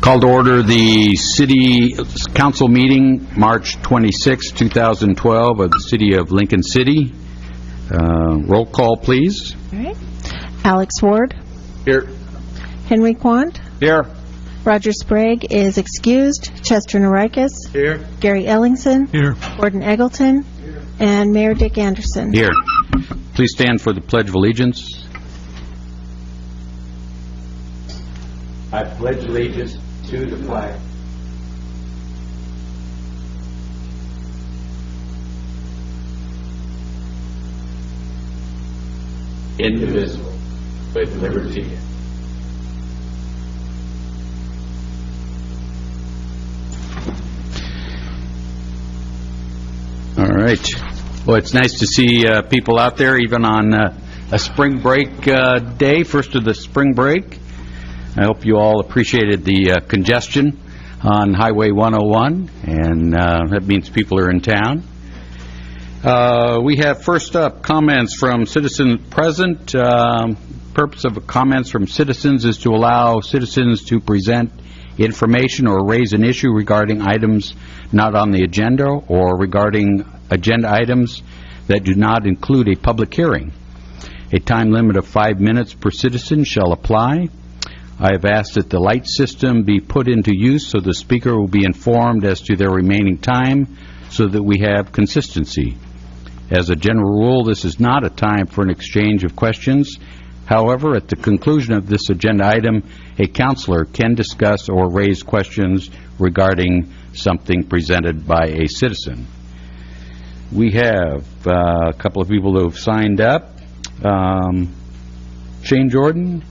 Call to order the City Council meeting, March 26, 2012, of the City of Lincoln City. Roll call, please. All right. Alex Ward. Here. Henry Quant. Here. Roger Sprague is excused. Chester Norikis. Here. Gary Ellingson. Here. Gordon Eggleton. Here. And Mayor Dick Anderson. Here. Please stand for the Pledge of Allegiance. I pledge allegiance to the flag indivisible with liberty. All right. Well, it's nice to see people out there, even on a spring break day, first of the spring break. I hope you all appreciated the congestion on Highway 101, and that means people are in town. We have first up comments from citizens present. Purpose of comments from citizens is to allow citizens to present information or raise an issue regarding items not on the agenda or regarding agenda items that do not include a public hearing. A time limit of 5 minutes per citizen shall apply. I have asked that the light system be put into use so the speaker will be informed as to their remaining time so that we have consistency. As a general rule, this is not a time for an exchange of questions. However, at the conclusion of this agenda item, a councilor can discuss or raise questions regarding something presented by a citizen. We have a couple of people who have signed up. Shane Jordan.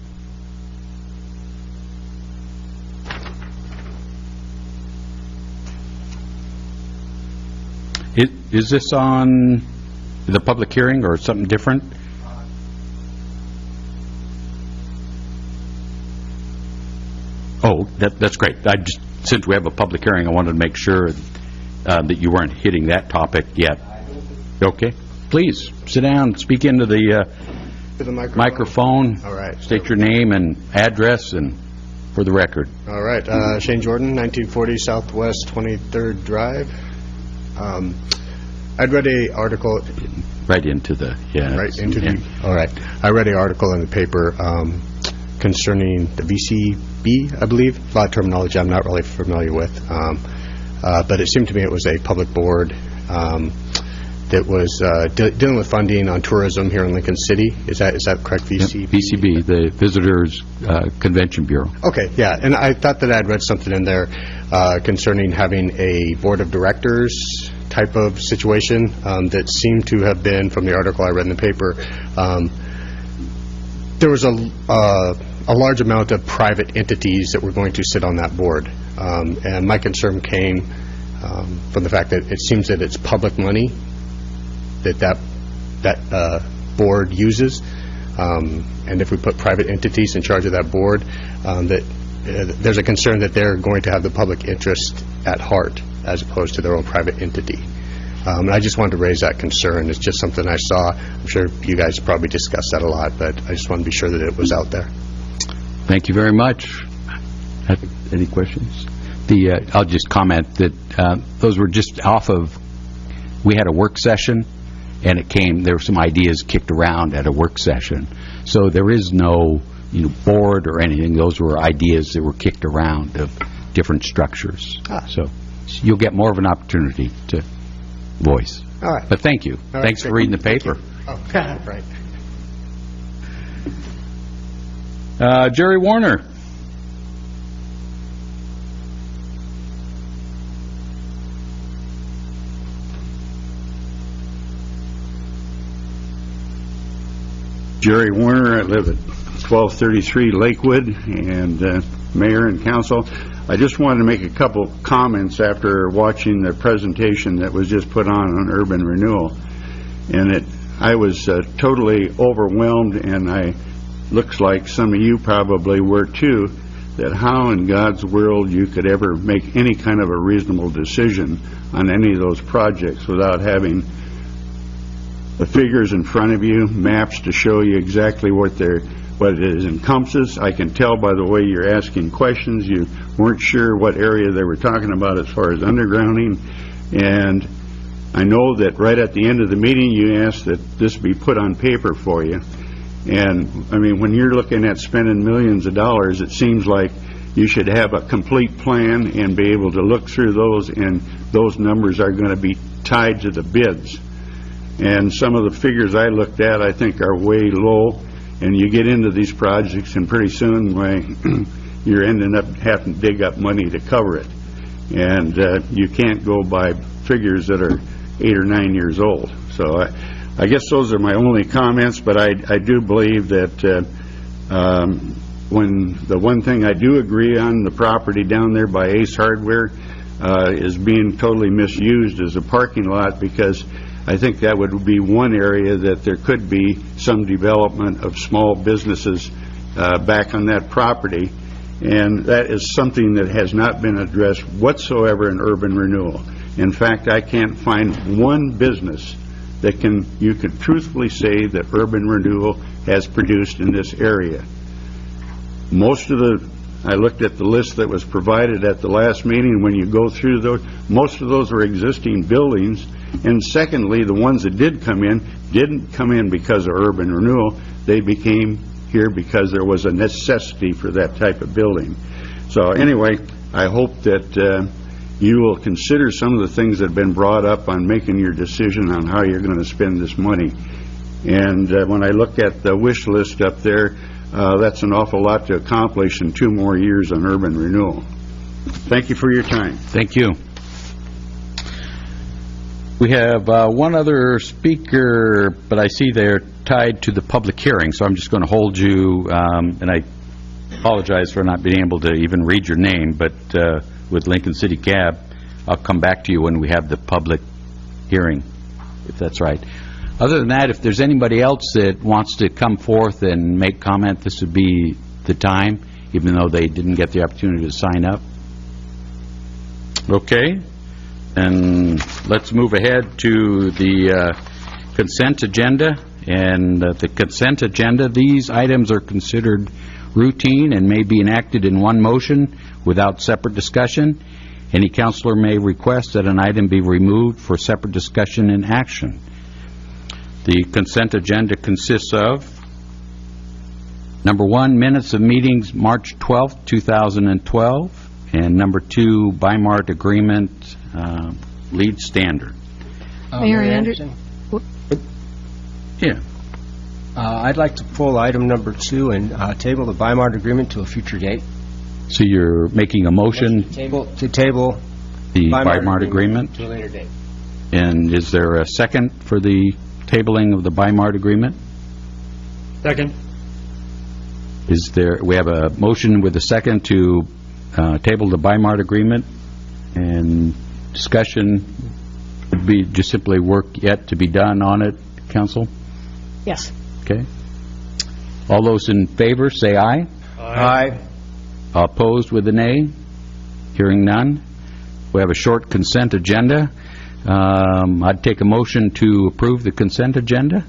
Is this on the public hearing or something different? Oh, that's great. Since we have a public hearing, I wanted to make sure that you weren't hitting that topic yet. Okay. Please, sit down, speak into the microphone. All right. State your name and address and for the record. All right. Shane Jordan, 1940 Southwest 23rd Drive. I'd read an article. Right into the, yeah. Right into the, all right. I read an article in the paper concerning the VCB, I believe. A lot of terminology I'm not really familiar with. But it seemed to me it was a public board that was dealing with funding on tourism here in Lincoln City. Is that correct, VCB? Yep, VCB, the Visitors Convention Bureau. Okay, yeah. And I thought that I'd read something in there concerning having a board of directors type of situation that seemed to have been, from the article I read in the paper, there was a large amount of private entities that were going to sit on that board. And my concern came from the fact that it seems that it's public money that board uses. And if we put private entities in charge of that board, there's a concern that they're going to have the public interest at heart as opposed to their own private entity. And I just wanted to raise that concern. It's just something I saw. I'm sure you guys probably discussed that a lot, but I just want to be sure that it was out there. Thank you very much. Any questions? I'll just comment that those were just off of, we had a work session, and there were some ideas kicked around at a work session. So there is no board or anything. Those were ideas that were kicked around of different structures. So you'll get more of an opportunity to voice. All right. But thank you. All Thanks right, for reading the paper. Oh, right. Jerry Warner. Jerry Warner. I live at 1233 Lakewood, and Mayor and Council. I just wanted to make a couple comments after watching the presentation that was just put on urban renewal. And I was totally overwhelmed, and looks like some of you probably were too, that how in God's world you could ever make any kind of a reasonable decision on any of those projects without having the figures in front of you, maps to show you exactly what they're what it encompasses. I can tell by the way you're asking questions. You weren't sure what area they were talking about as far as undergrounding. And I know that right at the end of the meeting, you asked that this be put on paper for you. And, I mean, when you're looking at spending millions of dollars, it seems like you should have a complete plan and be able to look through those, and those numbers are going to be tied to the bids. And some of the figures I looked at, I think, are way low. And you get into these projects, and pretty soon you're ending up having to dig up money to cover it. And you can't go by figures that are 8 or 9 years old. So I guess those are my only comments, but I do believe that when the one thing I do agree on, the property down there by Ace Hardware is being totally misused as a parking lot, because I think that would be one area that there could be some development of small businesses back on that property, and that is something that has not been addressed whatsoever in urban renewal. In fact, I can't find one business that you can truthfully say that urban renewal has produced in this area. I looked at the list that was provided at the last meeting. When you go through those, most of those are existing buildings. And secondly, the ones that did come in didn't come in because of urban renewal. They became here because there was a necessity for that type of building. So anyway, I hope that you will consider some of the things that have been brought up on making your decision on how you're going to spend this money. And when I look at the wish list up there, that's an awful lot to accomplish in 2 more years on urban renewal. Thank you for your time. Thank you. We have one other speaker, but I see they're tied to the public hearing, so I'm just going to hold you, and I apologize for not being able to even read your name, but with Lincoln City Cab, I'll come back to you when we have the public hearing, if that's right. Other than that, if there's anybody else that wants to come forth and make comment, this would be the time, even though they didn't get the opportunity to sign up. Okay, and let's move ahead to the consent agenda. And the consent agenda, these items are considered routine and may be enacted in one motion without separate discussion. Any counselor may request that an item be removed for separate discussion and action. The consent agenda consists of, number 1, minutes of meetings March 12th, 2012, and number 2, BIMART agreement lead standard. Mayor Anderson. Yeah. I'd like to pull item number 2 and table the BIMART agreement to a future date. So you're making a motion To table the BIMART agreement? to a later date. And is there a second for the tabling of the BIMART agreement? Second. We have a motion with a second to table the BIMART agreement, and discussion would be just simply work yet to be done on it, council? Yes. Okay. All those in favor, say aye. Aye. Opposed with a nay? Hearing none. We have a short consent agenda. I'd take a motion to approve the consent agenda.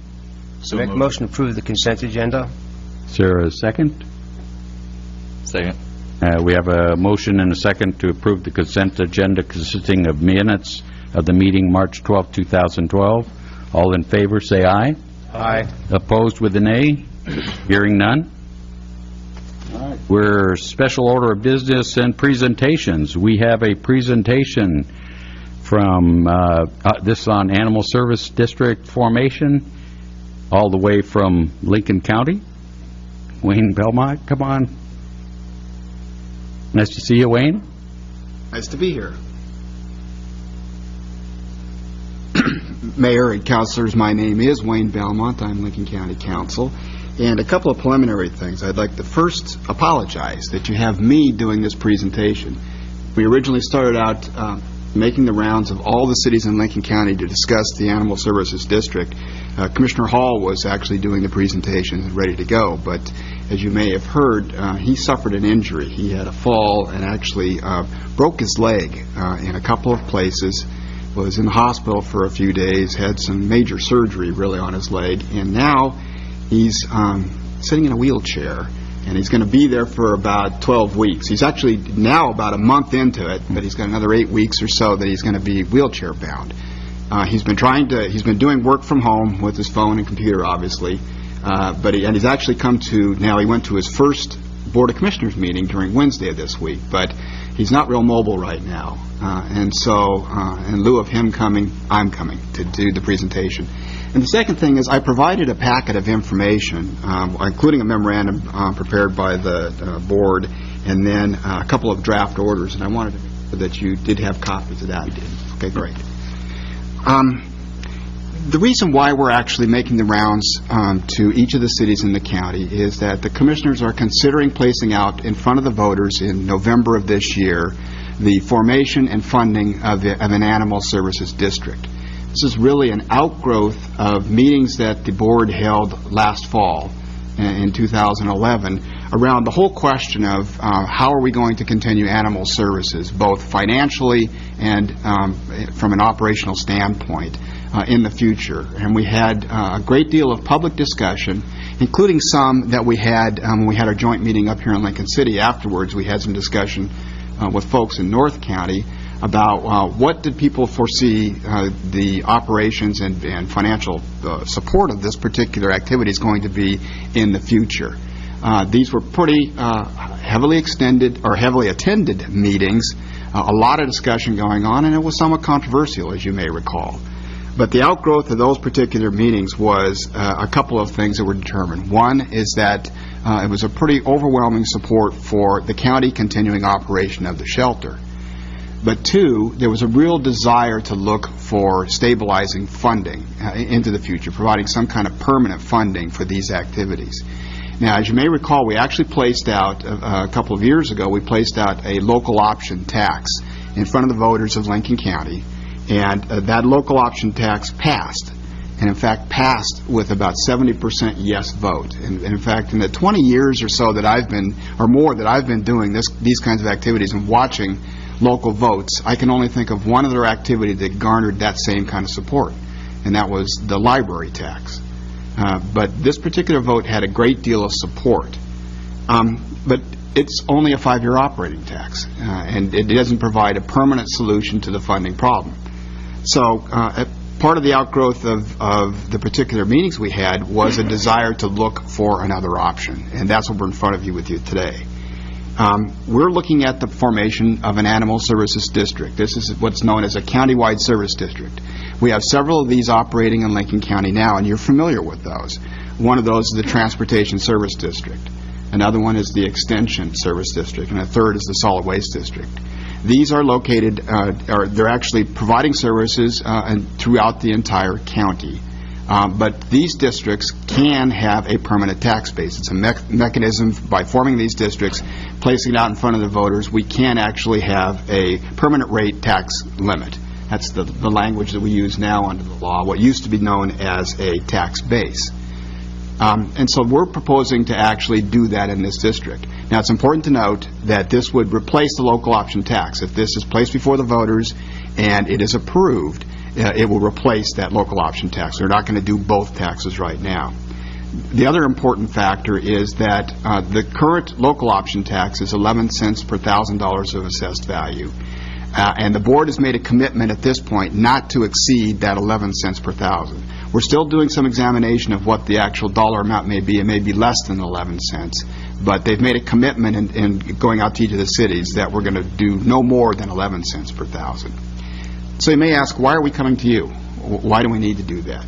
So make a motion to approve the consent agenda. Is there a second? Second. We have a motion and a second to approve the consent agenda consisting of minutes of the meeting March 12, 2012. All in favor, say aye. Aye. Opposed with a nay? Hearing none. We're special order of business and presentations. We have a presentation from this on Animal Service District formation all the way from Lincoln County. Wayne Belmont, come on. Nice to see you, Wayne. Nice to be here. Mayor and councilors, my name is Wayne Belmont. I'm Lincoln County Council. And a couple of preliminary things. I'd like to first apologize that you have me doing this presentation. We originally started out making the rounds of all the cities in Lincoln County to discuss the Animal Services District. Commissioner Hall was actually doing the presentation and ready to go, but as you may have heard, he suffered an injury. He had a fall and actually broke his leg in a couple of places, was in the hospital for a few days, had some major surgery really on his leg, and now he's sitting in a wheelchair, and he's going to be there for about 12 weeks. He's actually now about a month into it, but he's got another 8 weeks or so that he's going to be wheelchair bound. He's been doing work from home with his phone and computer, obviously, and he's actually he went to his first Board of Commissioners meeting during Wednesday of this week, but he's not real mobile right now. And so, in lieu of him coming, I'm coming to do the presentation. And the second thing is I provided a packet of information, including a memorandum prepared by the board, and then a couple of draft orders, and I wanted to make sure that you did have copies of that. You did. Okay, great. The reason why we're actually making the rounds to each of the cities in the county is that the commissioners are considering placing out in front of the voters in November of this year the formation and funding of an animal services district. This is really an outgrowth of meetings that the board held last fall in 2011 around the whole question of how are we going to continue animal services, both financially and from an operational standpoint in the future. And we had a great deal of public discussion, including some that we had when we had our joint meeting up here in Lincoln City. Afterwards, we had some discussion with folks in North County about what did people foresee the operations and financial support of this particular activity is going to be in the future. These were pretty heavily attended meetings, a lot of discussion going on, and it was somewhat controversial, as you may recall. But the outgrowth of those particular meetings was a couple of things that were determined. One is that it was a pretty overwhelming support for the county continuing operation of the shelter. But two, there was a real desire to look for stabilizing funding into the future, providing some kind of permanent funding for these activities. Now, as you may recall, we actually placed out, a couple of years ago, we placed out a local option tax in front of the voters of Lincoln County, and that local option tax passed, and in fact passed with about 70% yes vote. And in fact, in the 20 years or so that I've been doing these kinds of activities and watching local votes, I can only think of one other activity that garnered that same kind of support, and that was the library tax. But this particular vote had a great deal of support. But it's only a 5-year operating tax, and it doesn't provide a permanent solution to the funding problem. So part of the outgrowth of the particular meetings we had was a desire to look for another option, and that's what we're in front of you with you today. We're looking at the formation of an animal services district. This is what's known as a countywide service district. We have several of these operating in Lincoln County now, and you're familiar with those. One of those is the transportation service district. Another one is the extension service district, and a third is the solid waste district. These are located, they're actually providing services throughout the entire county. But these districts can have a permanent tax base. It's a mechanism by forming these districts, placing it out in front of the voters. We can actually have a permanent rate tax limit. That's the language that we use now under the law, what used to be known as a tax base. And so we're proposing to actually do that in this district. Now, it's important to note that this would replace the local option tax. If this is placed before the voters and it is approved, it will replace that local option tax. They're not going to do both taxes right now. The other important factor is that the current local option tax is 11 cents per $1,000 of assessed value. And the board has made a commitment at this point not to exceed that 11 cents per thousand. We're still doing some examination of what the actual dollar amount may be. It may be less than 11 cents. But they've made a commitment in going out to each of the cities that we're going to do no more than 11 cents per thousand. So you may ask, why are we coming to you? Why do we need to do that?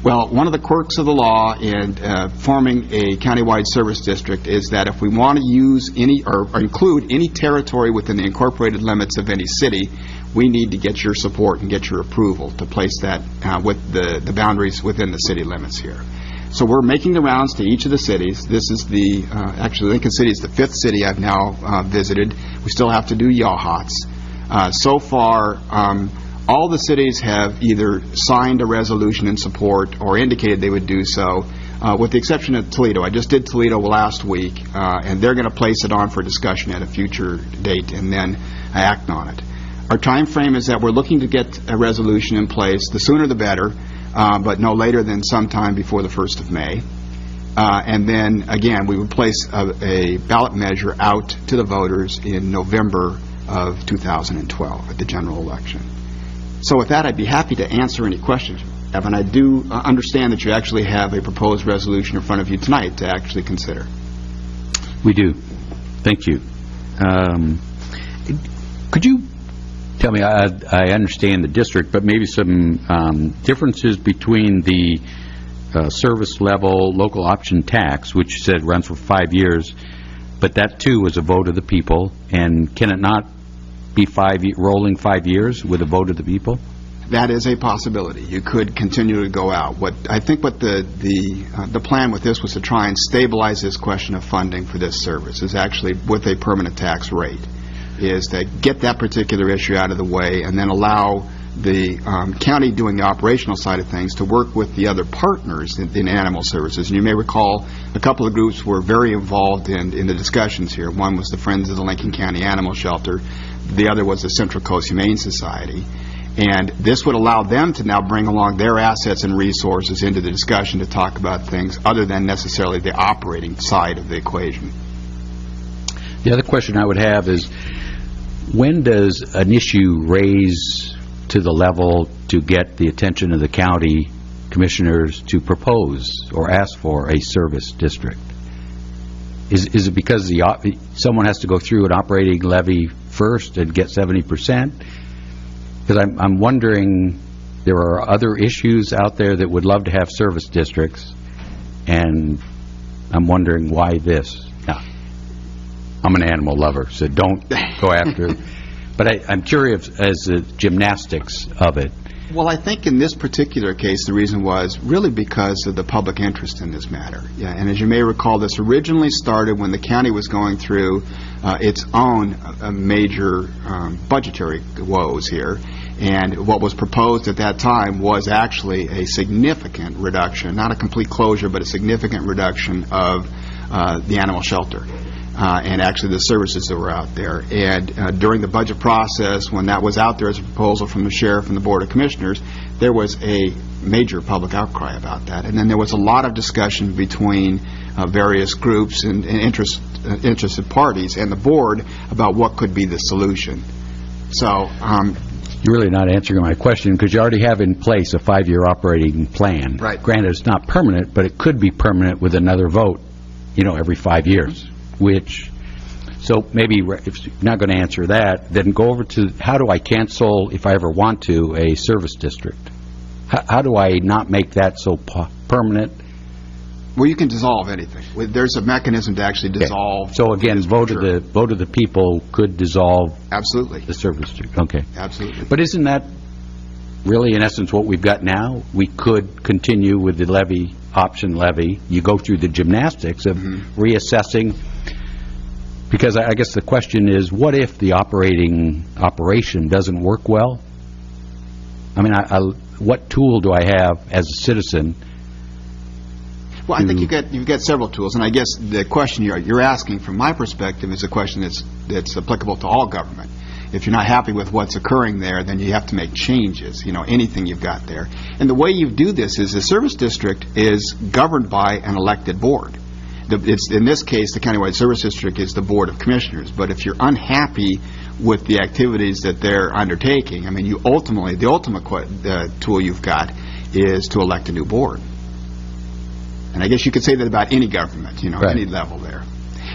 Well, one of the quirks of the law in forming a countywide service district is that if we want to use any or include any territory within the incorporated limits of any city, we need to get your support and get your approval to place that with the boundaries within the city limits here. So we're making the rounds to each of the cities. This is actually Lincoln City is the 5th city I've now visited. We still have to do Yachats. So far, all the cities have either signed a resolution in support or indicated they would do so, with the exception of Toledo. I just did Toledo last week, and they're going to place it on for discussion at a future date and then act on it. Our time frame is that we're looking to get a resolution in place. The sooner the better, but no later than sometime before the 1st of May. And then, again, we would place a ballot measure out to the voters in November of 2012 at the general election. So with that, I'd be happy to answer any questions you have, and I do understand that you actually have a proposed resolution in front of you tonight to actually consider. We do. Thank you. Could you tell me, I understand the district, but maybe some differences between the service level local option tax, which you said runs for 5 years, but that too was a vote of the people, and can it not be rolling 5 years with a vote of the people? That is a possibility. You could continue to go out. I think what the plan with this was to try and stabilize this question of funding for this service, is actually with a permanent tax rate, is to get that particular issue out of the way and then allow the county doing the operational side of things to work with the other partners in animal services. And you may recall a couple of groups were very involved in the discussions here. One was the Friends of the Lincoln County Animal Shelter. The other was the Central Coast Humane Society. And this would allow them to now bring along their assets and resources into the discussion to talk about things other than necessarily the operating side of the equation. The other question I would have is, when does an issue raise to the level to get the attention of the county commissioners to propose or ask for a service district? Is it because someone has to go through an operating levy first and get 70%? Because I'm wondering, there are other issues out there that would love to have service districts, and I'm wondering why this. Now, I'm an animal lover, so don't go after it. But I'm curious as the gymnastics of it. Well, I think in this particular case, the reason was really because of the public interest in this matter. Yeah, and as you may recall, this originally started when the county was going through its own major budgetary woes here. And what was proposed at that time was actually a significant reduction, not a complete closure, but a significant reduction of the animal shelter. And actually the services that were out there. And during the budget process, when that was out there as a proposal from the sheriff and the Board of Commissioners, there was a major public outcry about that. And then there was a lot of discussion between various groups and interested parties and the board about what could be the solution. So you're really not answering my question, because you already have in place a 5-year operating plan. Right. Granted, it's not permanent, but it could be permanent with another vote, every 5 years. So maybe if you're not going to answer that, then go over to how do I cancel, if I ever want to, a service district? How do I not make that so permanent? Well, you can dissolve anything. There's a mechanism to actually dissolve. So again, vote of the people could dissolve. Absolutely. The service district. Okay. Absolutely. But isn't that really, in essence, what we've got now? We could continue with the option levy. You go through the gymnastics of reassessing. Because I guess the question is, what if the operation doesn't work well? I mean, what tool do I have as a citizen? Well, I think you've got several tools, and I guess the question you're asking, from my perspective, is a question that's applicable to all government. If you're not happy with what's occurring there, then you have to make changes. Anything you've got there, and the way you do this is the service district is governed by an elected board. In this case, the countywide service district is the Board of Commissioners. But if you're unhappy with the activities that they're undertaking, I mean, the ultimate tool you've got is to elect a new board. And I guess you could say that about any government, right. Any level there.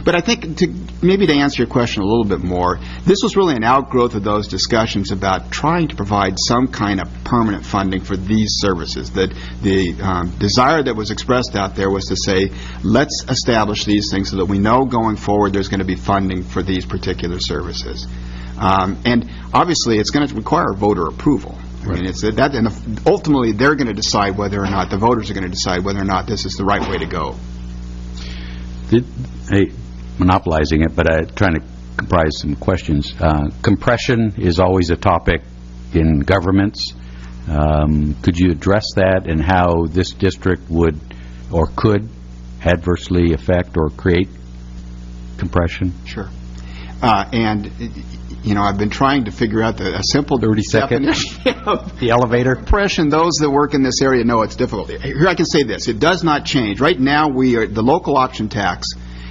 But I think maybe to answer your question a little bit more, this was really an outgrowth of those discussions about trying to provide some kind of permanent funding for these services. That the desire that was expressed out there was to say, let's establish these things so that we know going forward there's going to be funding for these particular services. And obviously it's going to require voter approval. I mean, it's that, and ultimately they're going to decide whether or not, the voters are going to decide whether or not this is the right way to go. Monopolizing it, but trying to comprise some questions. Compression is always a topic in governments. Could you address that and how this district would or could adversely affect or create compression? Sure. And, you know, I've been trying to figure out a simple 30-second. definition of The elevator? compression. Those that work in this area know it's difficult. Here I can say this. It does not change. Right now, the local option tax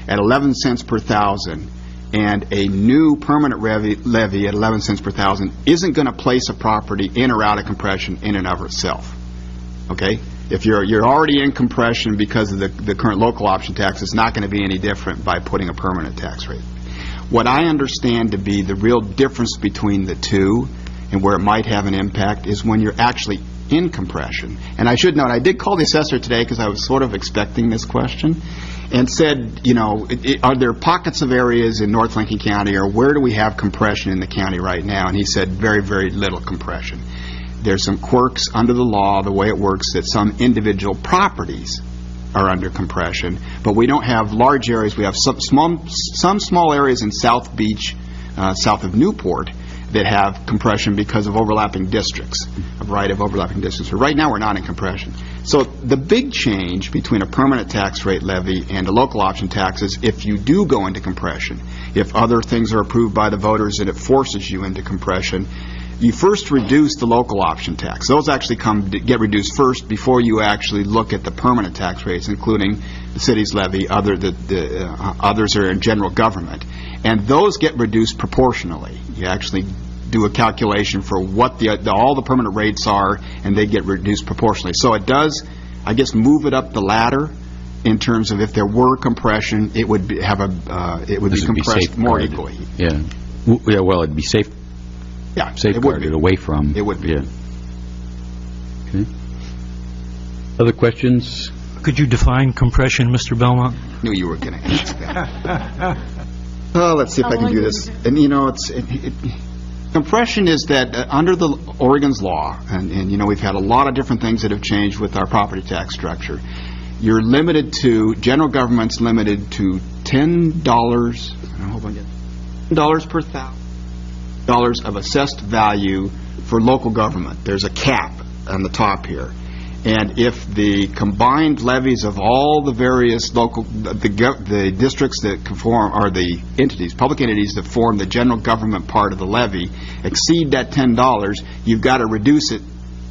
at 11 cents per thousand and a new permanent levy at 11 cents per thousand isn't going to place a property in or out of compression in and of itself. Okay? If you're already in compression because of the current local option tax, it's not going to be any different by putting a permanent tax rate. What I understand to be the real difference between the two and where it might have an impact is when you're actually in compression. And I should note, I did call the assessor today because I was sort of expecting this question and said, you know, are there pockets of areas in North Lincoln County, or where do we have compression in the county right now? And he said very, very little compression. There's some quirks under the law, the way it works, that some individual properties are under compression, but we don't have large areas. We have some small areas in South Beach, south of Newport, that have compression because of overlapping districts, a variety of overlapping districts. But right now, we're not in compression. So the big change between a permanent tax rate levy and a local option tax is if you do go into compression, if other things are approved by the voters and it forces you into compression, you first reduce the local option tax. Those actually get reduced first before you actually look at the permanent tax rates, including the city's levy, others are in general government. And those get reduced proportionally. You actually do a calculation for what all the permanent rates are, and they get reduced proportionally. So it does, I guess, move it up the ladder in terms of if there were compression, it would be compressed more equally. Yeah. Yeah. Well, it'd be safe. Yeah, Safeguarded away from. It would be. Yeah. Okay. Other questions? Could you define compression, Mr. Belmont? Knew you were going to ask that. Oh, let's see if I can do this. And you know, compression is that under the Oregon's law, and you know, we've had a lot of different things that have changed with our property tax structure. You're limited to, general government's limited to $10 per $1,000 of assessed value for local government. There's a cap on the top here. And if the combined levies of all the various local, the districts that conform, or the entities, public entities that form the general government part of the levy, exceed that $10, you've got to reduce it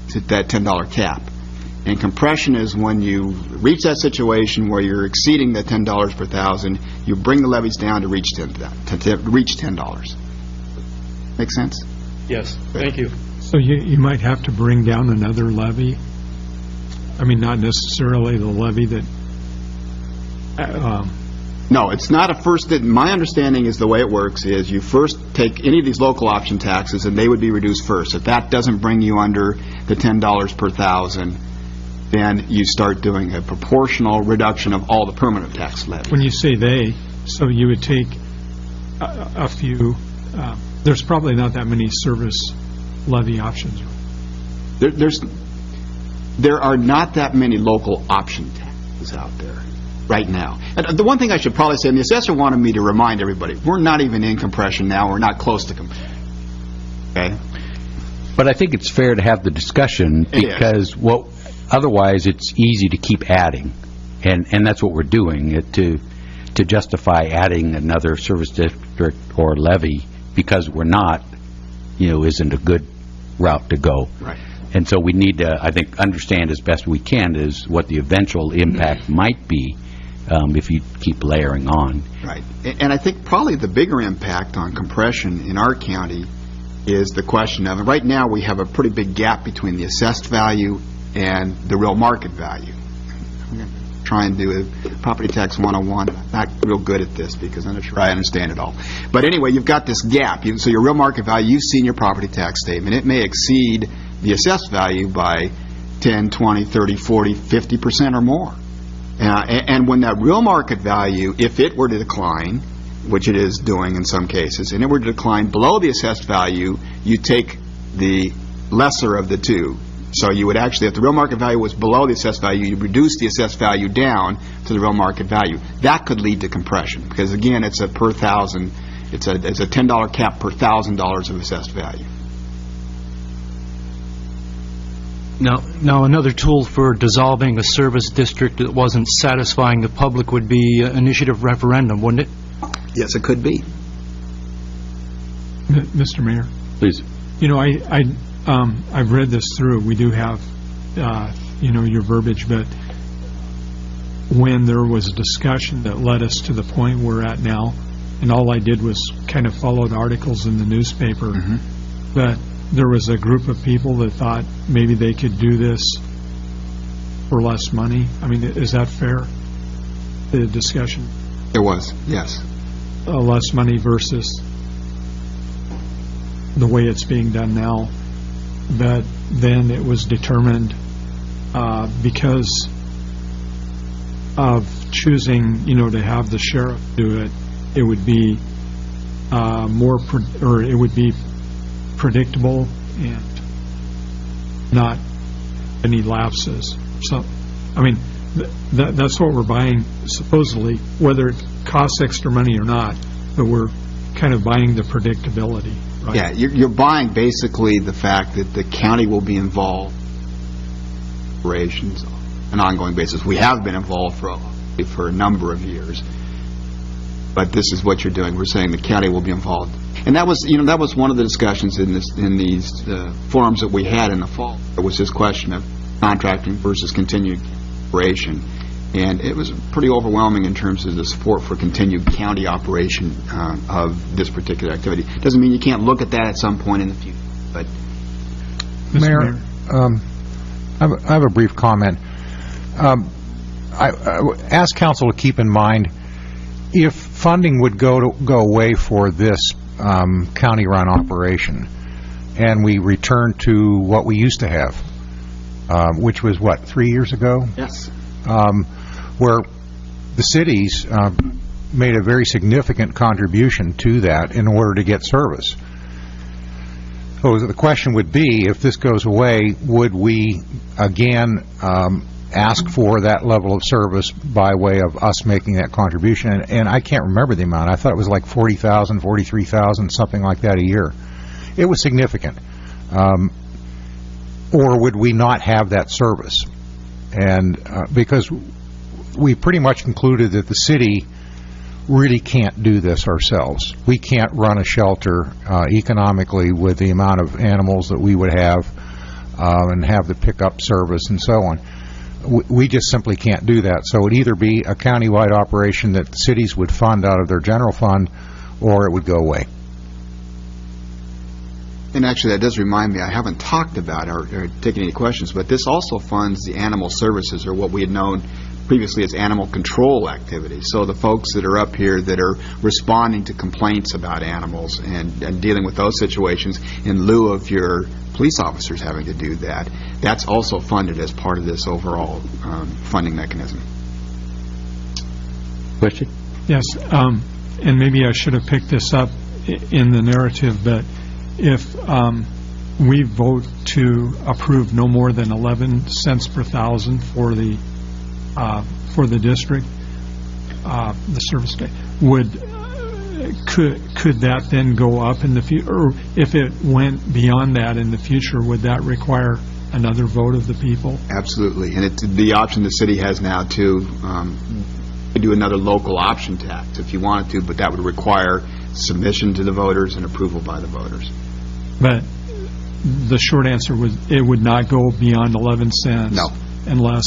to that $10 cap. And compression is when you reach that situation where you're exceeding that $10 per thousand, you bring the levies down to reach $10. Make sense? Yes. Thank you. So you might have to bring down another levy? I mean, not necessarily the levy that... No, it's not a first... My understanding is the way it works is you first take any of these local option taxes and they would be reduced first. If that doesn't bring you under the $10 per thousand, then you start doing a proportional reduction of all the permanent tax levies. When you say they, so you would take a few... there's probably not that many service levy options. There are not that many local option taxes out there right now. And the one thing I should probably say, and the assessor wanted me to remind everybody, we're not even in compression now. We're not close to compression. Okay? But I think it's fair to have the discussion because otherwise it's easy to keep adding. And that's what we're doing, to justify adding another service district or levy because we're not, isn't a good route to go. Right. And so we need to, I think, understand as best we can is what the eventual impact might be if you keep layering on. Right. And I think probably the bigger impact on compression in our county is the question of, right now we have a pretty big gap between the assessed value and the real market value. I'm going to try and do a property tax 101. I'm not real good at this because I'm not sure I understand it all. But anyway, you've got this gap. So your real market value, you've seen your property tax statement. It may exceed the assessed value by 10, 20, 30, 40, 50% or more. And when that real market value, if it were to decline, which it is doing in some cases, and it were to decline below the assessed value, you take the lesser of the two. So you would actually, if the real market value was below the assessed value, you reduce the assessed value down to the real market value. That could lead to compression because, again, it's a per thousand, it's a $10 cap per $1,000 of assessed value. Now, another tool for dissolving a service district that wasn't satisfying the public would be initiative referendum, wouldn't it? Yes, it could be. Mr. Mayor, Please. I've read this through. We do have, your verbiage, but when there was a discussion that led us to the point we're at now, and all I did was kind of follow the articles in the newspaper, that there was a group of people that thought maybe they could do this for less money. I mean, is that fair? The discussion, There was, yes. less money versus the way it's being done now. But then it was determined because of choosing, to have the sheriff do it, it would be it would be predictable and not any lapses. So, I mean, that's what we're buying, supposedly, whether it costs extra money or not, but we're kind of buying the predictability, right? Yeah, you're buying basically the fact that the county will be involved in operations on an ongoing basis. We have been involved for a number of years, but this is what you're doing. We're saying the county will be involved, and that was one of the discussions in these forums that we had in the fall. There was this question of contracting versus continued operation, and it was pretty overwhelming in terms of the support for continued county operation of this particular activity. Doesn't mean you can't look at that at some point in the future, but Mayor, I have a brief comment. I ask council to keep in mind, if funding would go away for this county-run operation, and we return to what we used to have, which was, 3 years ago? yes. Where the cities made a very significant contribution to that in order to get service. So the question would be, if this goes away, would we again ask for that level of service by way of us making that contribution? And I can't remember the amount. I thought it was like $40,000, $43,000, something like that a year. It was significant. Or would we not have that service? And because we pretty much concluded that the city really can't do this ourselves. We can't run a shelter economically with the amount of animals that we would have and have the pickup service and so on. We just simply can't do that. So it would either be a countywide operation that the cities would fund out of their general fund, or it would go away. And actually, that does remind me, I haven't talked about or taken any questions, but this also funds the animal services, or what we had known previously as animal control activities. So the folks that are up here that are responding to complaints about animals and dealing with those situations in lieu of your police officers having to do that, that's also funded as part of this overall funding mechanism. Question? Yes, and maybe I should have picked this up in the narrative, but if we vote to approve no more than 11 cents per thousand for the district, the service day, could that then go up in the future? Or if it went beyond that in the future, would that require another vote of the people? Absolutely, and it's the option the city has now to do another local option tax if you wanted to, but that would require submission to the voters and approval by the voters. But the short answer was it would not go beyond 11 cents. No. Unless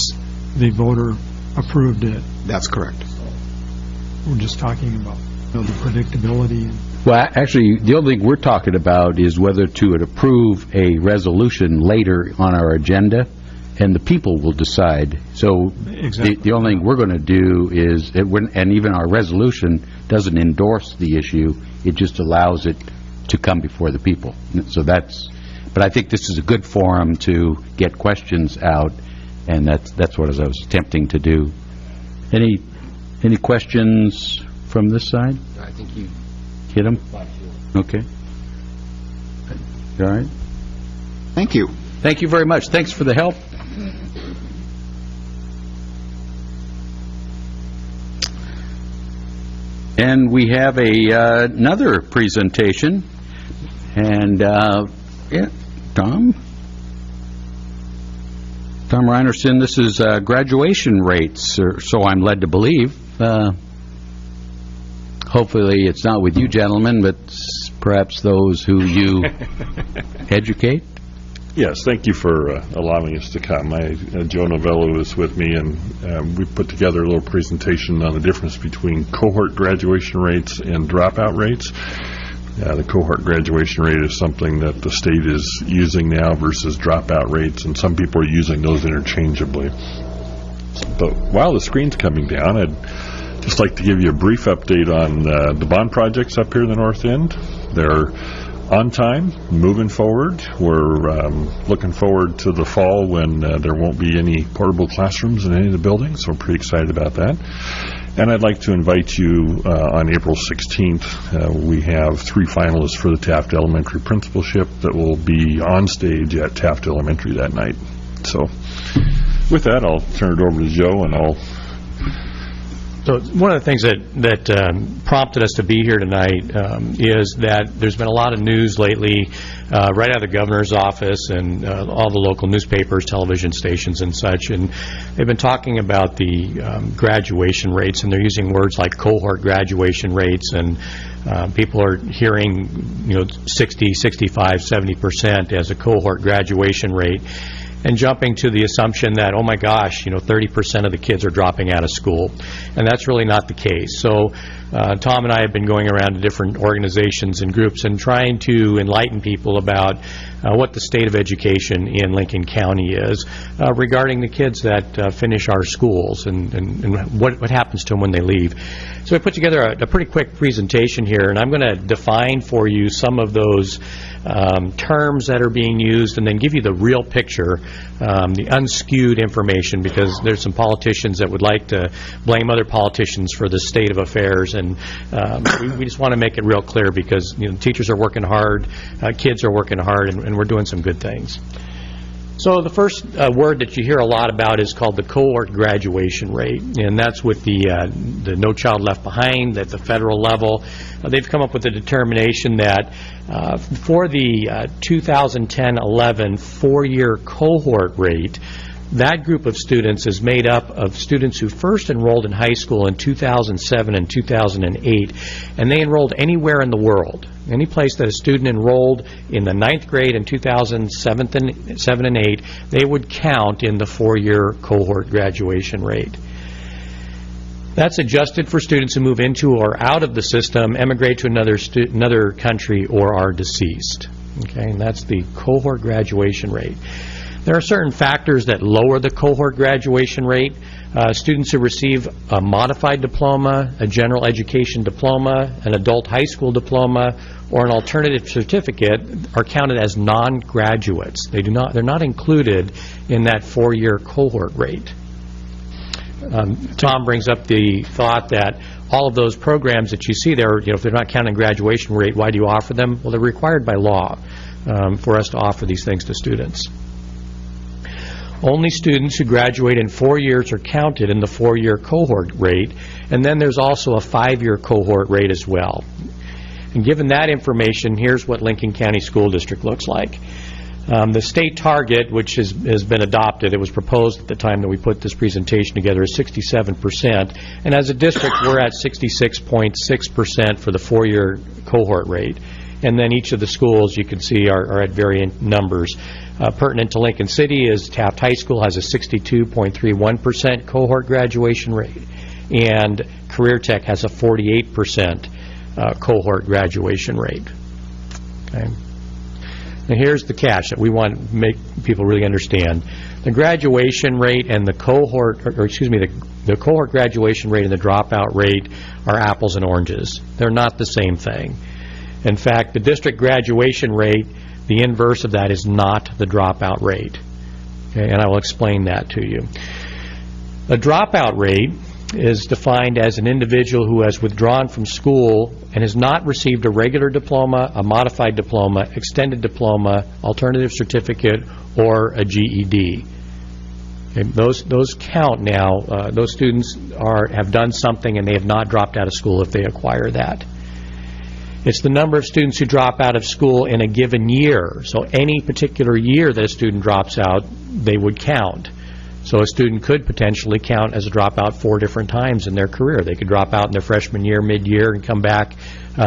the voter approved it. That's correct. We're just talking about the predictability. Well, actually, the only thing we're talking about is whether to approve a resolution later on our agenda, and the people will decide. So Exactly. the only thing we're going to do is, and even our resolution doesn't endorse the issue, it just allows it to come before the people. So but I think this is a good forum to get questions out, and that's what I was attempting to do. Any questions from this side? I think you Hit them? Okay. You all right? Thank you. Thank you very much. Thanks for the help. And we have another presentation. And, Tom Reinerson, this is graduation rates, or so I'm led to believe. hopefully it's not with you gentlemen, but perhaps those who you educate. Yes, thank you for allowing us to come. Joe Novello is with me, and we put together a little presentation on the difference between cohort graduation rates and dropout rates. The cohort graduation rate is something that the state is using now versus dropout rates, and some people are using those interchangeably. But while the screen's coming down, I'd just like to give you a brief update on the bond projects up here in the north end. They're on time, moving forward. We're looking forward to the fall when there won't be any portable classrooms in any of the buildings, so we're pretty excited about that. And I'd like to invite you on April 16th. We have 3 finalists for the Taft Elementary principalship that will be on stage at Taft Elementary that night. So with that, I'll turn it over to Joe, and I'll... So one of the things that prompted us to be here tonight is that there's been a lot of news lately right out of the governor's office and all the local newspapers, television stations and such, and they've been talking about the graduation rates, and they're using words like cohort graduation rates, and people are hearing 60, 65, 70% as a cohort graduation rate, and jumping to the assumption that, oh my gosh, 30% of the kids are dropping out of school. And that's really not the case. So Tom and I have been going around to different organizations and groups and trying to enlighten people about what the state of education in Lincoln County is regarding the kids that finish our schools and what happens to them when they leave. So I put together a pretty quick presentation here, and I'm going to define for you some of those terms that are being used, and then give you the real picture, the unskewed information, because there's some politicians that would like to blame other politicians for the state of affairs, and we just want to make it real clear, because teachers are working hard, kids are working hard, and we're doing some good things. So the first word that you hear a lot about is called the cohort graduation rate, and that's with the No Child Left Behind at the federal level. They've come up with a determination that for the 2010-11 four-year cohort rate, that group of students is made up of students who first enrolled in high school in 2007 and 2008, and they enrolled anywhere in the world. Any place that a student enrolled in the 9th grade in 2007 and 8, they would count in the four-year cohort graduation rate. That's adjusted for students who move into or out of the system, emigrate to another country, or are deceased. Okay, and that's the cohort graduation rate. There are certain factors that lower the cohort graduation rate. Students who receive a modified diploma, a general education diploma, an adult high school diploma, or an alternative certificate are counted as non-graduates. They're not included in that four-year cohort rate. Tom brings up the thought that all of those programs that you see there, if they're not counting graduation rate, why do you offer them? Well, they're required by law for us to offer these things to students. Only students who graduate in 4 years are counted in the four-year cohort rate, and then there's also a 5-year cohort rate as well. And given that information, here's what Lincoln County School District looks like. The state target, which has been adopted, it was proposed at the time that we put this presentation together, is 67%, and as a district we're at 66.6% for the four-year cohort rate. And then each of the schools, you can see, are at varying numbers. Pertinent to Lincoln City is Taft High School has a 62.31% cohort graduation rate, and Career Tech has a 48% cohort graduation rate. Okay. Now here's the catch that we want to make people really understand. The graduation rate and the cohort, the cohort graduation rate and the dropout rate are apples and oranges. They're not the same thing. In fact, the district graduation rate, the inverse of that is not the dropout rate. Okay, and I will explain that to you. A dropout rate is defined as an individual who has withdrawn from school and has not received a regular diploma, a modified diploma, extended diploma, alternative certificate, or a GED. Okay, those count now. Those students have done something and they have not dropped out of school if they acquire that. It's the number of students who drop out of school in a given year. So any particular year that a student drops out, they would count. So a student could potentially count as a dropout 4 different times in their career. They could drop out in their freshman year, mid-year, and come back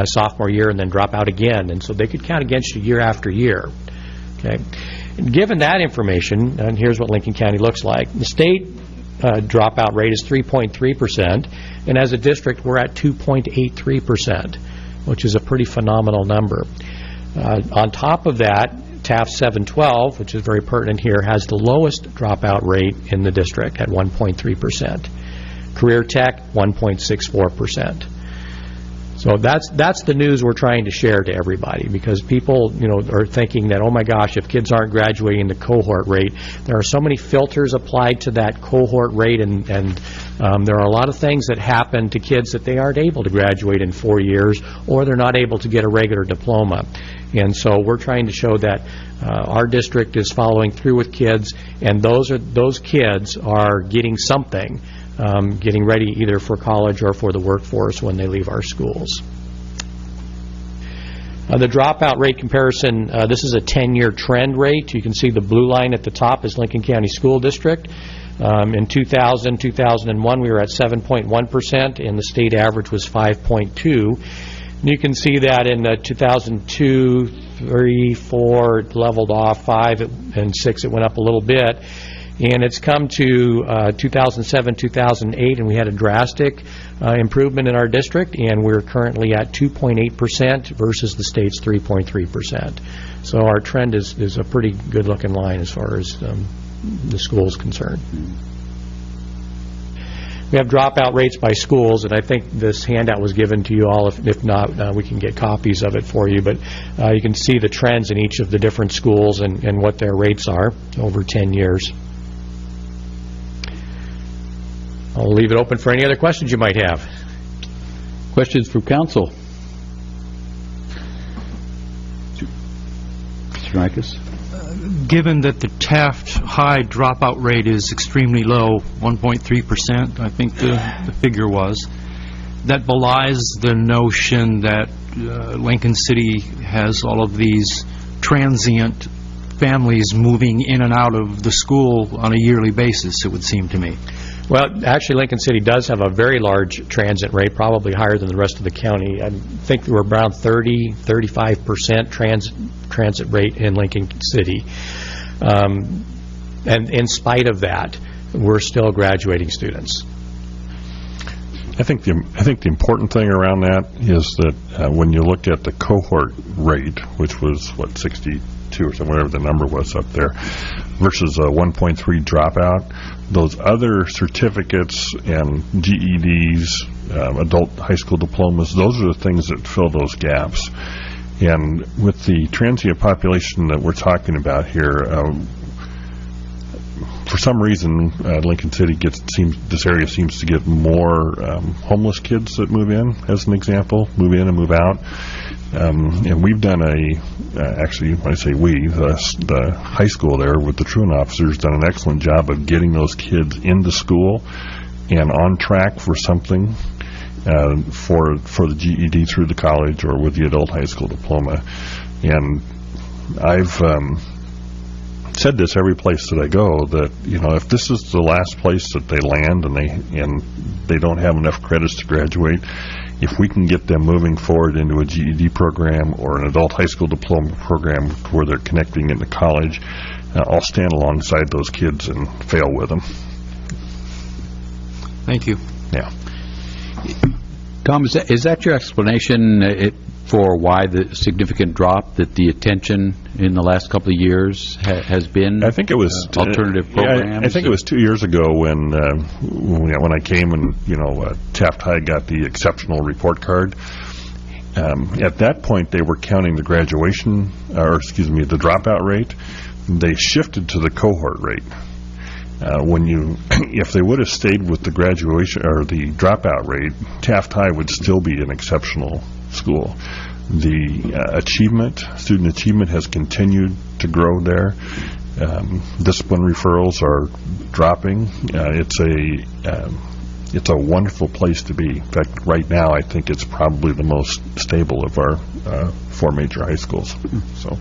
sophomore year and then drop out again. And so they could count against you year after year. Okay. And given that information, and here's what Lincoln County looks like. The state dropout rate is 3.3%, and as a district, we're at 2.83%, which is a pretty phenomenal number. On top of that, TAF 712, which is very pertinent here, has the lowest dropout rate in the district at 1.3%. Career Tech, 1.64%. So that's the news we're trying to share to everybody, because people, are thinking that, oh my gosh, if kids aren't graduating the cohort rate, there are so many filters applied to that cohort rate, and there are a lot of things that happen to kids that they aren't able to graduate in 4 years, or they're not able to get a regular diploma. And so we're trying to show that our district is following through with kids, and those kids are getting something, getting ready either for college or for the workforce when they leave our schools. The dropout rate comparison, this is a 10-year trend rate. You can see the blue line at the top is Lincoln County School District. In 2000, 2001, we were at 7.1%, and the state average was 5.2%. You can see that in 2002, 3, 4, it leveled off, 5 and 6, it went up a little bit. And it's come to 2007, 2008, and we had a drastic improvement in our district, and we're currently at 2.8% versus the state's 3.3%. So our trend is a pretty good-looking line as far as the school is concerned. We have dropout rates by schools, and I think this handout was given to you all. If not, we can get copies of it for you. But you can see the trends in each of the different schools and what their rates are over 10 years. I'll leave it open for any other questions you might have. Questions from council? Mr. Mikas? Given that the Taft High dropout rate is extremely low, 1.3%, I think the figure was, that belies the notion that Lincoln City has all of these transient families moving in and out of the school on a yearly basis, it would seem to me. Well, actually, Lincoln City does have a very large transit rate, probably higher than the rest of the county. I think we're around 35% transit rate in Lincoln City. And in spite of that, we're still graduating students. I think the important thing around that is that when you look at the cohort rate, which was, 62 or something, whatever the number was up there, versus a 1.3 dropout, those other certificates and GEDs, adult high school diplomas, those are the things that fill those gaps. And with the transient population that we're talking about here, for some reason, Lincoln City this area seems to get more homeless kids that move in, as an example, move in and move out. And we've done actually, when I say we, the high school there with the truant officers done an excellent job of getting those kids into school and on track for something for the GED through the college or with the adult high school diploma. And I've said this every place that I go, that if this is the last place that they land and they don't have enough credits to graduate, if we can get them moving forward into a GED program or an adult high school diploma program where they're connecting into college, I'll stand alongside those kids and fail with them. Thank you. Yeah. Tom, is that your explanation for why the significant drop, that the attention in the last couple of years has been? I think it was alternative programs. I think it was 2 years ago when I came and Taft High got the exceptional report card. At that point, they were counting the the dropout rate. They shifted to the cohort rate. If they would have stayed with the graduation or the dropout rate, Taft High would still be an exceptional school. The student achievement has continued to grow there. Discipline referrals are dropping. It's a wonderful place to be. In fact, right now, I think it's probably the most stable of our 4 major high schools. So.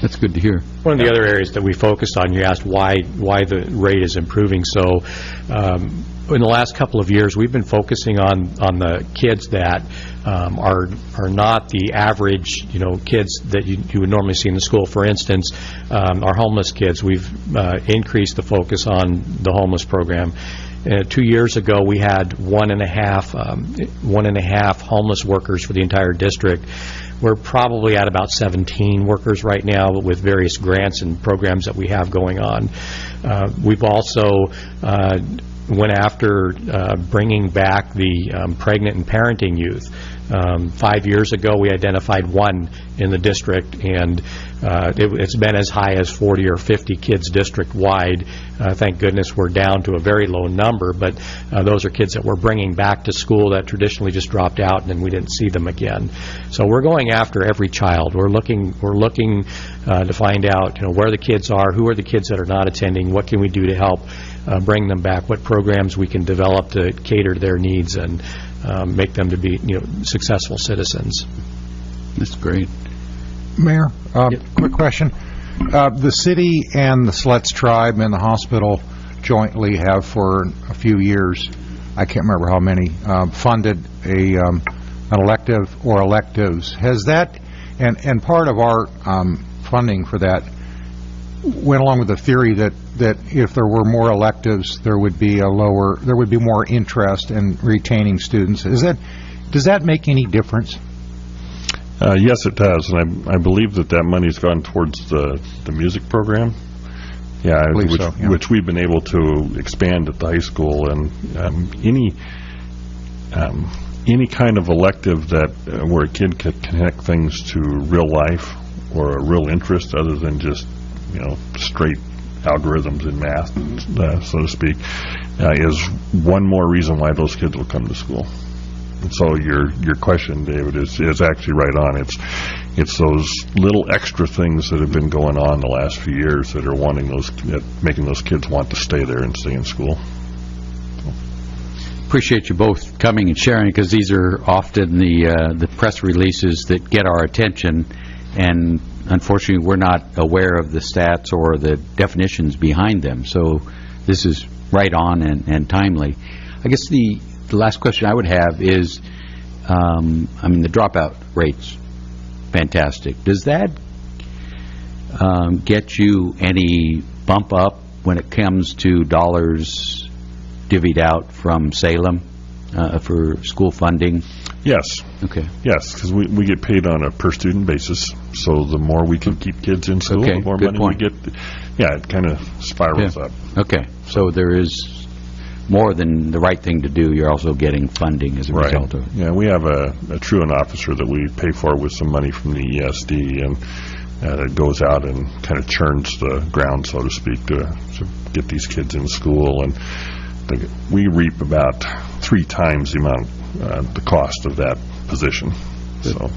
That's good to hear. One of the other areas that we focused on, you asked why the rate is improving. So in the last couple of years, we've been focusing on the kids that are not the average, kids that you would normally see in the school. For instance, our homeless kids, we've increased the focus on the homeless program. 2 years ago, we had one and a half homeless workers for the entire district. We're probably at about 17 workers right now with various grants and programs that we have going on. We've also went after bringing back the pregnant and parenting youth. 5 years ago, we identified one in the district, and it's been as high as 40 or 50 kids district-wide. Thank goodness we're down to a very low number, but those are kids that we're bringing back to school that traditionally just dropped out, and then we didn't see them again. So we're going after every child. We're looking to find out where the kids are, who are the kids that are not attending, what can we do to help bring them back, what programs we can develop to cater to their needs and make them to be successful citizens. That's great. Mayor, quick question. The city and the Sluts Tribe and the hospital jointly have for a few years, I can't remember how many, funded an elective or electives. Has that, and part of our funding for that went along with the theory that if there were more electives, there would be more interest in retaining students. Does that make any difference? Yes, it does, and I believe that money's gone towards the music program. Yeah, which we've been able to expand at the high school, and any kind of elective that where a kid can connect things to real life or a real interest other than just straight algorithms in math, so to speak, is one more reason why those kids will come to school. And so your question, David, is actually right on. It's those little extra things that have been going on the last few years that are making those kids want to stay there and stay in school. Appreciate you both coming and sharing, because these are often the press releases that get our attention, and unfortunately we're not aware of the stats or the definitions behind them. So this is right on and timely. I guess the last question I would have is, the dropout rate's fantastic. Does that get you any bump up when it comes to dollars divvied out from Salem for school funding? Yes. Okay. Yes, because we get paid on a per-student basis, so the more we can keep kids in school, the more money we get. Yeah, it kind of spirals up. Okay. So there is more than the right thing to do. You're also getting funding as a result of it. Yeah, we have a truant officer that we pay for with some money from the ESD, and it goes out and kind of churns the ground, so to speak, to get these kids in school. And we reap about 3 times the amount, the cost of that position. So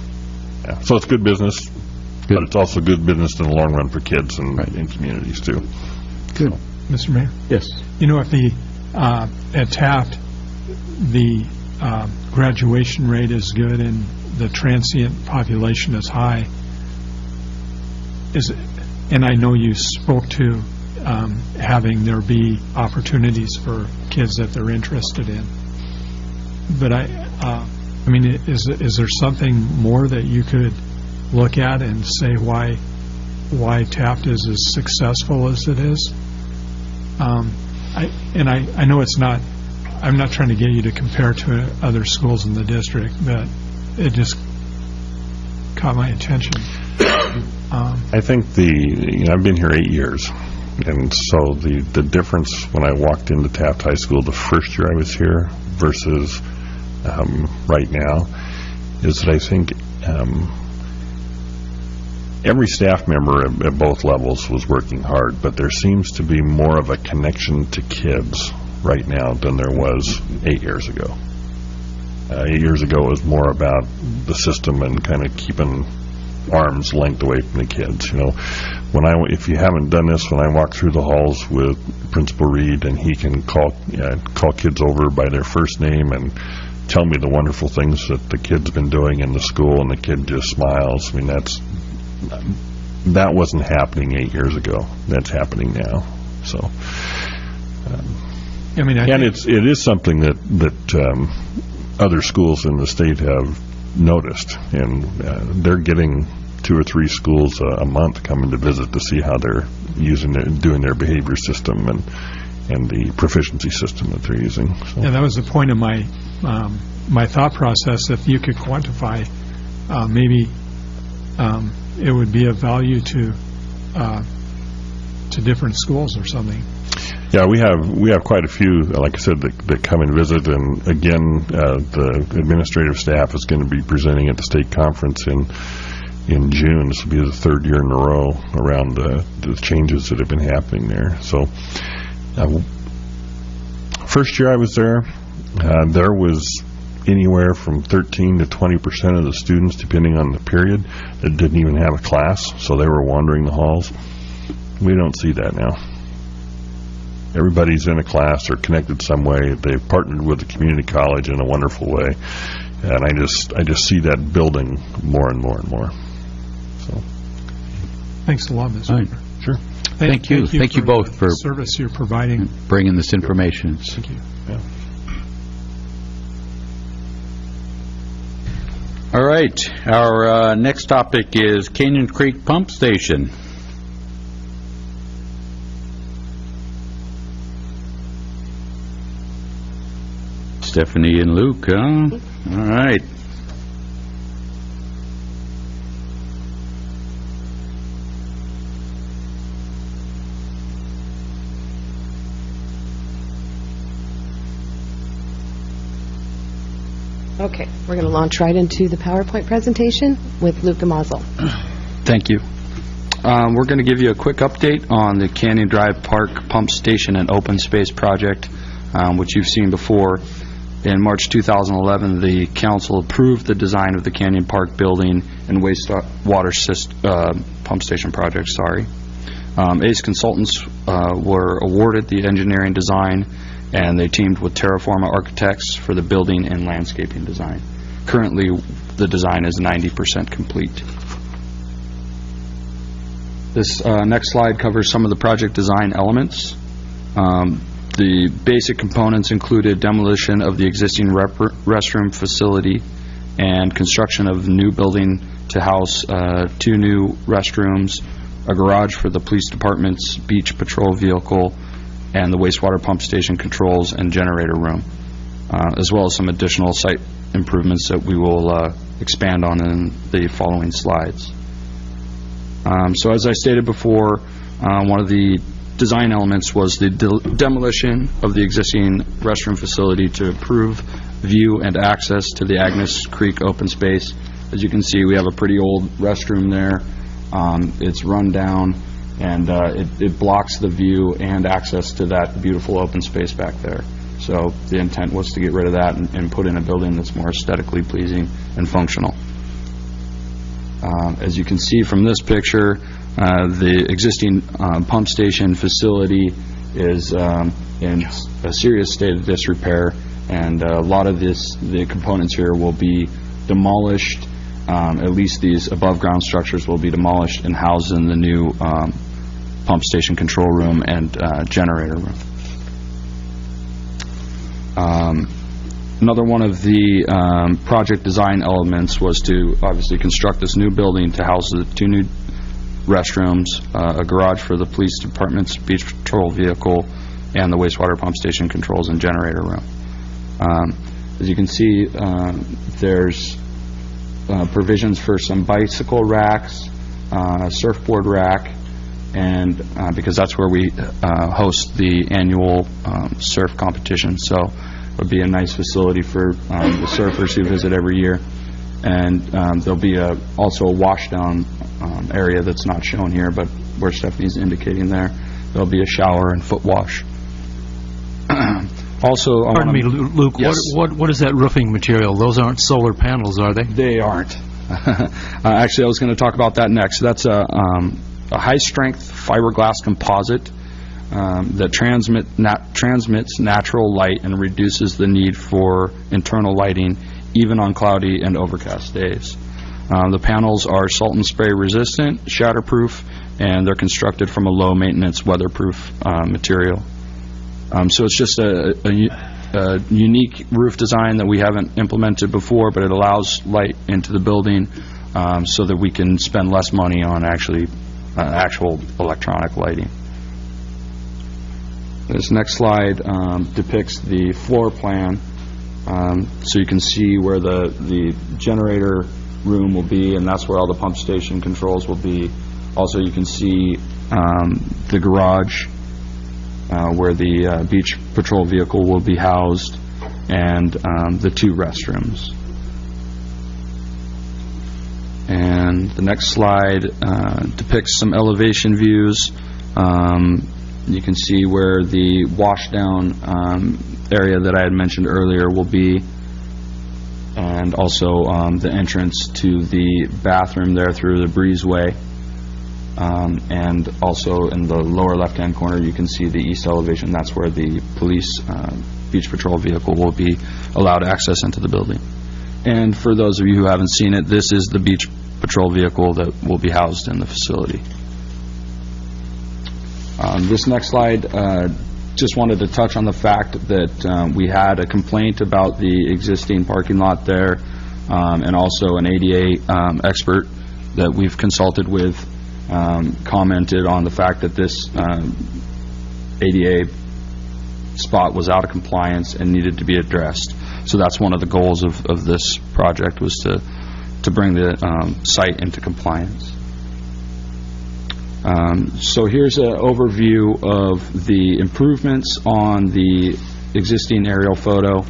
it's good business, but it's also good business in the long run for kids and in communities too. Good. Mr. Mayor? Yes. If at Taft, the graduation rate is good and the transient population is high, and I know you spoke to having there be opportunities for kids that they're interested in, but is there something more that you could look at and say why Taft is as successful as it is? I know it's not, I'm not trying to get you to compare to other schools in the district, but it just caught my attention. I think I've been here 8 years, and so the difference when I walked into Taft High School the first year I was here versus right now is that I think every staff member at both levels was working hard, but there seems to be more of a connection to kids right now than there was 8 years ago. 8 years ago it was more about the system and kind of keeping arm's length away from the kids. If you haven't done this, when I walk through the halls with Principal Reed, and he can call kids over by their first name and tell me the wonderful things that the kid's been doing in the school, and the kid just smiles. That's that wasn't happening 8 years ago. That's happening now. So, I mean, and it is something that other schools in the state have noticed, and they're getting 2 or 3 schools a month coming to visit to see how they're doing their behavior system and the proficiency system that they're using. So. Yeah, that was the point of my my thought process. If you could quantify, maybe it would be of value to different schools or something. Yeah, we have quite a few, like I said, that come and visit, and again, the administrative staff is going to be presenting at the state conference in June. This will be the 3rd year in a row around the changes that have been happening there. So, first year I was there, there was anywhere from 13 to 20% of the students, depending on the period, that didn't even have a class, so they were wandering the halls. We don't see that now. Everybody's in a class or connected some way. They've partnered with the community college in a wonderful way, and I just see that building more and more and more. So, thanks a lot, Mr. Weaver. Sure. Thank you. Thank you both for the service you're providing. Bringing this information. Thank you. Yeah. All right. Our next topic is Canyon Creek Pump Station. Stephanie and Luke, huh? All right. Okay, we're going to launch right into the PowerPoint presentation with Luke Mazel. Thank you. We're going to give you a quick update on the Canyon Drive Park Pump Station and Open Space Project, which you've seen before. In March 2011, the council approved the design of the Canyon Park building and wastewater pump station project. ACE Consultants were awarded the engineering design, and they teamed with Terraforma Architects for the building and landscaping design. Currently, the design is 90% complete. This next slide covers some of the project design elements. The basic components included demolition of the existing restroom facility and construction of a new building to house 2 new restrooms, a garage for the police department's beach patrol vehicle, and the wastewater pump station controls and generator room, as well as some additional site improvements that we will expand on in the following slides. So as I stated before, one of the design elements was the demolition of the existing restroom facility to improve view and access to the Agnes Creek open space. As you can see, we have a pretty old restroom there. It's run down, and it blocks the view and access to that beautiful open space back there. So the intent was to get rid of that and put in a building that's more aesthetically pleasing and functional. As you can see from this picture, the existing pump station facility is in a serious state of disrepair, and a lot of the components here will be demolished. At least these above-ground structures will be demolished and housed in the new pump station control room and generator room. Another one of the project design elements was to obviously construct this new building to house the 2 new restrooms, a garage for the police department's beach patrol vehicle, and the wastewater pump station controls and generator room. As you can see, there's provisions for some bicycle racks, a surfboard rack, and because that's where we host the annual surf competition, so it would be a nice facility for the surfers who visit every year. And there'll be also a washdown area that's not shown here, but where Stephanie's indicating there'll be a shower and foot wash. Also, pardon me, Luke. Yes. What is that roofing material? Those aren't solar panels, are they? They aren't. Actually, I was going to talk about that next. That's a high-strength fiberglass composite that transmits natural light and reduces the need for internal lighting, even on cloudy and overcast days. The panels are salt and spray resistant, shatterproof, and they're constructed from a low maintenance weatherproof material. So it's just a unique roof design that we haven't implemented before, but it allows light into the building so that we can spend less money on actual electronic lighting. This next slide depicts the floor plan, so you can see where the generator room will be, and that's where all the pump station controls will be. Also, you can see the garage where the beach patrol vehicle will be housed, and the 2 restrooms. And the next slide depicts some elevation views. You can see where the washdown area that I had mentioned earlier will be, and also the entrance to the bathroom there through the breezeway. And also in the lower left-hand corner, you can see the east elevation. That's where the police beach patrol vehicle will be allowed access into the building. And for those of you who haven't seen it, this is the beach patrol vehicle that will be housed in the facility. This next slide just wanted to touch on the fact that we had a complaint about the existing parking lot there, and also an ADA expert that we've consulted with commented on the fact that this ADA spot was out of compliance and needed to be addressed. So that's one of the goals of this project, was to bring the site into compliance. So here's an overview of the improvements on the existing aerial photo.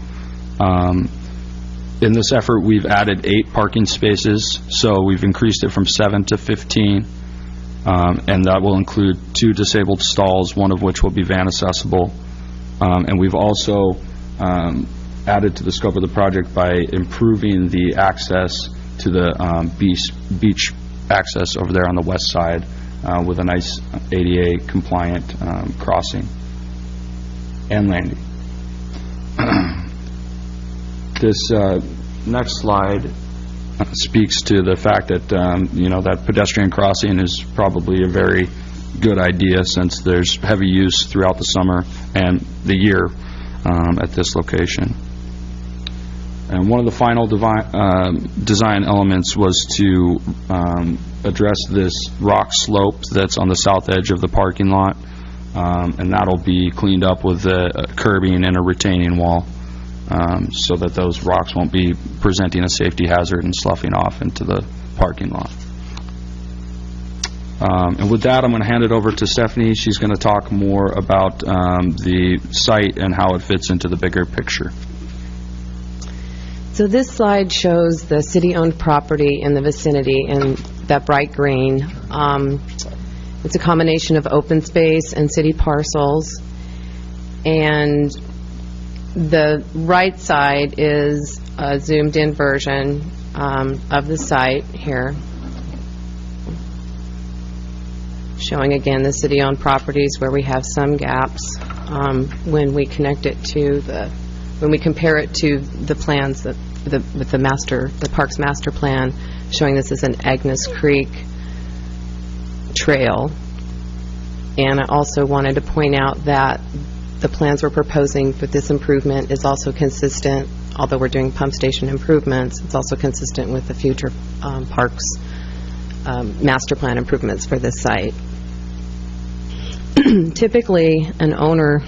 In this effort, we've added 8 parking spaces, so we've increased it from 7 to 15, and that will include 2 disabled stalls, one of which will be van accessible. And we've also added to the scope of the project by improving the access to the beach access over there on the west side, with a nice ADA compliant crossing and landing. This next slide speaks to the fact that that pedestrian crossing is probably a very good idea, since there's heavy use throughout the summer and the year at this location. And one of the final design elements was to address this rock slope that's on the south edge of the parking lot, and that'll be cleaned up with the curbing and a retaining wall, so that those rocks won't be presenting a safety hazard and sloughing off into the parking lot. And with that, I'm going to hand it over to Stephanie. She's going to talk more about the site and how it fits into the bigger picture. So this slide shows the city-owned property in the vicinity in that bright green. It's a combination of open space and city parcels. And the right side is a zoomed-in version of the site here, showing again the city-owned properties where we have some gaps when we connect it to when we compare it to the plans that with the park's master plan, showing this as an Agnes Creek trail. And I also wanted to point out that the plans we're proposing for this improvement is also consistent, although we're doing pump station improvements, it's also consistent with the future parks master plan improvements for this site. Typically, an owner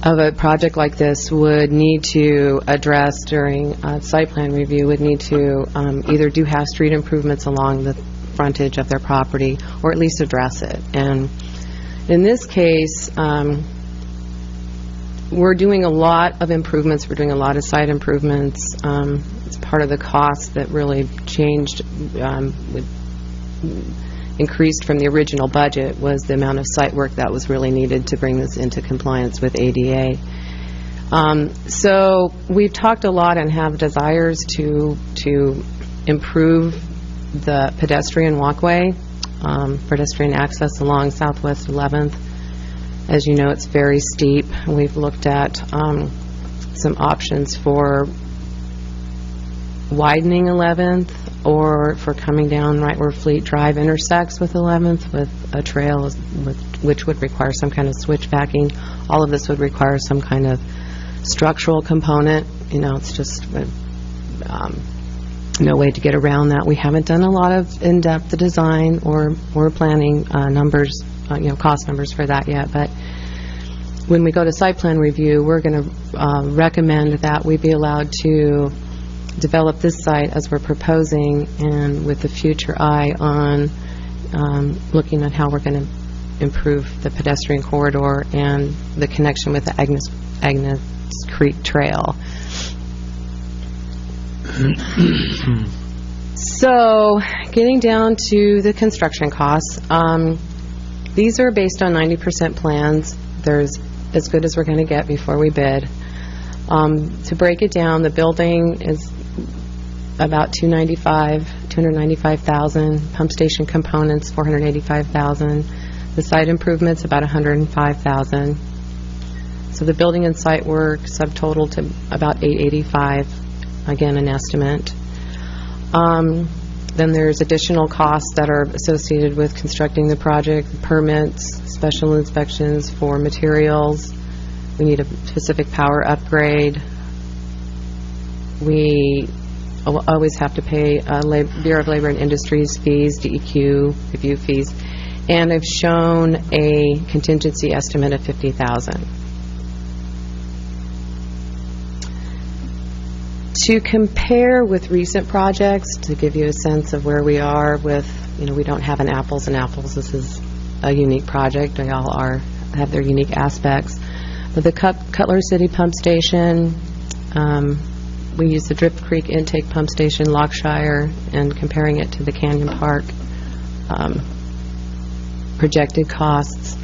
of a project like this would need to address during site plan review, would need to either do half street improvements along the frontage of their property, or at least address it. And in this case, we're doing a lot of improvements. We're doing a lot of site improvements. It's part of the cost that really changed, increased from the original budget, was the amount of site work that was really needed to bring this into compliance with ADA. So we've talked a lot and have desires to improve the pedestrian walkway, pedestrian access along Southwest 11th. As you know, it's very steep. We've looked at some options for widening 11th, or for coming down right where Fleet Drive intersects with 11th with a trail which would require some kind of switchbacking. All of this would require some kind of structural component. It's just no way to get around that. We haven't done a lot of in-depth design or planning numbers, cost numbers for that yet. But when we go to site plan review, we're going to recommend that we be allowed to develop this site as we're proposing, and with a future eye on looking at how we're going to improve the pedestrian corridor and the connection with the Agnes Creek Trail. So, getting down to the construction costs, these are based on 90% plans. There's as good as we're going to get before we bid. To break it down, the building is about $295,000. Pump station components, $485,000. The site improvements, about $105,000. So the building and site work subtotal to about $885,000. Again, an estimate. Then there's additional costs that are associated with constructing the project, permits, special inspections for materials. We need a specific power upgrade. We always have to pay Bureau of Labor and Industries fees, DEQ review fees, and I've shown a contingency estimate of $50,000. To compare with recent projects, to give you a sense of where we are with, we don't have an apples and apples. This is a unique project. They all have their unique aspects. But the Cutler City Pump Station, we use the Drift Creek Intake Pump Station, Lockshire, and comparing it to the Canyon Park projected costs.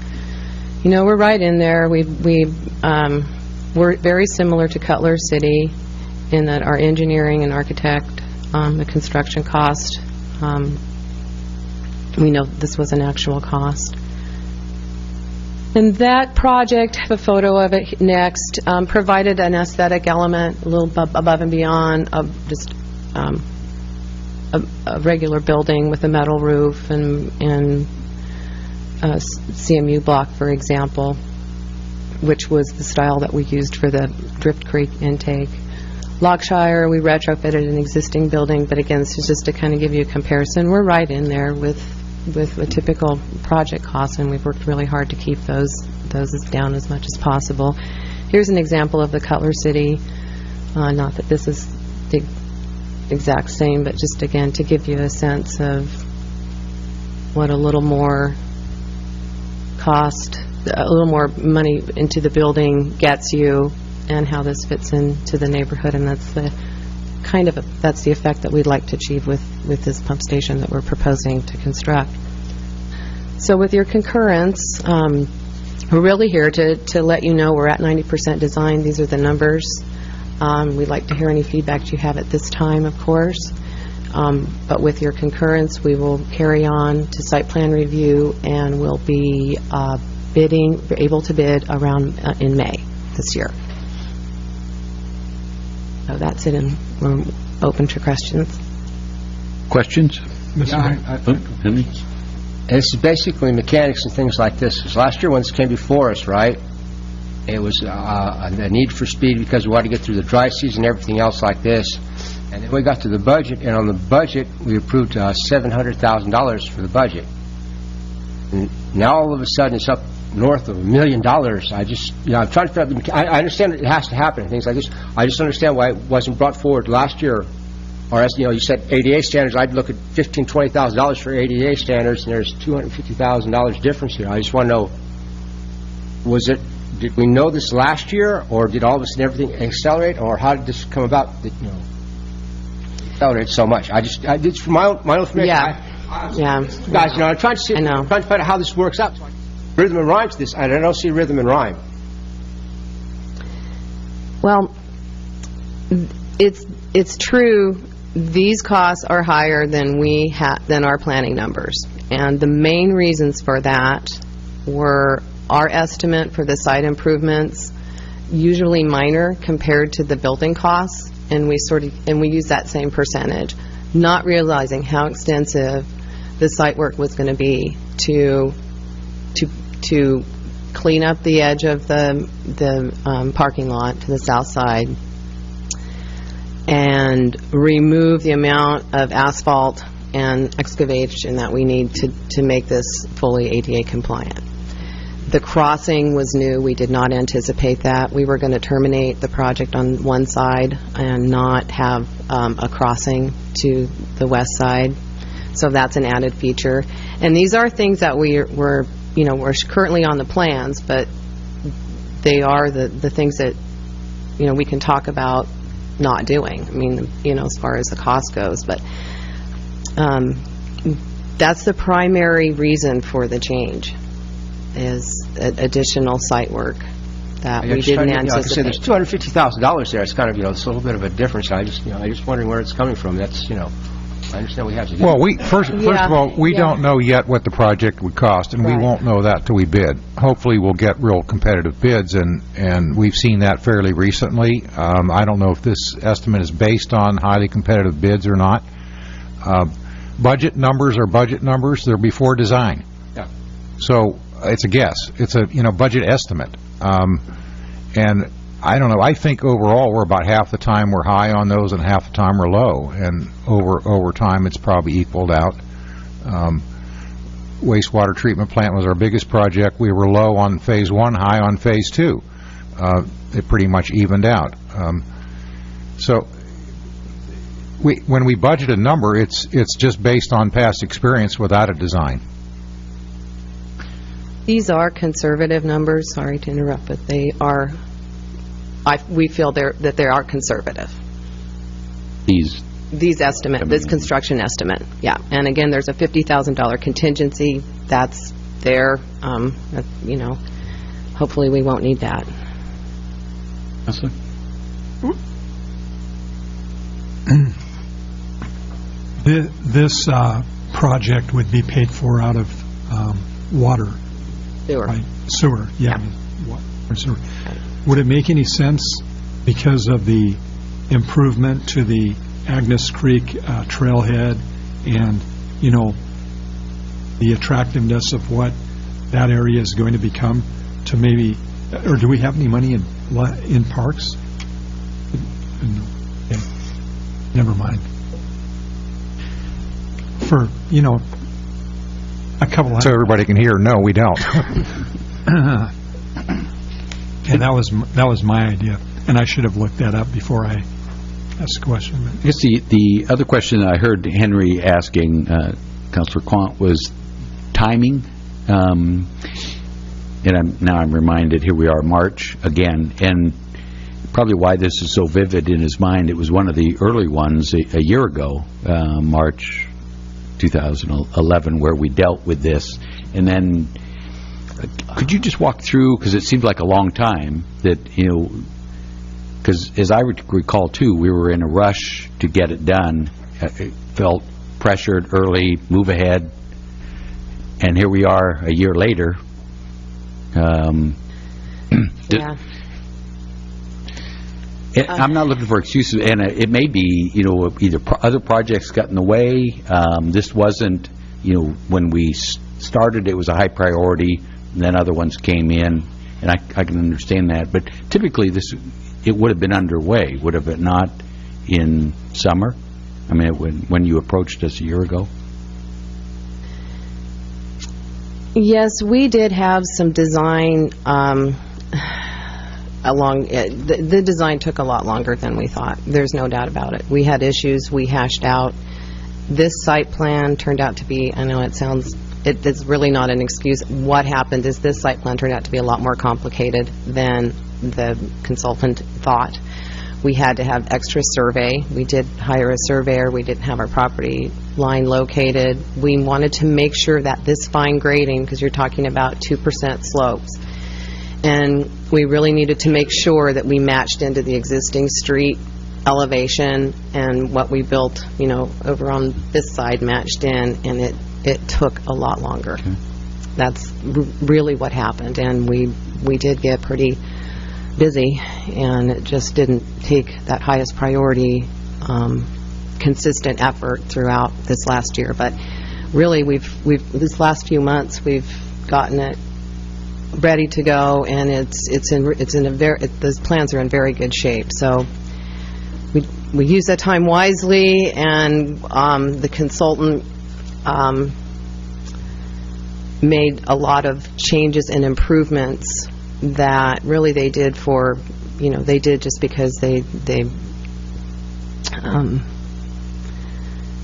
We're right in there. We're very similar to Cutler City in that our engineering and architect, the construction cost, we know this was an actual cost. And that project, I have a photo of it next, provided an aesthetic element a little above and beyond of just a regular building with a metal roof and a CMU block, for example, which was the style that we used for the Drift Creek intake. Lockshire, we retrofitted an existing building, but again, this is just to kind of give you a comparison. We're right in there with a typical project cost, and we've worked really hard to keep those down as much as possible. Here's an example of the Cutler City. Not that this is the exact same, but just again to give you a sense of what a little more cost, a little more money into the building gets you, and how this fits into the neighborhood. And that's the that's the effect that we'd like to achieve with this pump station that we're proposing to construct. So with your concurrence, we're really here to let you know we're at 90% design. These are the numbers. We'd like to hear any feedback you have at this time, of course. But with your concurrence, we will carry on to site plan review, and we'll be able to bid around in May this year. So that's it, and we're open to questions. Questions? This is basically mechanics and things like this. Because last year when this came before us, right, it was a need for speed because we wanted to get through the dry season and everything else like this. And then we got to the budget, and on the budget we approved $700,000 for the budget. And now all of a sudden it's up north of $1 million. I just, I'm trying to figure out, I understand it has to happen and things like this. I just understand why it wasn't brought forward last year. Or as you said ADA standards, I'd look at $15,000, $20,000 for ADA standards, and there's $250,000 difference here. I just want to know, did we know this last year, or did all of a sudden everything accelerate, or how did this come about that, accelerate so much? It's from my own information. Yeah. Guys, I'm trying to find out how this works out. Rhythm and rhyme to this, and I don't see rhythm and rhyme. Well, it's true. These costs are higher than our planning numbers, and the main reasons for that were our estimate for the site improvements, usually minor compared to the building costs, and we used that same percentage, not realizing how extensive the site work was going to be to clean up the edge of the parking lot to the south side and remove the amount of asphalt and excavation that we need to make this fully ADA compliant. The crossing was new. We did not anticipate that. We were going to terminate the project on one side and not have a crossing to the west side. So that's an added feature. And these are things that we're currently on the plans, but they are the things that, we can talk about not doing. I mean, as far as the cost goes. But that's the primary reason for the change, is additional site work that we didn't anticipate. There's $250,000 there. It's kind of, it's a little bit of a difference. I just wondering where it's coming from. That's, I understand we have to do. Well, first of all, we don't know yet what the project would cost, and we won't know that till we bid. Hopefully, we'll get real competitive bids, and we've seen that fairly recently. I don't know if this estimate is based on highly competitive bids or not. Budget numbers are budget numbers. They're before design. Yeah. So it's a guess. It's a budget estimate. And I don't know. I think overall we're about half the time we're high on those and half the time we're low. And over time it's probably equaled out. Wastewater treatment plant was our biggest project. We were low on phase 1, high on phase 2. It pretty much evened out. So when we budget a number, it's just based on past experience without a design. These are conservative numbers. Sorry to interrupt, but they are. We feel that they are conservative. These estimate, this construction estimate, yeah. And again, there's a $50,000 contingency that's there. Hopefully we won't need that. This project would be paid for out of water. Sewer. Right? Sewer, yeah. Water, sewer. Would it make any sense, because of the improvement to the Agnes Creek trailhead and, the attractiveness of what that area is going to become, to maybe, or do we have any money in parks? Okay. Never mind. For, a couple of... So everybody can hear, no, we don't. And that was my idea, and I should have looked that up before I asked the question. I guess the other question that I heard Henry asking, Councilor Quant, was timing. And I'm reminded, here we are, March again, and probably why this is so vivid in his mind, it was one of the early ones a year ago, March 2011, where we dealt with this. And then could you just walk through, because it seemed like a long time, that, because as I recall too, we were in a rush to get it done. It felt pressured early, move ahead, and here we are a year later. Yeah. I'm not looking for excuses, and it may be, either other projects got in the way. This wasn't, when we started, it was a high priority, and then other ones came in, and I can understand that. But typically, it would have been underway, would have it not, in summer? I mean, when you approached us a year ago? Yes, we did have some design the design took a lot longer than we thought. There's no doubt about it. We had issues we hashed out. This site plan turned out to be, I know it's really not an excuse. What happened is this site plan turned out to be a lot more complicated than the consultant thought. We had to have extra survey. We did hire a surveyor. We didn't have our property line located. We wanted to make sure that this fine grading, because you're talking about 2% slopes, and we really needed to make sure that we matched into the existing street elevation, and what we built, over on this side matched in, and it took a lot longer. Okay. That's really what happened, and we did get pretty busy, and it just didn't take that highest priority, consistent effort throughout this last year. But really, this last few months, we've gotten it ready to go, and those plans are in very good shape. So we use that time wisely, and the consultant made a lot of changes and improvements that really they did just because they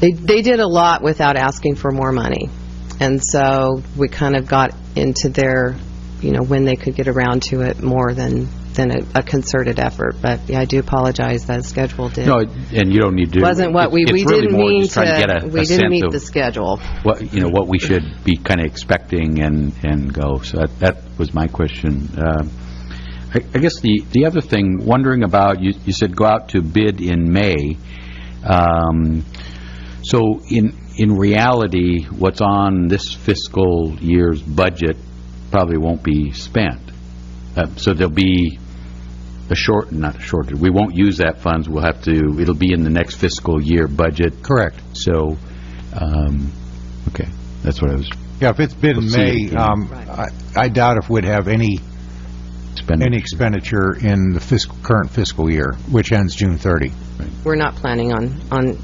did a lot without asking for more money. And so we kind of got into their, when they could get around to it more than a concerted effort. But yeah, I do apologize that schedule did. No, and you don't need to. Wasn't what we it's really didn't more mean just trying to get a we sense didn't meet of the schedule. what we should be kind of expecting and go. So that was my question. I guess the other thing, wondering about, you said go out to bid in May. So in reality, what's on this fiscal year's budget probably won't be spent. So there'll be we won't use that funds. It'll be in the next fiscal year budget. Correct. So, okay, that's what I was. Yeah, if it's bid in May, I doubt if we'd have any expenditure in the current fiscal year, which ends June 30. Right. We're not planning on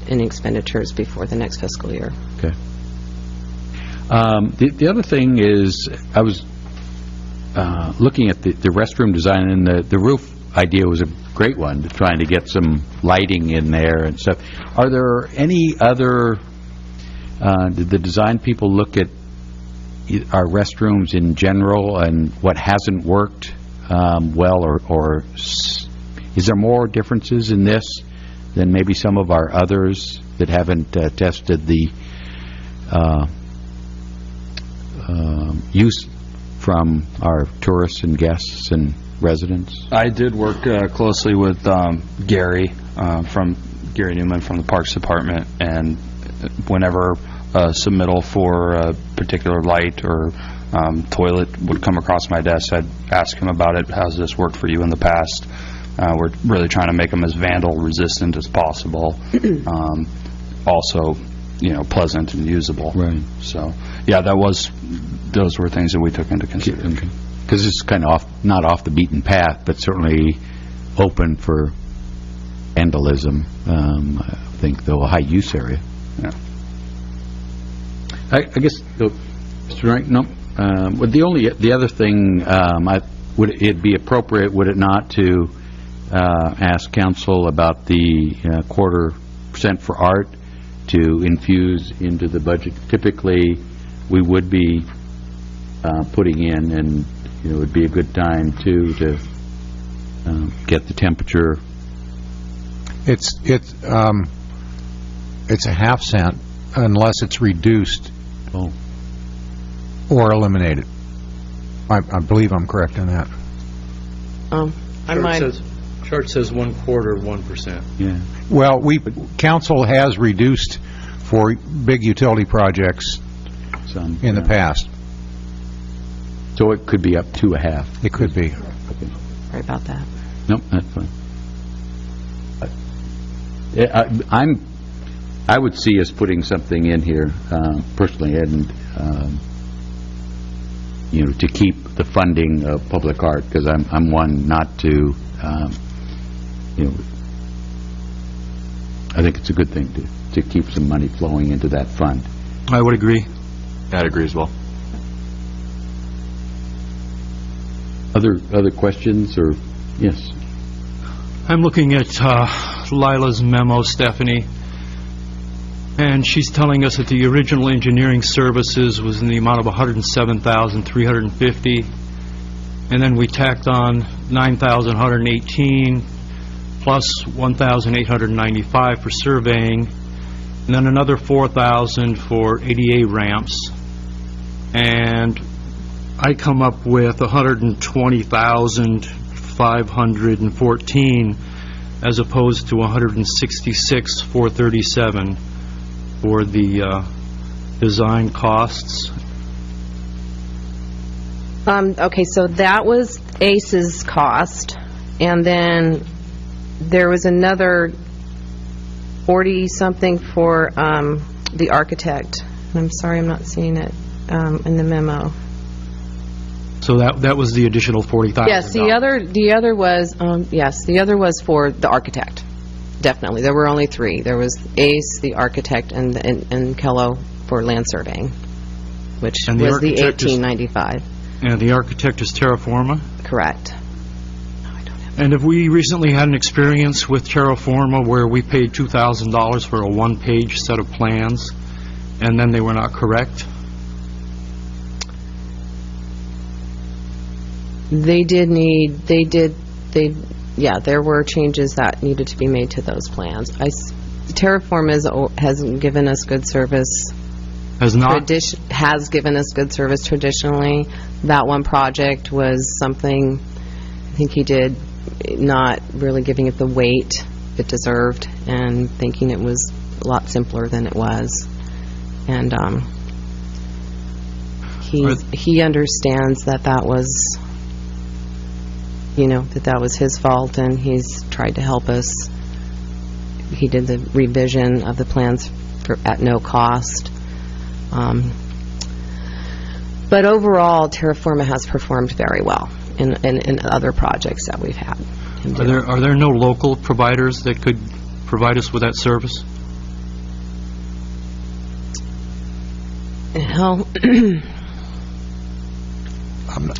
any expenditures before the next fiscal year. Okay. The other thing is, I was looking at the restroom design, and the roof idea was a great one, trying to get some lighting in there and stuff. Are there any other, did the design people look at our restrooms in general and what hasn't worked well, or is there more differences in this than maybe some of our others that haven't tested the use from our tourists and guests and residents? I did work closely with Gary Newman from the Parks Department, and whenever a submittal for a particular light or toilet would come across my desk, I'd ask him about it. How's this worked for you in the past? We're really trying to make them as vandal resistant as possible. Also, pleasant and usable. Right. So, yeah, those were things that we took into consideration. Because it's kind of not off the beaten path, but certainly open for vandalism. I think, though, a high use area. Yeah. I guess, Mr. Rank, no. The other thing, would it be appropriate, would it not, to ask council about the 0.25% for art to infuse into the budget? Typically, we would be putting in, and it would be a good time to get the temperature. It's a half cent unless it's reduced or eliminated. I believe I'm correct in that. Chart says 1/4 1%. Yeah. Well, council has reduced for big utility projects in the past. So it could be up to a half. It could be. Okay. Sorry about that. Nope, that's fine. I would see us putting something in here personally, and to keep the funding of public art, because I'm one not to. I think it's a good thing to keep some money flowing into that fund. I would agree. I'd agree as well. Other questions, or yes? I'm looking at Lila's memo, Stephanie, and she's telling us that the original engineering services was in the amount of $107,350, and then we tacked on $9,118 plus $1,895 for surveying, and then another $4,000 for ADA ramps, and I come up with $120,514 as opposed to $166,437 for the design costs. Okay, so that was ACE's cost, And then there was another 40-something for the architect. I'm sorry, I'm not seeing it in the memo. So that was the additional $40,000? Yes, the other was for the architect. Definitely. There were only three. There was ACE, the architect, and Kello for land surveying, which And the was the architect is- $1895. And the architect is Terraforma? Correct. And have we recently had an experience with Terraforma where we paid $2,000 for a one-page set of plans, and then they were not correct? There were changes that needed to be made to those plans. Terraform has given us good service. Has not? Has given us good service traditionally. That one project was something I think he did not really giving it the weight it deserved and thinking it was a lot simpler than it was. And he understands that was, that was his fault, and he's tried to help us. He did the revision of the plans at no cost. But overall, Terraforma has performed very well in other projects that we've had. Are there no local providers that could provide us with that service? Well,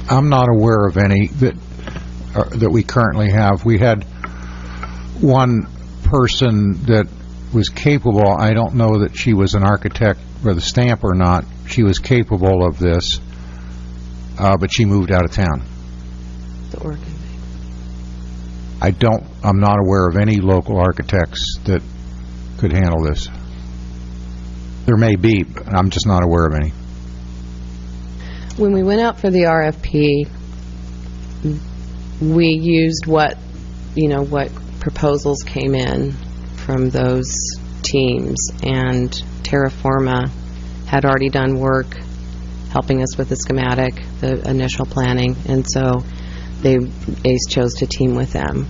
I'm not aware of any that we currently have. We had one person that was capable. I don't know that she was an architect with a stamp or not. She was capable of this, but she moved out of town. The Oregon. I'm not aware of any local architects that could handle this. There may be, but I'm just not aware of any. When we went out for the RFP, we used what proposals came in from those teams, and Terraforma had already done work helping us with the schematic, the initial planning, and so ACE chose to team with them.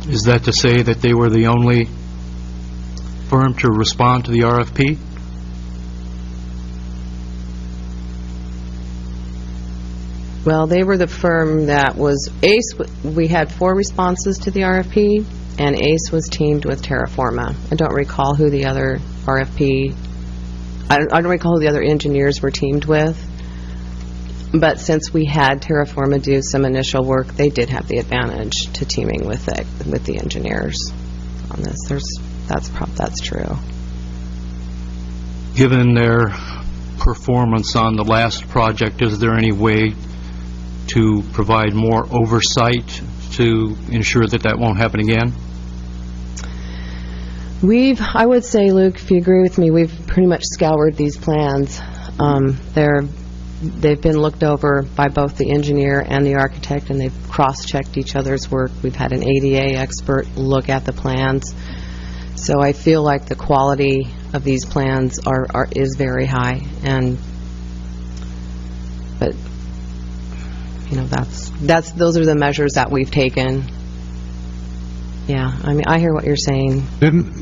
Is that to say that they were the only firm to respond to the RFP? Well, they were the firm that was ACE. We had 4 responses to the RFP, and ACE was teamed with Terraforma. I don't recall who the other RFP. I don't recall who the other engineers were teamed with. But since we had Terraforma do some initial work, they did have the advantage to teaming with the engineers on this. That's true. Given their performance on the last project, is there any way to provide more oversight to ensure that won't happen again? I would say, Luke, if you agree with me, we've pretty much scoured these plans. They've been looked over by both the engineer and the architect, and they've cross-checked each other's work. We've had an ADA expert look at the plans. So I feel like the quality of these plans is very high, but those are the measures that we've taken. Yeah, I mean, I hear what you're saying. Didn't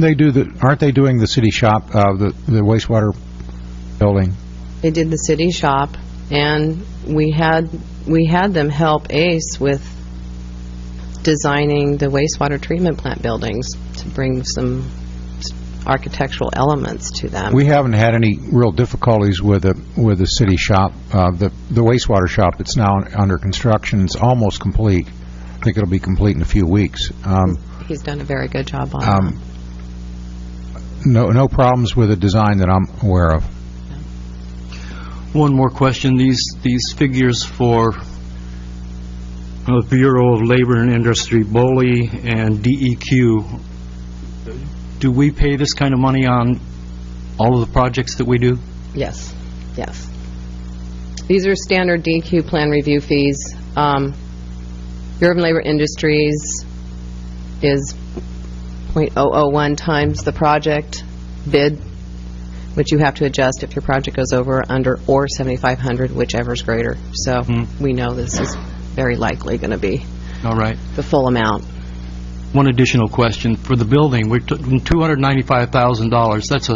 they aren't they doing the city shop, the wastewater building? They did the city shop, and we had them help ACE with designing the wastewater treatment plant buildings to bring some architectural elements to them. We haven't had any real difficulties with the city shop. The wastewater shop that's now under construction is almost complete. I think it'll be complete in a few weeks. He's done a very good job on that. No problems with the design that I'm aware of. One more question. These figures for Bureau of Labor and Industry, BOLI, and DEQ, do we pay this kind of money on all of the projects that we do? Yes. These are standard DEQ plan review fees. Bureau of Labor Industries is 0.001 times the project bid, which you have to adjust if your project goes over, under, or 7,500, whichever is greater. So we know this is very likely going to be All right. the full amount. One additional question. For the building, we're $295,000. That's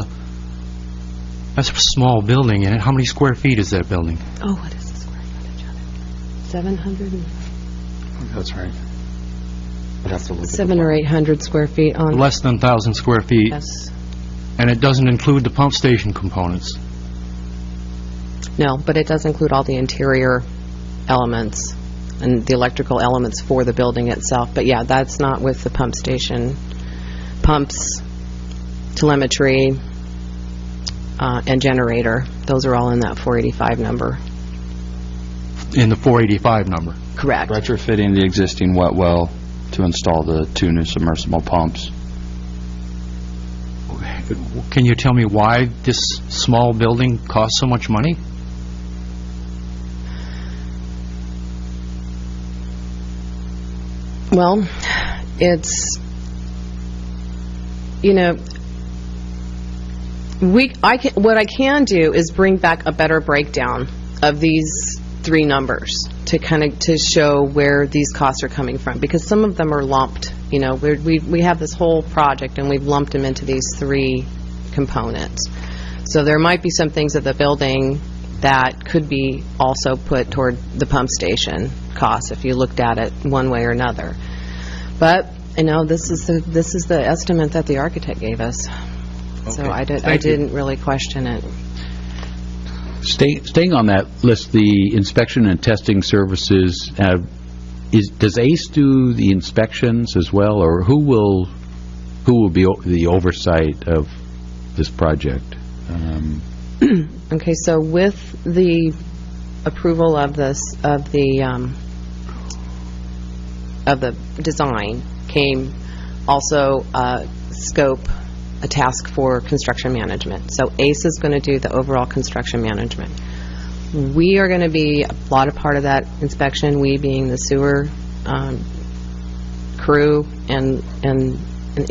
a small building, and how many square feet is that building? Oh, what is the square footage of it? 700? That's right. I'd have to look at the 700 or 800 square feet on. Less than 1,000 square feet. Yes. And it doesn't include the pump station components. No, but it does include all the interior elements and the electrical elements for the building itself. But yeah, that's not with the pump station, pumps, telemetry, and generator. Those are all in that 485 number. In the 485 number. Correct. retrofitting the existing wet well to install the 2 new submersible pumps. Can you tell me why this small building costs so much money? Well, it's, you know, what I can do is bring back a better breakdown of these 3 numbers to kind of to show where these costs are coming from, because some of them are lumped. You know, we have this whole project and we've lumped them into these 3 components. So there might be some things at the building that could be also put toward the pump station costs if you looked at it one way or another. But you know, this is the estimate that the architect gave us. Okay. So I didn't really question it. Staying on that list, the inspection and testing services, does ACE do the inspections as well, or who will be the oversight of this project? Okay, so with the approval of the design came also a task for construction management. So ACE is going to do the overall construction management. We are going to be a lot of part of that inspection, we being the sewer crew and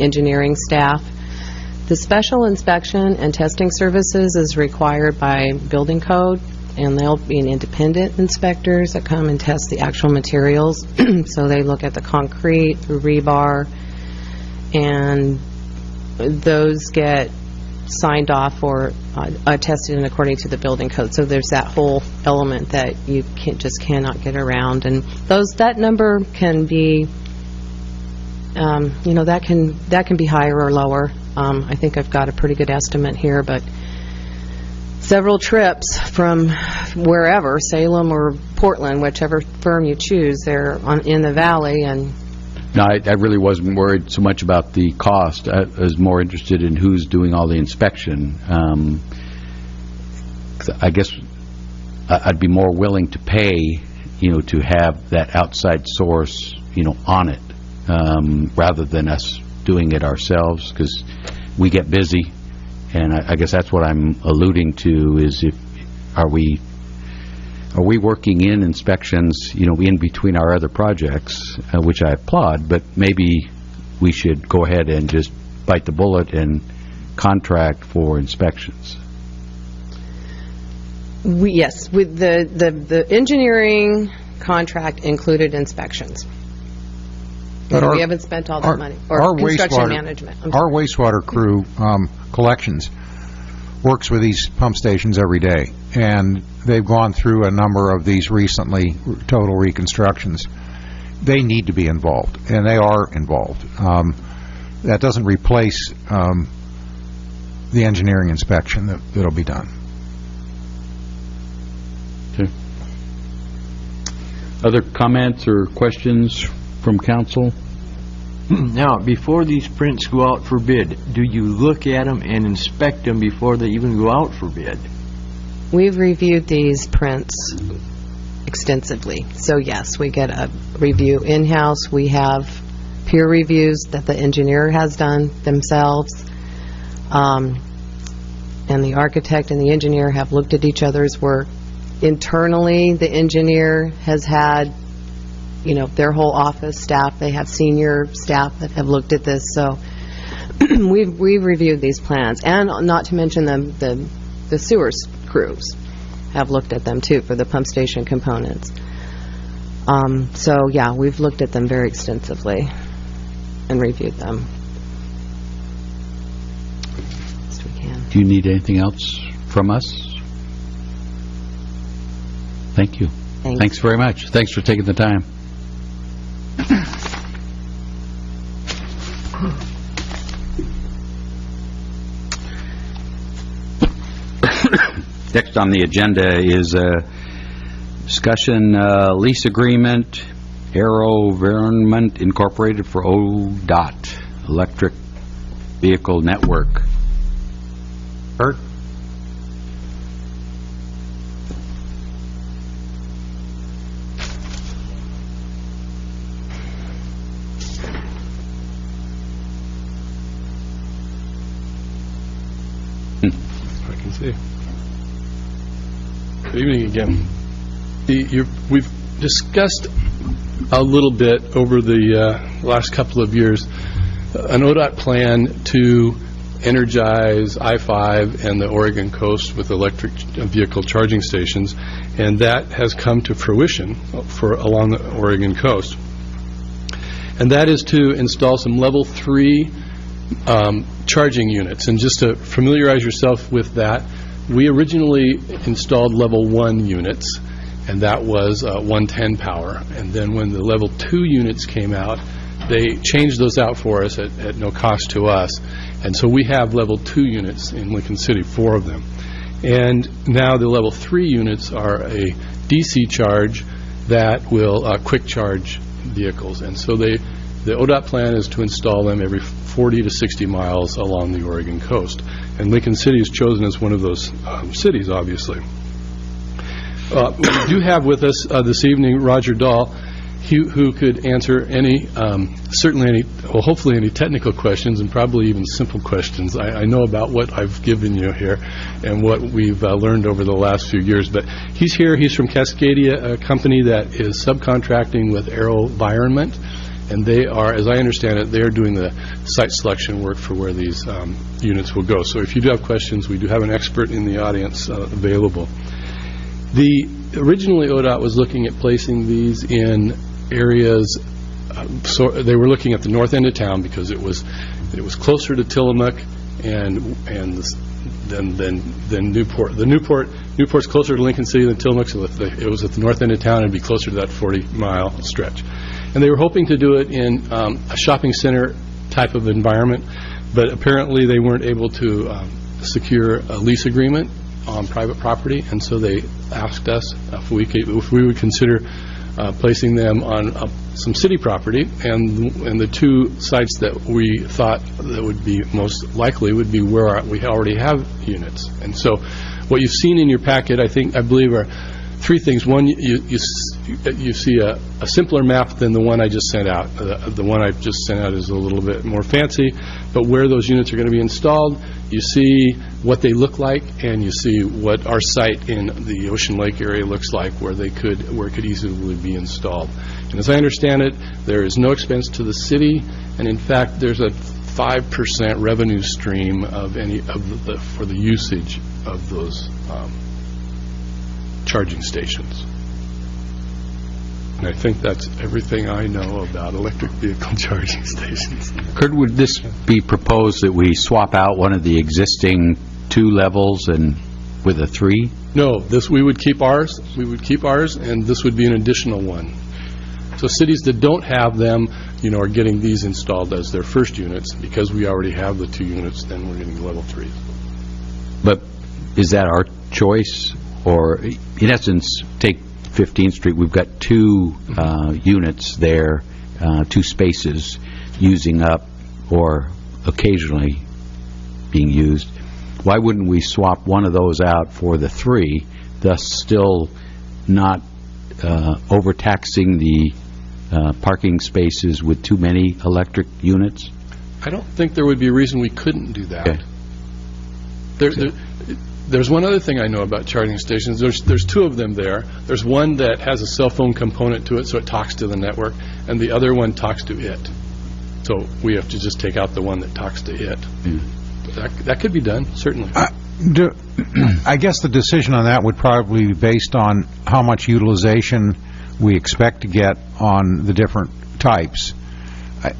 engineering staff. The special inspection and testing services is required by building code, and they'll be independent inspectors that come and test the actual materials. So they look at the concrete, the rebar, and those get signed off or tested in according to the building code. So there's that whole element that you cannot get around, and that number can be, you know, that can be higher or lower. I think I've got a pretty good estimate here, but several trips from wherever, Salem or Portland, whichever firm you choose, they're in the valley. And no, I really wasn't worried so much about the cost. I was more interested in who's doing all the inspection. I guess I'd be more willing to pay, you know, to have that outside source, you know, on it, rather than us doing it ourselves, because we get busy. And I guess that's what I'm alluding to, is are we working in inspections, you know, in between our other projects, which I applaud, but maybe we should go ahead and just bite the bullet and contract for inspections. Yes, with the engineering contract included inspections. But we haven't spent all that money. Or construction management. Our wastewater crew, collections, works with these pump stations every day, and they've gone through a number of these recently, total reconstructions. They need to be involved, and they are involved. That doesn't replace the engineering inspection that'll be done. Okay. Other comments or questions from council? Now, before these prints go out for bid, do you look at them and inspect them before they even go out for bid? We've reviewed these prints extensively. So yes, we get a review in-house. We have peer reviews that the engineer has done themselves. And the architect and the engineer have looked at each other's work. Internally, the engineer has had, you know, their whole office staff. They have senior staff that have looked at this. So we've reviewed these plans, and not to mention the sewers crews have looked at them too for the pump station components. So, yeah, we've looked at them very extensively and reviewed them. Best we can. Do you need anything else from us? Thank you. Thanks very much. Thanks for taking the time. Next on the agenda is a discussion lease agreement, AeroVironment Incorporated for ODOT, Electric Vehicle Network. Kurt? I can see. Good evening again. We've discussed a little bit over the last couple of years an ODOT plan to energize I-5 and the Oregon coast with electric vehicle charging stations, and that has come to fruition along the Oregon coast. And that is to install some level 3 charging units. And just to familiarize yourself with that, we originally installed level 1 units, and that was 110 power. And then when the level 2 units came out, they changed those out for us at no cost to us. And so we have level 2 units in Lincoln City, 4 of them. And now the level 3 units are a DC charge that will quick charge vehicles. And so the ODOT plan is to install them every 40 to 60 miles along the Oregon coast. And Lincoln City is chosen as one of those cities, obviously. We do have with us this evening Roger Dahl, who could answer hopefully any technical questions and probably even simple questions. I know about what I've given you here and what we've learned over the last few years. But he's here. He's from Cascadia, a company that is subcontracting with AeroVironment. And they are, as I understand it, they are doing the site selection work for where these units will go. So if you do have questions, we do have an expert in the audience available. Originally, ODOT was looking at placing these in areas, so they were looking at the north end of town because it was closer to Tillamook and then Newport. Newport's closer to Lincoln City than Tillamook, so it was at the north end of town and be closer to that 40-mile stretch. And they were hoping to do it in a shopping center type of environment, but apparently they weren't able to secure a lease agreement on private property, and so they asked us if we would consider placing them on some city property, and the 2 sites that we thought that would be most likely would be where we already have units. And so what you've seen in your packet, I believe, are 3 things. One, you see a simpler map than the one I just sent out. The one I just sent out is a little bit more fancy, but where those units are going to be installed, you see what they look like, and you see what our site in the Ocean Lake area looks like, where it could easily be installed. And as I understand it, there is no expense to the city, and in fact, there's a 5% revenue stream for the usage of those charging stations. And I think that's everything I know about electric vehicle charging stations. Kurt, would this be proposed that we swap out one of the existing 2 levels and with a 3? No, we would keep ours. We would keep ours, and this would be an additional one. So cities that don't have them, are getting these installed as their first units. Because we already have the 2 units, then we're getting the level 3s. But is that our choice? Or, in essence, take 15th Street, we've got 2 units there, 2 spaces using up or occasionally being used. Why wouldn't we swap one of those out for the 3, thus still not overtaxing the parking spaces with too many electric units? I don't think there would be a reason we couldn't do that. Okay. There's one other thing I know about charging stations. There's 2 of them there. There's one that has a cell phone component to it, so it talks to the network, and the other one talks to it. So we have to just take out the one that talks to it. That could be done, certainly. I guess the decision on that would probably be based on how much utilization we expect to get on the different types.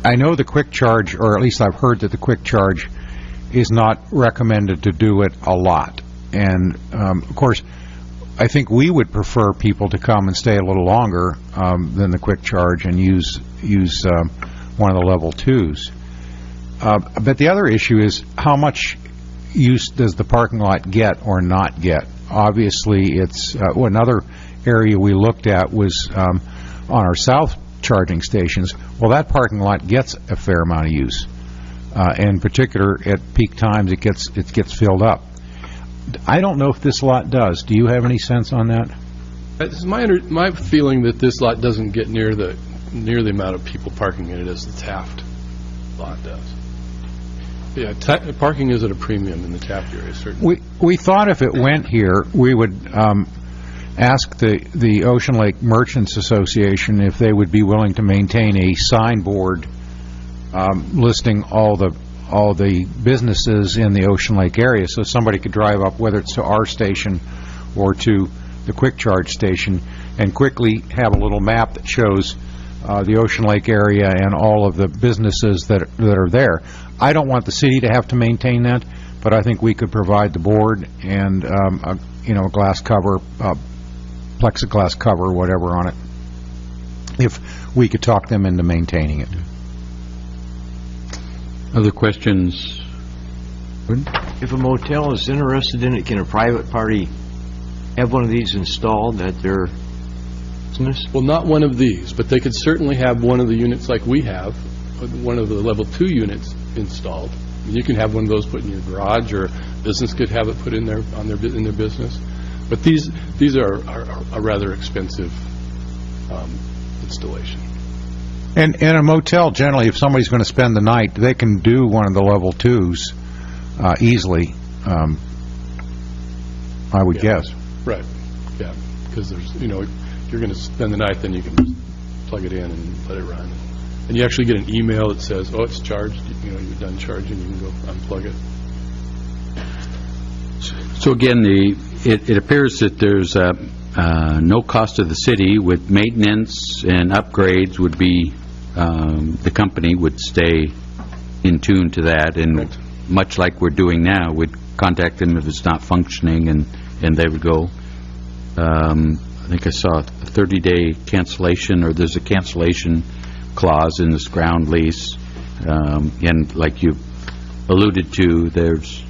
I know the quick charge, or at least I've heard that the quick charge is not recommended to do it a lot. And, of course, I think we would prefer people to come and stay a little longer than the quick charge and use one of the level 2s. But the other issue is how much use does the parking lot get or not get? Obviously, it's another area we looked at was on our south charging stations. Well, that parking lot gets a fair amount of use. In particular, at peak times, it gets filled up. I don't know if this lot does. Do you have any sense on that? It's my feeling that this lot doesn't get near the amount of people parking in it as the Taft lot does. Yeah, parking is at a premium in the Taft area, certainly. We thought if it went here, we would ask the Ocean Lake Merchants Association if they would be willing to maintain a signboard listing all the businesses in the Ocean Lake area, so somebody could drive up, whether it's to our station or to the quick charge station, and quickly have a little map that shows the Ocean Lake area and all of the businesses that are there. I don't want the city to have to maintain that, but I think we could provide the board and a glass cover, plexiglass cover, whatever on it, if we could talk them into maintaining it. Other questions? If a motel is interested in it, can a private party have one of these installed at their business? Well, not one of these, but they could certainly have one of the units like we have, one of the level 2 units installed. And you can have one of those put in your garage, or a business could have it put in their business. But these are a rather expensive installation. And in a motel, generally, if somebody's going to spend the night, they can do one of the level 2s easily, I would guess. Right. Yeah. Because there's, if you're going to spend the night, then you can just plug it in and let it run. And you actually get an email that says, oh, it's charged. You're done charging. You can go unplug it. So again, it appears that there's no cost to the city. With maintenance and upgrades would be the company would stay in tune to that, and right. Much like we're doing now, we'd contact them if it's not functioning, and they would go. I think I saw a 30-day cancellation, or there's a cancellation clause in this ground lease, and like you alluded to, there's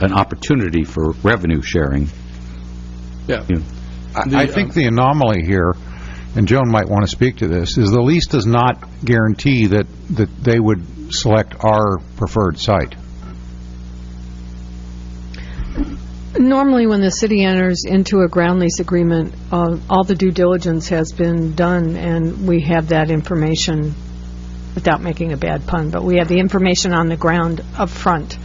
an opportunity for revenue sharing. Yeah. I think the anomaly here, and Joan might want to speak to this, is the lease does not guarantee that they would select our preferred site. Normally, when the city enters into a ground lease agreement, all the due diligence has been done, and we have that information, without making a bad pun, but we have the information on the ground up front.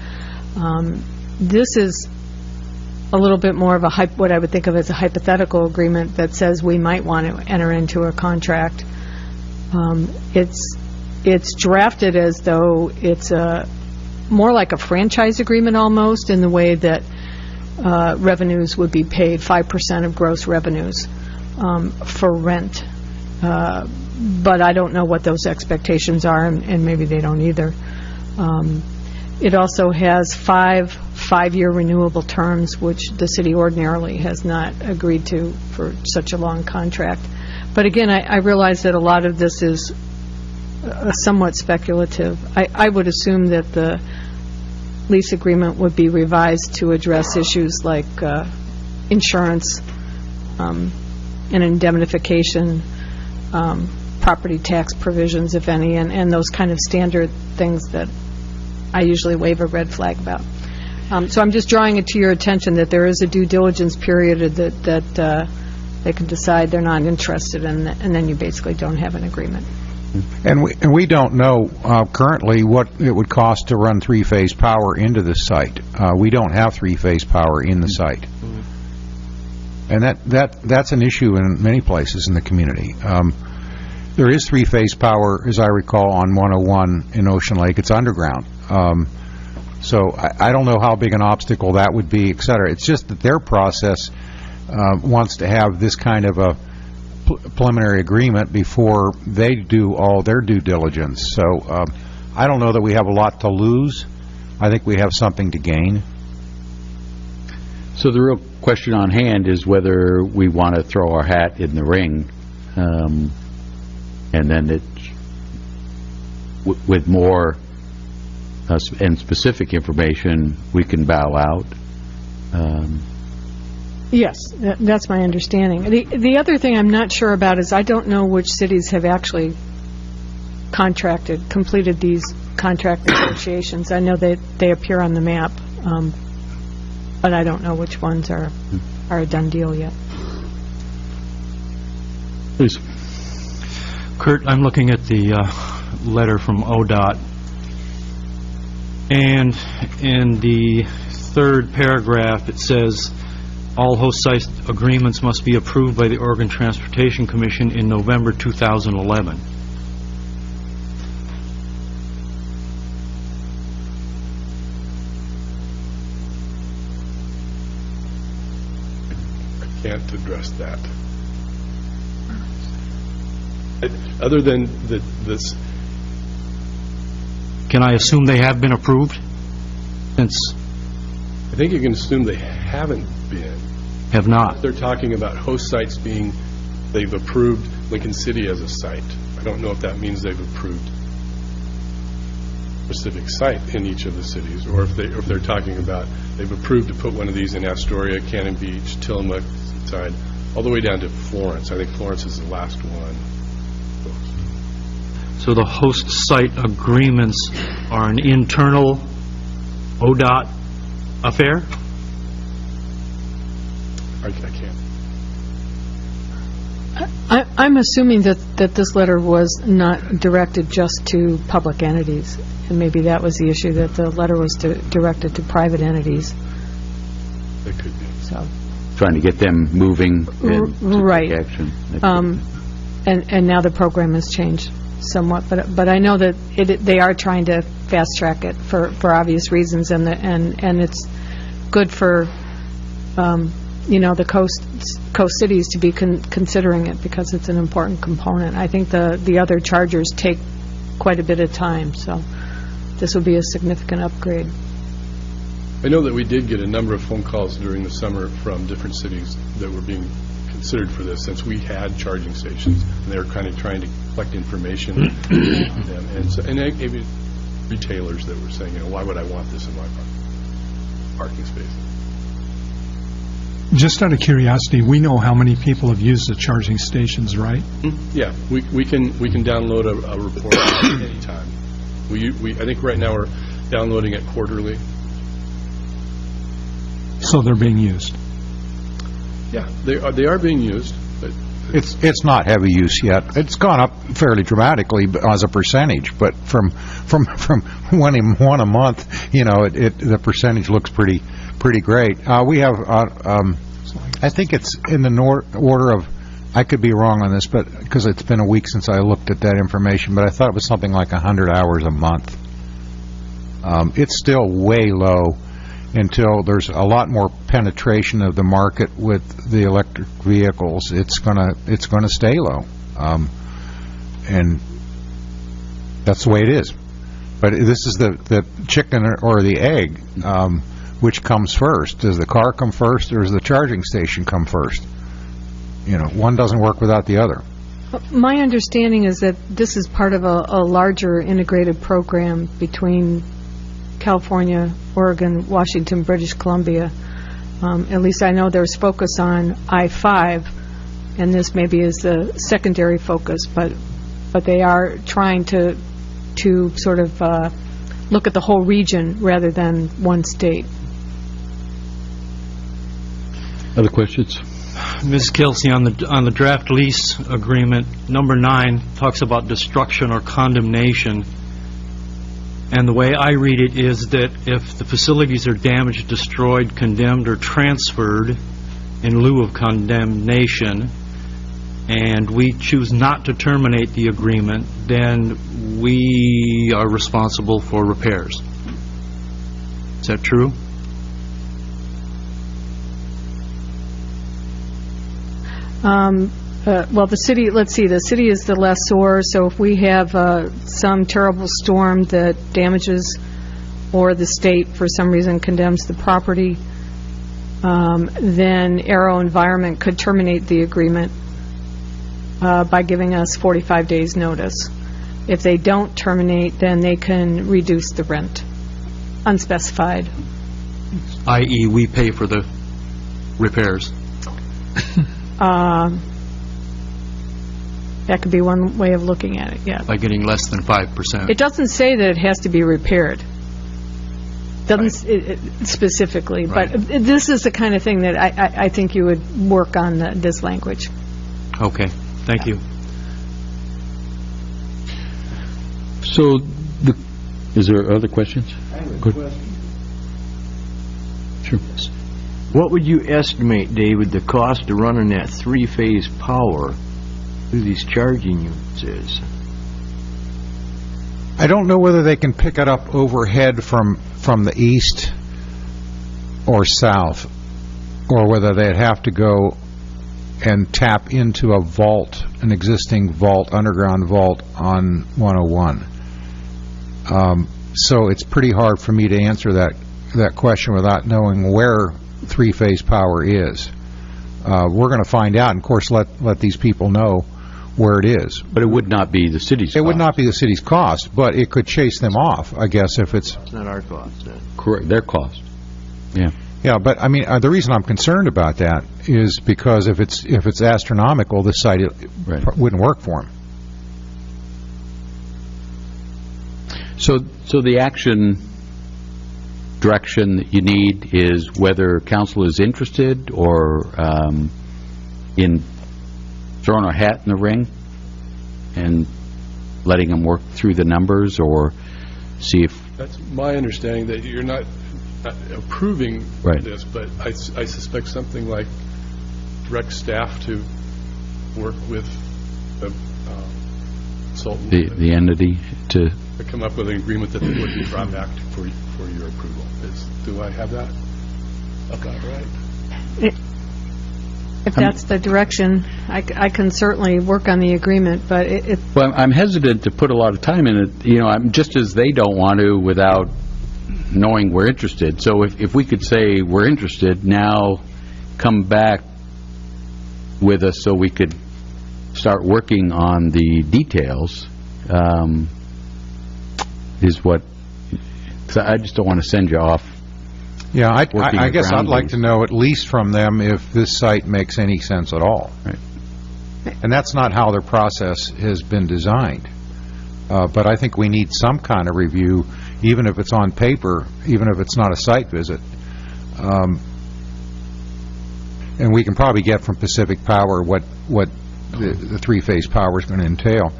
This is a little bit more of what I would think of as a hypothetical agreement that says we might want to enter into a contract. It's drafted as though it's more like a franchise agreement almost, in the way that revenues would be paid 5% of gross revenues for rent. But I don't know what those expectations are, and maybe they don't either. It also has five-year renewable terms, which the city ordinarily has not agreed to for such a long contract. But again, I realize that a lot of this is somewhat speculative. I would assume that the lease agreement would be revised to address issues like insurance and indemnification, property tax provisions, if any, and those kind of standard things that I usually wave a red flag about. So I'm just drawing it to your attention that there is a due diligence period that they can decide they're not interested in, and then you basically don't have an agreement. And we don't know currently what it would cost to run three-phase power into this site. We don't have three-phase power in the site. And that's an issue in many places in the community. There is three-phase power, as I recall, on 101 in Ocean Lake. It's underground. So I don't know how big an obstacle that would be, et cetera. It's just that their process wants to have this kind of preliminary agreement before they do all their due diligence. So I don't know that we have a lot to lose. I think we have something to gain. So the real question on hand is whether we want to throw our hat in the ring, and then with more and specific information, we can bow out. Yes, that's my understanding. The other thing I'm not sure about is I don't know which cities have actually completed these contract negotiations. I know that they appear on the map, but I don't know which ones are a done deal yet. Please. Kurt, I'm looking at the letter from ODOT, and in the third paragraph it says all host site agreements must be approved by the Oregon Transportation Commission in November 2011. Can't address that. Other than this. Can I assume they have been approved? Since I think you can assume they haven't been. Have not. They're talking about host sites they've approved Lincoln City as a site. I don't know if that means they've approved a specific site in each of the cities, or if they're talking about they've approved to put one of these in Astoria, Cannon Beach, Tillamook side, all the way down to Florence. I think Florence is the last one. So the host site agreements are an internal ODOT affair? I can't. I'm assuming that this letter was not directed just to public entities, and maybe that was the issue, that the letter was directed to private entities. It could be. So, Trying to get them moving and right. to take action. And now the program has changed somewhat, but I know that they are trying to fast track it for obvious reasons, and it's good for the coast cities to be considering it, because it's an important component. I think the other chargers take quite a bit of time, so this will be a significant upgrade. I know that we did get a number of phone calls during the summer from different cities that were being considered for this, since we had charging stations, and they were kind of trying to collect information on them, and maybe retailers that were saying, why would I want this in my parking space? Just out of curiosity, we know how many people have used the charging stations, right? Yeah, we can download a report at any time. I think right now we're downloading it quarterly. So they're being used. Yeah, they are being used. But It's not heavy use yet. It's gone up fairly dramatically as a percentage, but from one a month, the percentage looks pretty great. We have, I think it's in the order of, I could be wrong on this, but because it's been a week since I looked at that information, but I thought it was something like 100 hours a month. It's still way low until there's a lot more penetration of the market with the electric vehicles. It's gonna stay low, and that's the way it is. But this is the chicken or the egg. Which comes first? Does the car come first, or does the charging station come first? One doesn't work without the other. My understanding is that this is part of a larger integrated program between California, Oregon, Washington, British Columbia. At least I know there's focus on I-5, and this maybe is the secondary focus, but they are trying to sort of look at the whole region rather than one state. Other questions? Ms. Kelsey, on the draft lease agreement, number 9 talks about destruction or condemnation. And the way I read it is that if the facilities are damaged, destroyed, condemned, or transferred in lieu of condemnation, and we choose not to terminate the agreement, then we are responsible for repairs. Is that true? well, the city, let's see, the city is the lessor, so if we have some terrible storm that damages, or the state for some reason condemns the property, then Aero Environment could terminate the agreement by giving us 45 days' notice. If they don't terminate, then they can reduce the rent, unspecified. i.e., we pay for the repairs. That could be one way of looking at it, yeah. By getting less than 5%. It doesn't say that it has to be repaired. Doesn't specifically, Right. but this is the kind of thing that I think you would work on this language. Okay, thank you. So, is there other questions? I have a Good. question. Sure. What would you estimate, David, the cost of running that three-phase power through these charging units is? I don't know whether they can pick it up overhead from the east or south, or whether they'd have to go and tap into a vault, an existing vault, underground vault on 101. So it's pretty hard for me to answer that question without knowing where three-phase power is. We're going to find out, and of course let these people know where it is. But it would not be the city's cost. It would not be the city's cost, but it could chase them off, I guess, if it's... It's not our cost, then. Correct, their cost. Yeah. Yeah, but I mean, the reason I'm concerned about that is because if it's astronomical, this site wouldn't work for them. So the action direction that you need is whether council is interested or in throwing a hat in the ring and letting them work through the numbers, or see if... That's my understanding, that you're not approving Right. this, but I suspect something like direct staff to work with the consultant the entity to... to come up with an agreement that they wouldn't draw back for your approval. Do I have that about right? If that's the direction, I can certainly work on the agreement, but Well, I'm hesitant to put a lot of time in it, I'm just as they don't want to without knowing we're interested. So if we could say we're interested, now come back with us so we could start working on the details, is what... 'cause I just don't want to send you off. Yeah, I Working guess I'd like groundings. to know at least from them if this site makes any sense at all. Right. And that's not how their process has been designed. But I think we need some kind of review, even if it's on paper, even if it's not a site visit. And we can probably get from Pacific Power what the three-phase power is going to entail,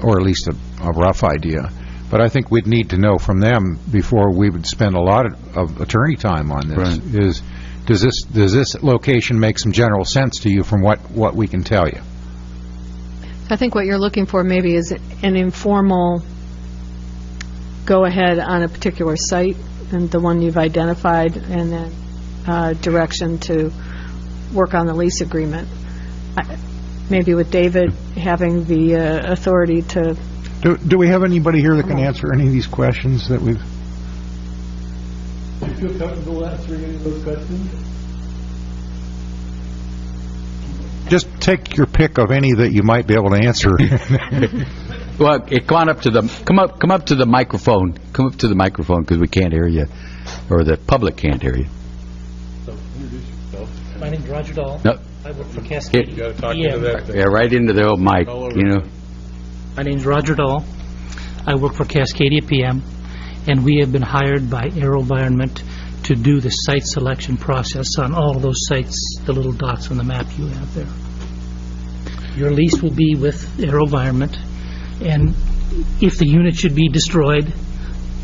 or at least a rough idea. But I think we'd need to know from them before we would spend a lot of attorney time on this. Right. Does this location make some general sense to you from what we can tell you? I think what you're looking for maybe is an informal go-ahead on a particular site, and the one you've identified, and then direction to work on the lease agreement. Maybe with David having the authority to... Do we have anybody here that can answer any of these questions that we've... Do you feel comfortable answering any of those questions? Just take your pick of any that you might be able to answer. Well, come on up to the microphone. Come up to the microphone, because we can't hear you, or the public can't hear you. So introduce yourself. My name's Roger Dahl. No. I work for Cascade. You got to talk into that thing. Yeah, right into the old mic, All over. My name's Roger Dahl. I work for Cascadia PM, and we have been hired by AeroVironment to do the site selection process on all of those sites, the little dots on the map you have there. Your lease will be with AeroVironment, and if the unit should be destroyed,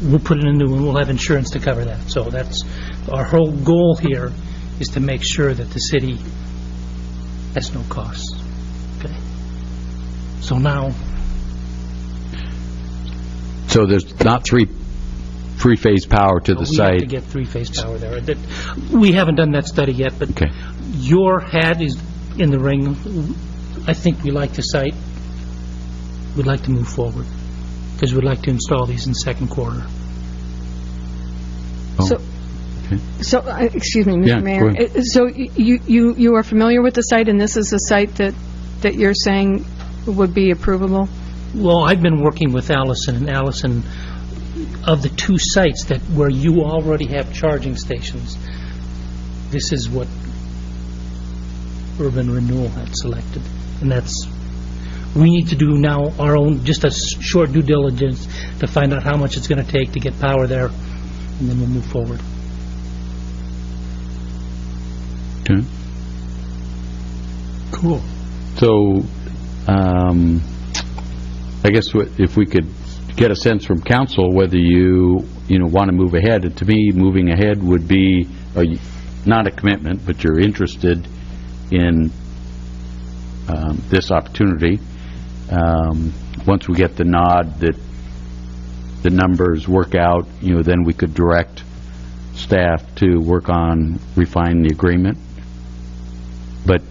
we'll put in a new one. We'll have insurance to cover that. So that's our whole goal here, is to make sure that the city has no costs. Okay. So now, So there's not three-phase power to the we have to site. get three-phase power there. We haven't done that study yet, but Okay. your hat is in the ring. I think we like the site. We'd like to move forward, because we'd like to install these in the second quarter. So, excuse me, Mr. Yeah, Mayor. go ahead. So you are familiar with the site, and this is a site that you're saying would be approvable? Well, I've been working with Allison, and Allison, of the two sites where you already have charging stations, this is what Urban Renewal had selected. And we need to do now our own, just a short due diligence to find out how much it's going to take to get power there, and then we'll move forward. Okay. Cool. So, I guess if we could get a sense from council whether you want to move ahead. And to me, moving ahead would be not a commitment, but you're interested in this opportunity. Once we get the nod that the numbers work out, then we could direct staff to work on refining the agreement. But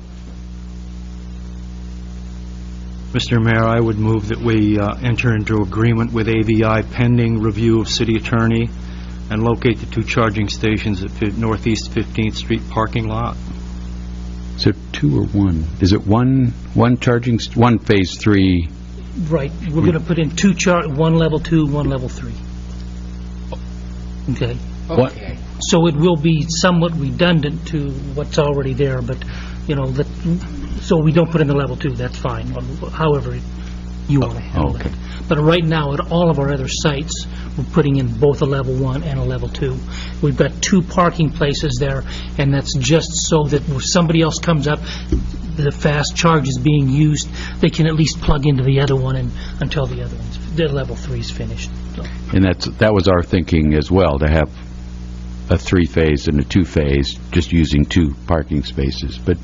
Mr. Mayor, I would move that we enter into agreement with AVI pending review of city attorney and locate the 2 charging stations at Northeast 15th Street parking lot. is it 2 or 1? Is it one charging, one phase 3? Right. We're going to put in 2 one level 2, one level 3. Okay. Okay. So it will be somewhat redundant to what's already there, but, so we don't put in the level 2, that's fine, however you want to handle it. But right now, at all of our other sites, we're putting in both a level 1 and a level 2. We've got 2 parking places there, and that's just so that if somebody else comes up, the fast charge is being used, they can at least plug into the other one until the level 3 is finished. So. And that was our thinking as well, to have a 3-phase and a 2-phase, just using 2 parking spaces. But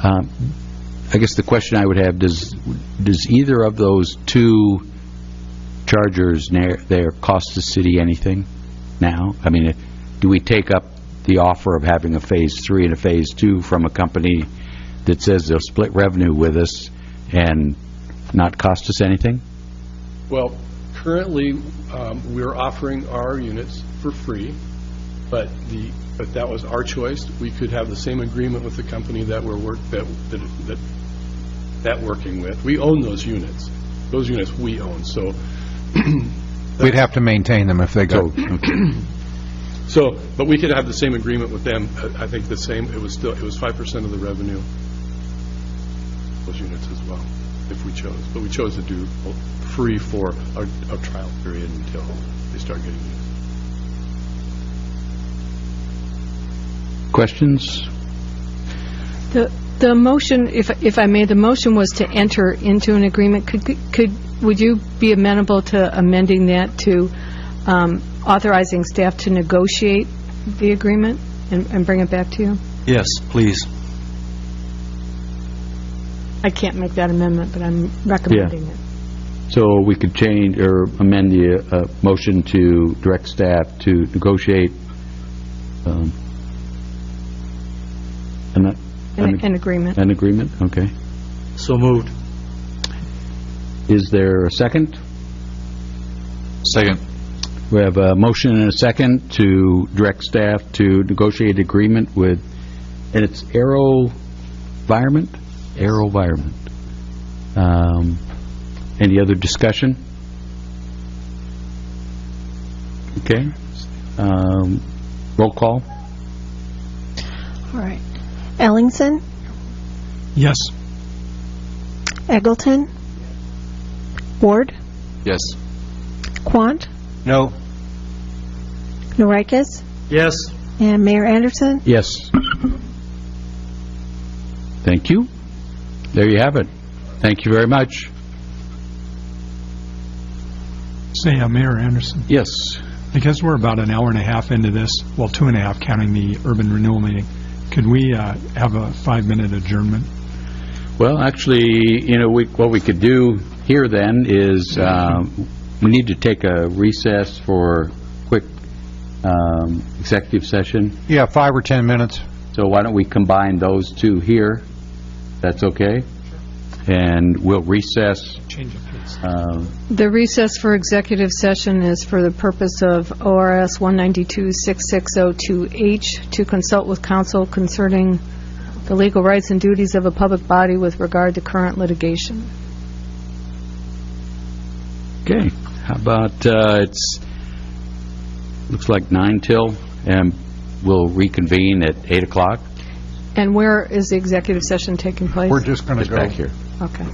I guess the question I would have, does either of those 2 chargers there cost the city anything now? I mean, do we take up the offer of having a phase 3 and a phase 2 from a company that says they'll split revenue with us and not cost us anything? Well, currently, we're offering our units for free, but that was our choice. We could have the same agreement with the company that we're working with. We own those units. Those units we own. So we'd have to maintain them if they go. So, but we could have the same agreement with them. I think the same. It was 5% of the revenue. Those units as well, if we chose. But we chose to do free for a trial period until they start getting used. Questions? The motion, if I may, the motion was to enter into an agreement. Would you be amenable to amending that to authorizing staff to negotiate the agreement and bring it back to you? Yes, please. I can't make that amendment, but I'm recommending it. So we could change or amend the motion to direct staff to negotiate An agreement. An agreement, okay. So moved. Is there a second? Second. We have a motion and a second to direct staff to negotiate agreement with, and it's AeroVironment? AeroVironment. Any other discussion? Okay. Roll call. All right. Ellingson? Yes. Eggleton? Ward? Yes. Quant? No. Norikis? Yes. And Mayor Anderson? Yes. Thank you. There you have it. Thank you very much. Say, Mayor Anderson, Yes. because we're about an hour and a half into this, well, 2.5 counting the urban renewal meeting, could we have a 5-minute adjournment? Well, actually, what we could do here then is we need to take a recess for quick executive session. Yeah, 5 or 10 minutes. So why don't we combine those two here, That's okay? And we'll recess. Change it, please. The recess for executive session is for the purpose of ORS 192-6602H to consult with counsel concerning the legal rights and duties of a public body with regard to current litigation. Okay. How about, looks like 9 till, and we'll reconvene at 8 o'clock. And where is the executive session taking place? We're just going to go back here. Okay.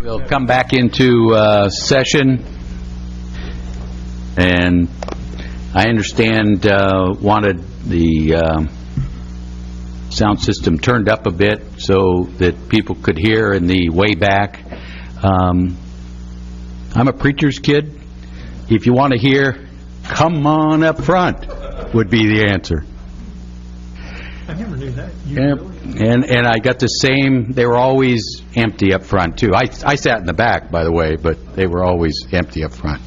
We'll come back into session, and I understand wanted the sound system turned up a bit so that people could hear in the way back. I'm a preacher's kid. If you want to hear, come on up front would be the answer. I never knew that. And I got the same, they were always empty up front too. I sat in the back, by the way, but they were always empty up front.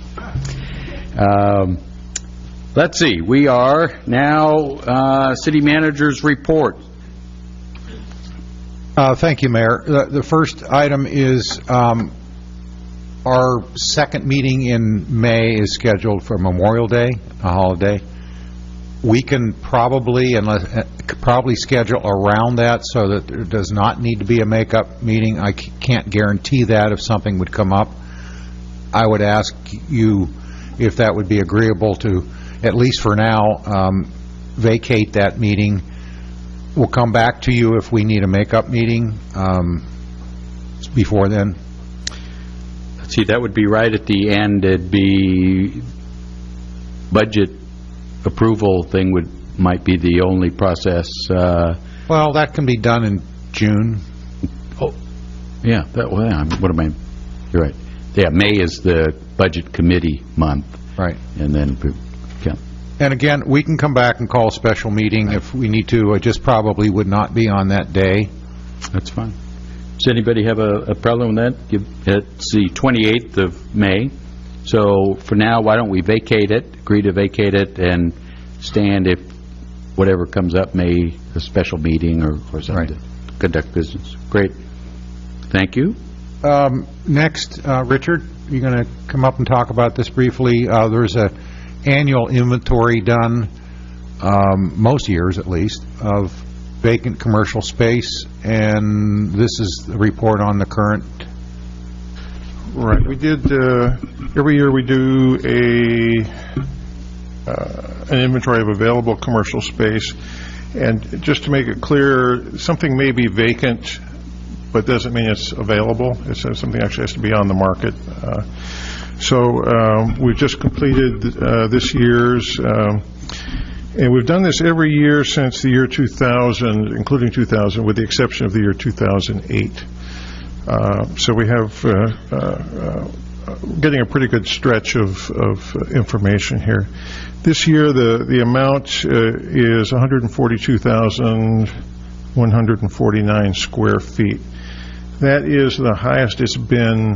Let's see, we are now city manager's report. Thank you, Mayor. The first item is our second meeting in May is scheduled for Memorial Day, a holiday. We can probably schedule around that so that there does not need to be a makeup meeting. I can't guarantee that if something would come up. I would ask you if that would be agreeable to, at least for now, vacate that meeting. We'll come back to you if we need a makeup meeting before then. Let's see, that would be right at the end. It'd be budget approval thing might be the only process. Well, that can be done in June. Oh, yeah. What am I? You're right. Yeah, May is the budget committee month. Right. And then, yeah. And again, we can come back and call a special meeting if we need to. It just probably would not be on that day. That's fine. Does anybody have a problem with that? It's the 28th of May. So for now, why don't we vacate it, agree to vacate it, and stand if whatever comes up, a special meeting or something, right, to conduct business. Great. Thank you. Next, Richard, you're going to come up and talk about this briefly. There's a annual inventory done, most years at least, of vacant commercial space, and this is the report on the current. Right. We did, every year we do an inventory of available commercial space, and just to make it clear, something may be vacant, but doesn't mean it's available. It says something actually has to be on the market. So we've just completed this year's, and we've done this every year since the year 2000, including 2000, with the exception of the year 2008. So we have getting a pretty good stretch of information here. This year, the amount is 142,149 square feet. That is the highest it's been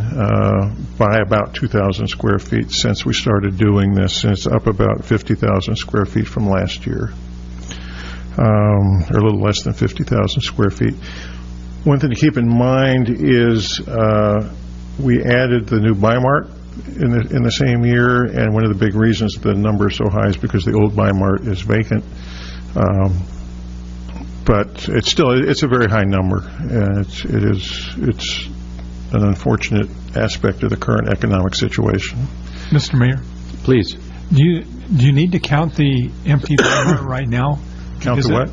by about 2,000 square feet since we started doing this, and it's up about 50,000 square feet from last year, or a little less than 50,000 square feet. One thing to keep in mind is we added the new Bi-Mart in the same year, and one of the big reasons the number is so high is because the old Bi-Mart is vacant. But it's a very high number, and it's an unfortunate aspect of the current economic situation. Mr. Mayor, please. Do you need to count the empty Bi-Mart right now? Count the what?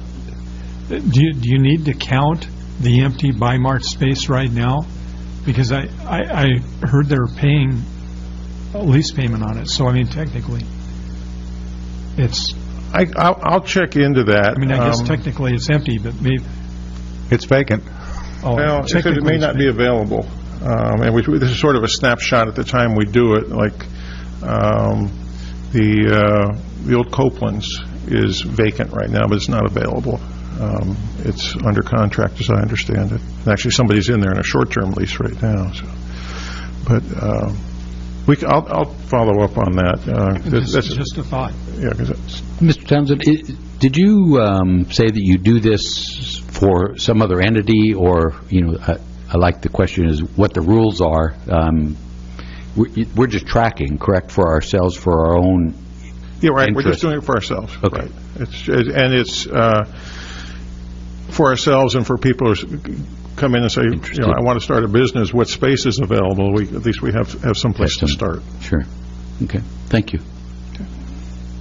Do you need to count the empty Bi-Mart space right now? Because I heard they're paying a lease payment on it, so I mean technically it's. I'll check into that. I mean, I guess technically it's empty, but maybe it's vacant. Oh, well, it may not be available, and this is sort of a snapshot at the time we do it. Like the old Copeland's is vacant right now, but it's not available. It's under contract, as I understand it. Actually, somebody's in there in a short-term lease right now. So. But I'll follow up on that. That's just a thought. Yeah, Mr. Townsend, did you say that you do this for some other entity, or, I like the question is what the rules are. We're just tracking, correct, for ourselves, for our own Yeah, right. interest. We're just doing it for ourselves. Okay. Right. It's for ourselves and for people who come in and say, I want to start a business. What space is available? At least we have some place to start. Sure. Okay. Thank you.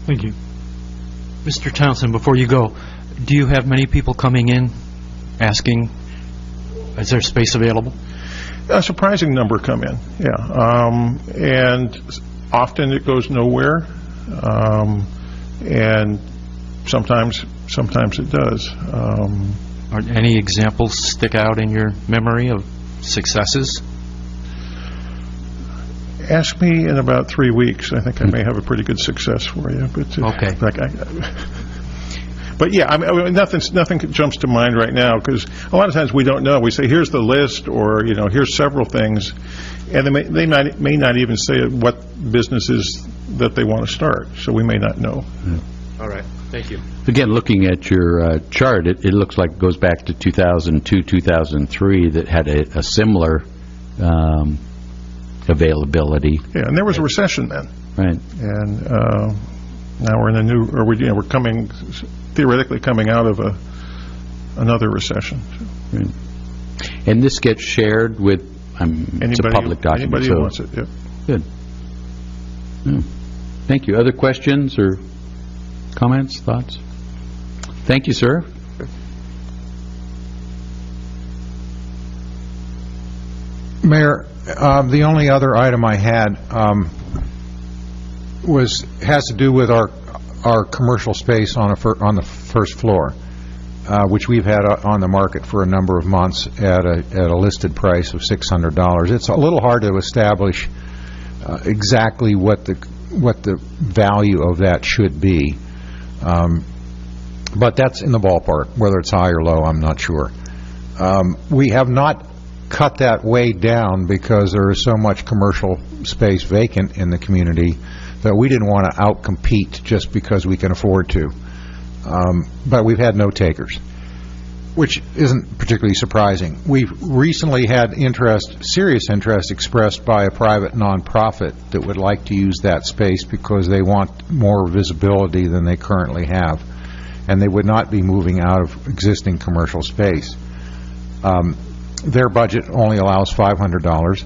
Thank you. Mr. Townsend, before you go, do you have many people coming in asking, is there space available? A surprising number come in, yeah. And often it goes nowhere, and sometimes it does. Are any examples stick out in your memory of successes? Ask me in about 3 weeks. I think I may have a pretty good success for you. But okay. But yeah, I mean, nothing jumps to mind right now, because a lot of times we don't know. We say, here's the list, or here's several things, and they may not even say what businesses that they want to start. So we may not know. All right. Thank you. Again, looking at your chart, it looks like it goes back to 2002, 2003 that had a similar availability. Yeah, and there was a recession then. Right. And now we're in a new, or we're theoretically coming out of another recession. Right. And this gets shared with, it's a public document. Anybody who wants it, yeah. Good. Yeah. Thank you. Other questions or comments, thoughts? Thank you, sir. Mayor, the only other item I had has to do with our commercial space on the first floor, which we've had on the market for a number of months at a listed price of $600. It's a little hard to establish exactly what the value of that should be, but that's in the ballpark. Whether it's high or low, I'm not sure. We have not cut that way down because there is so much commercial space vacant in the community that we didn't want to outcompete just because we can afford to. But we've had no takers, which isn't particularly surprising. We've recently had serious interest expressed by a private nonprofit that would like to use that space because they want more visibility than they currently have, and they would not be moving out of existing commercial space. Their budget only allows $500.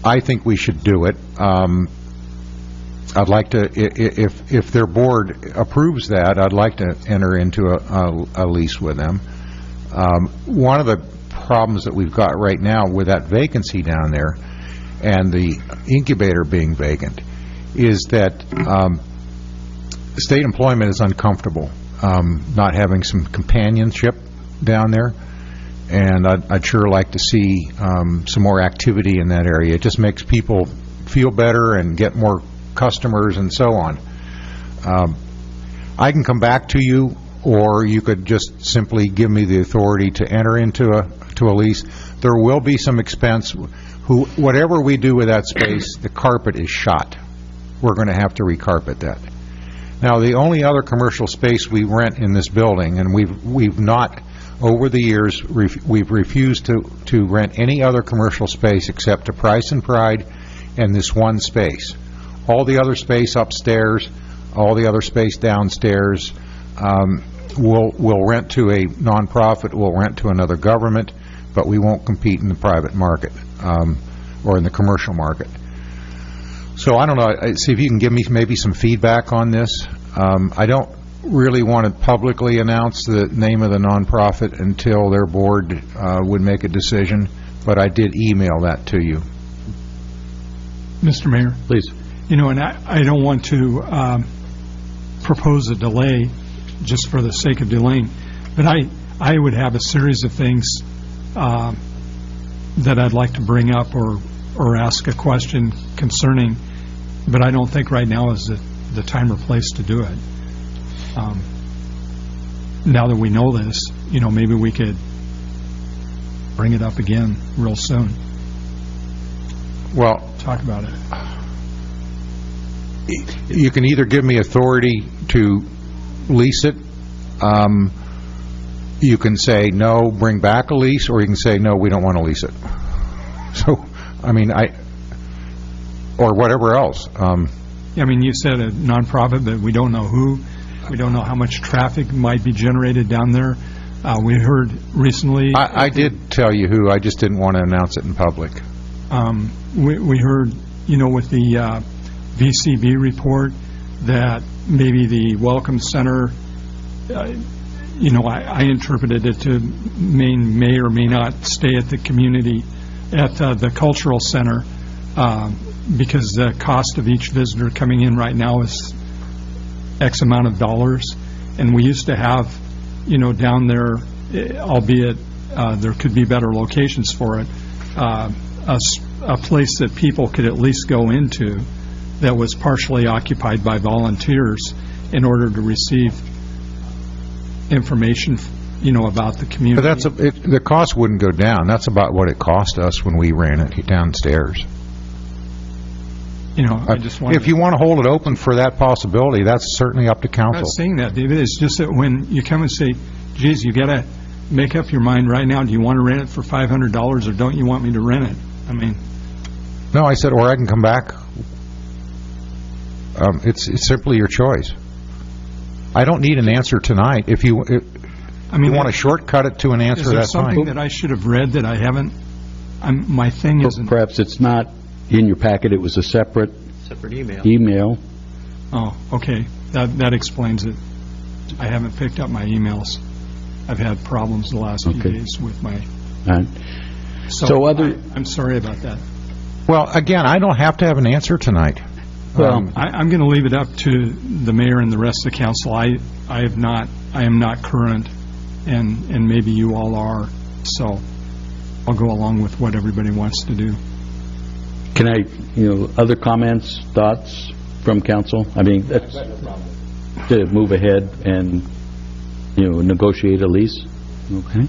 I think we should do it. I'd like to, if their board approves that, I'd like to enter into a lease with them. One of the problems that we've got right now with that vacancy down there and the incubator being vacant is that state employment is uncomfortable, not having some companionship down there. And I'd sure like to see some more activity in that area. It just makes people feel better and get more customers and so on. I can come back to you, or you could just simply give me the authority to enter into a lease. There will be some expense. Whatever we do with that space, the carpet is shot. We're going to have to recarpet that. Now, the only other commercial space we rent in this building, and we've not, over the years, we've refused to rent any other commercial space except to Price and Pride and this one space. All the other space upstairs, all the other space downstairs, we'll rent to a nonprofit, we'll rent to another government, but we won't compete in the private market or in the commercial market. So I don't know, see if you can give me maybe some feedback on this. I don't really want to publicly announce the name of the nonprofit until their board would make a decision, but I did email that to you. Mr. Mayor? Please. And I don't want to propose a delay just for the sake of delaying, but I would have a series of things that I'd like to bring up or ask a question concerning, but I don't think right now is the time or place to do it. now that we know this, maybe we could bring it up again real soon. Well, talk about it. You can either give me authority to lease it, you can say, no, bring back a lease, or you can say, no, we don't want to lease it. So, or whatever else. You said a nonprofit, but we don't know who. We don't know how much traffic might be generated down there. We heard recently... I did tell you who, I just didn't want to announce it in public. We heard, with the VCB report, that maybe the Welcome Center, I interpreted it to mean may or may not stay at the community, at the cultural center, because the cost of each visitor coming in right now is X amount of dollars. And we used to have, down there, albeit there could be better locations for it, a place that people could at least go into that was partially occupied by volunteers in order to receive information, about the community. But the cost wouldn't go down. That's about what it cost us when we ran it downstairs. I just wanted if you want to hold it open for that possibility, that's certainly up to council. I'm not saying that, David. It's just that when you come and say, geez, you got to make up your mind right now. Do you want to rent it for $500 or don't you want me to rent it? No, I said, or I can come back. It's simply your choice. I don't need an answer tonight. If you want to shortcut it to an answer, is there that's fine. something that I should have read that I haven't? My thing isn't... Perhaps it's not in your packet. It was a separate email. Oh, okay. That explains it. I haven't picked up my emails. I've had problems the last few days with my... I'm sorry about that. Well, again, I don't have to have an answer tonight. Well, I'm going to leave it up to the mayor and the rest of the council. I am not current, and maybe you all are. So I'll go along with what everybody wants to do. Can I, other comments, thoughts from council? That's to move ahead and, negotiate a lease. Okay.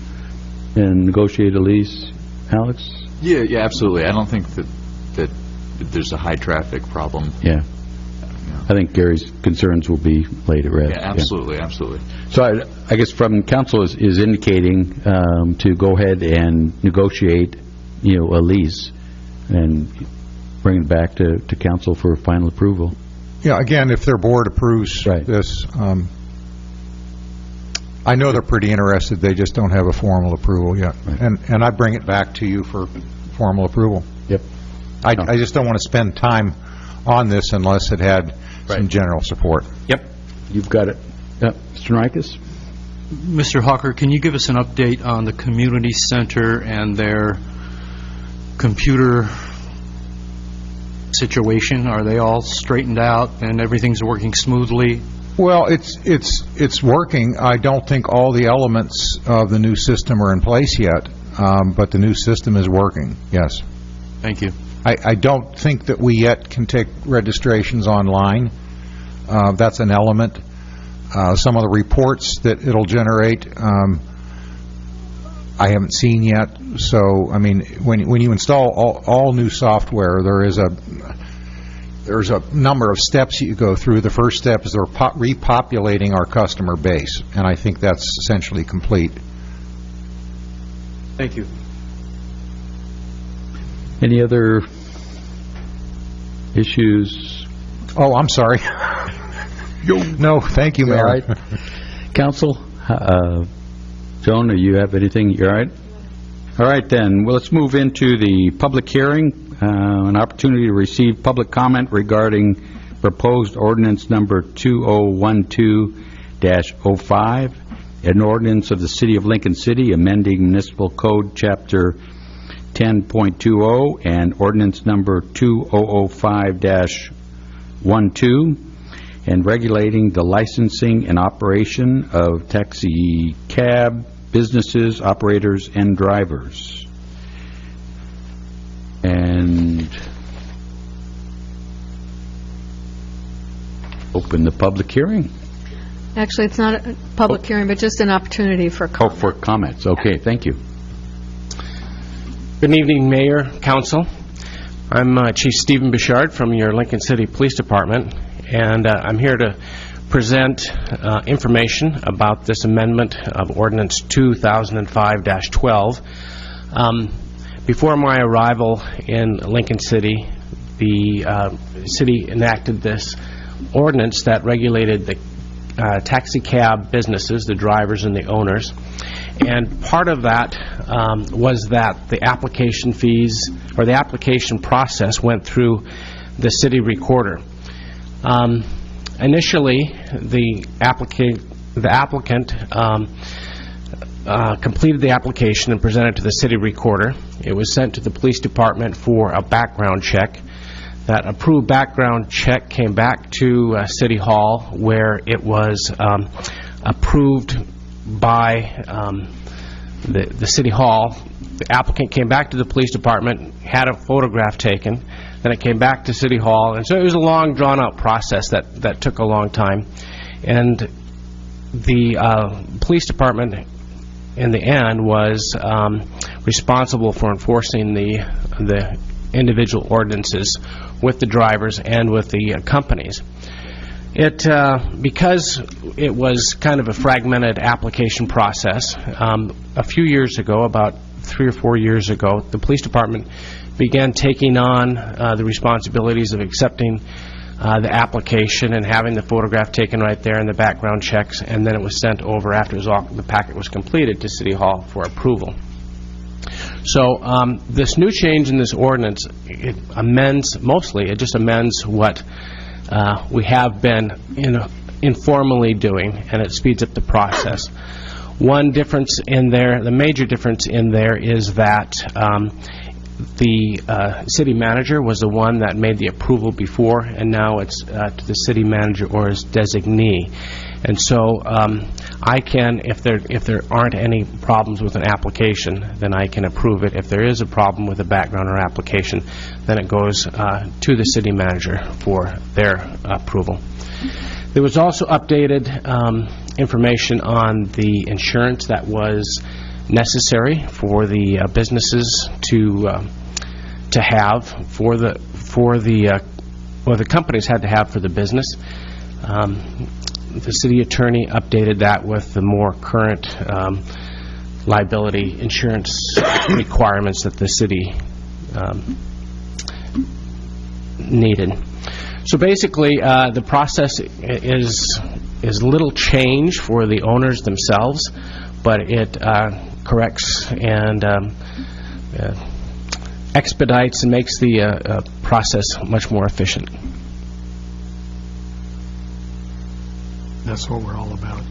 And negotiate a lease. Alex? Yeah, absolutely. I don't think that there's a high traffic problem. Yeah. I think Gary's concerns will be laid at rest. Yeah, absolutely, absolutely. So I guess from council is indicating to go ahead and negotiate, a lease and bring it back to council for final approval. Yeah, again, if their board approves this, I know they're pretty interested. They just don't have a formal approval yet. Right. And I bring it back to you for formal approval. Yep. I just don't want to spend time on this unless it had some general support. Yep. You've got it. Mr. Nikes? Mr. Hawker, can you give us an update on the community center and their computer situation? Are they all straightened out and everything's working smoothly? Well, it's working. I don't think all the elements of the new system are in place yet, but the new system is working, yes. Thank you. I don't think that we yet can take registrations online. That's an element. Some of the reports that it'll generate, I haven't seen yet. So, when you install all new software, there's a number of steps you go through. The first step is repopulating our customer base, and I think that's essentially complete. Thank you. Any other issues? Oh, I'm sorry. No, thank you, Mayor. All right. Council, Joan, do you have anything? You all right? All right, then. Well, let's move into the public hearing. An opportunity to receive public comment regarding proposed ordinance number 2012-05, an ordinance of the City of Lincoln City amending Municipal Code Chapter 10.20 and ordinance number 2005-12 and regulating the licensing and operation of taxi cab businesses, operators, and drivers. And open the public hearing. Actually, it's not a public hearing, but just an opportunity for Oh, comment. for comments. Okay, thank you. Good evening, Mayor, Council. I'm Chief Stephen Bouchard from your Lincoln City Police Department, and I'm here to present information about this amendment of Ordinance 2005-12. Before my arrival in Lincoln City, the city enacted this ordinance that regulated the taxi cab businesses, the drivers and the owners. And part of that was that the application fees, or the application process, went through the city recorder. Initially, the applicant completed the application and presented it to the city recorder. It was sent to the police department for a background check. That approved background check came back to City Hall, where it was approved by the City Hall. The applicant came back to the police department, had a photograph taken, then it came back to City Hall, and so it was a long, drawn-out process that took a long time. And the police department, in the end, was responsible for enforcing the individual ordinances with the drivers and with the companies. Because it was kind of a fragmented application process, a few years ago, about 3 or 4 years ago, the police department began taking on the responsibilities of accepting the application and having the photograph taken right there and the background checks, and then it was sent over after the packet was completed to City Hall for approval. So this new change in this ordinance, it just amends what we have been informally doing, and it speeds up the process. One difference in there, the major difference in there, is that the city manager was the one that made the approval before, and now it's to the city manager or his designee. And so I can, if there aren't any problems with an application, then I can approve it. If there is a problem with a background or application, then it goes to the city manager for their approval. There was also updated information on the insurance that was necessary for the businesses to have for the companies had to have for the business. The city attorney updated that with the more current liability insurance requirements that the city needed. So basically, the process is little change for the owners themselves, but it corrects and expedites and makes the process much more efficient. That's what we're all about.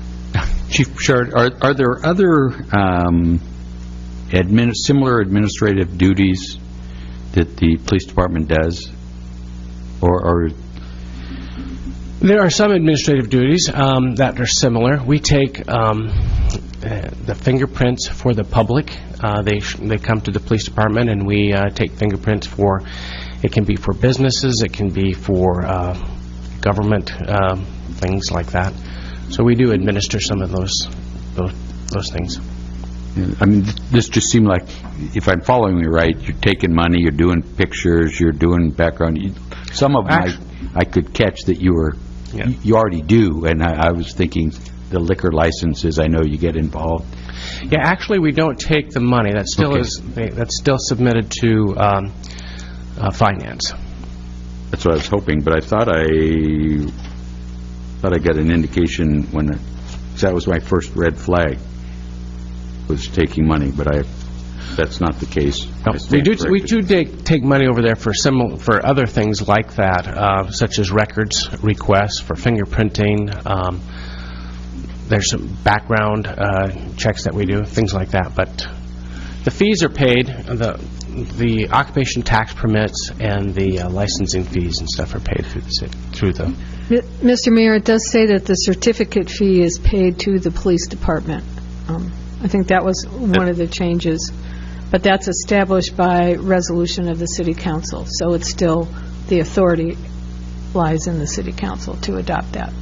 Chief Bouchard, are there other similar administrative duties that the police department does, or there are some administrative duties that are similar. We take the fingerprints for the public. They come to the police department, and we take fingerprints for. It can be for businesses. It can be for government things like that. So we do administer some of those things. I mean, this just seemed like, if I'm following you right, you're taking money, you're doing pictures, you're doing background. Some of them I could catch that you already do, and I was thinking the liquor licenses, I know you get involved. Yeah, actually, we don't take the money. That still that's still submitted to finance. That's what I was hoping, but I thought I got an indication when that was my first red flag, was taking money, but that's not the case. No, we do take money over there for other things like that, such as records requests for fingerprinting. There's some background checks that we do, things like that. But the fees are paid. The occupation tax permits and the licensing fees and stuff are paid through the. Mr. Mayor, it does say that the certificate fee is paid to the police department. I think that was one of the changes. But that's established by resolution of the city council. So it's still, the authority lies in the city council to adopt that.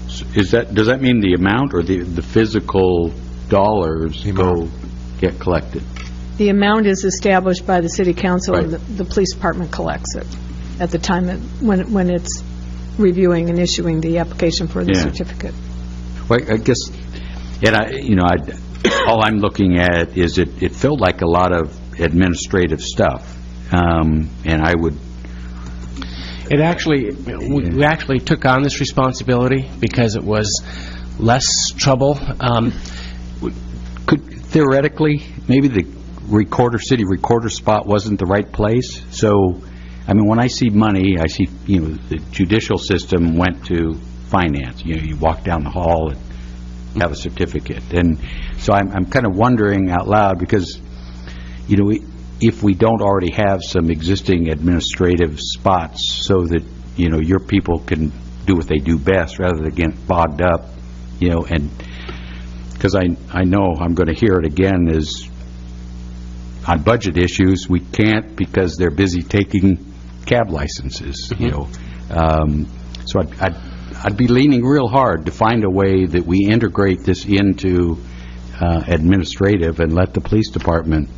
Does that mean the amount or the physical dollars get collected? The amount is established by the city council, and the police department collects it at the time when it's reviewing and issuing the application for the certificate. Well, I guess, all I'm looking at is it felt like a lot of administrative stuff, and I would. We actually took on this responsibility because it was less trouble. Could theoretically, maybe the city recorder spot wasn't the right place. So, I mean, when I see money, I see the judicial system went to finance. You walk down the hall and you have a certificate, and so I'm kind of wondering out loud because if we don't already have some existing administrative spots so that, your people can do what they do best rather than get bogged up, and because I know I'm going to hear it again is on budget issues, we can't because they're busy taking cab licenses, So I'd be leaning real hard to find a way that we integrate this into administrative and let the police department.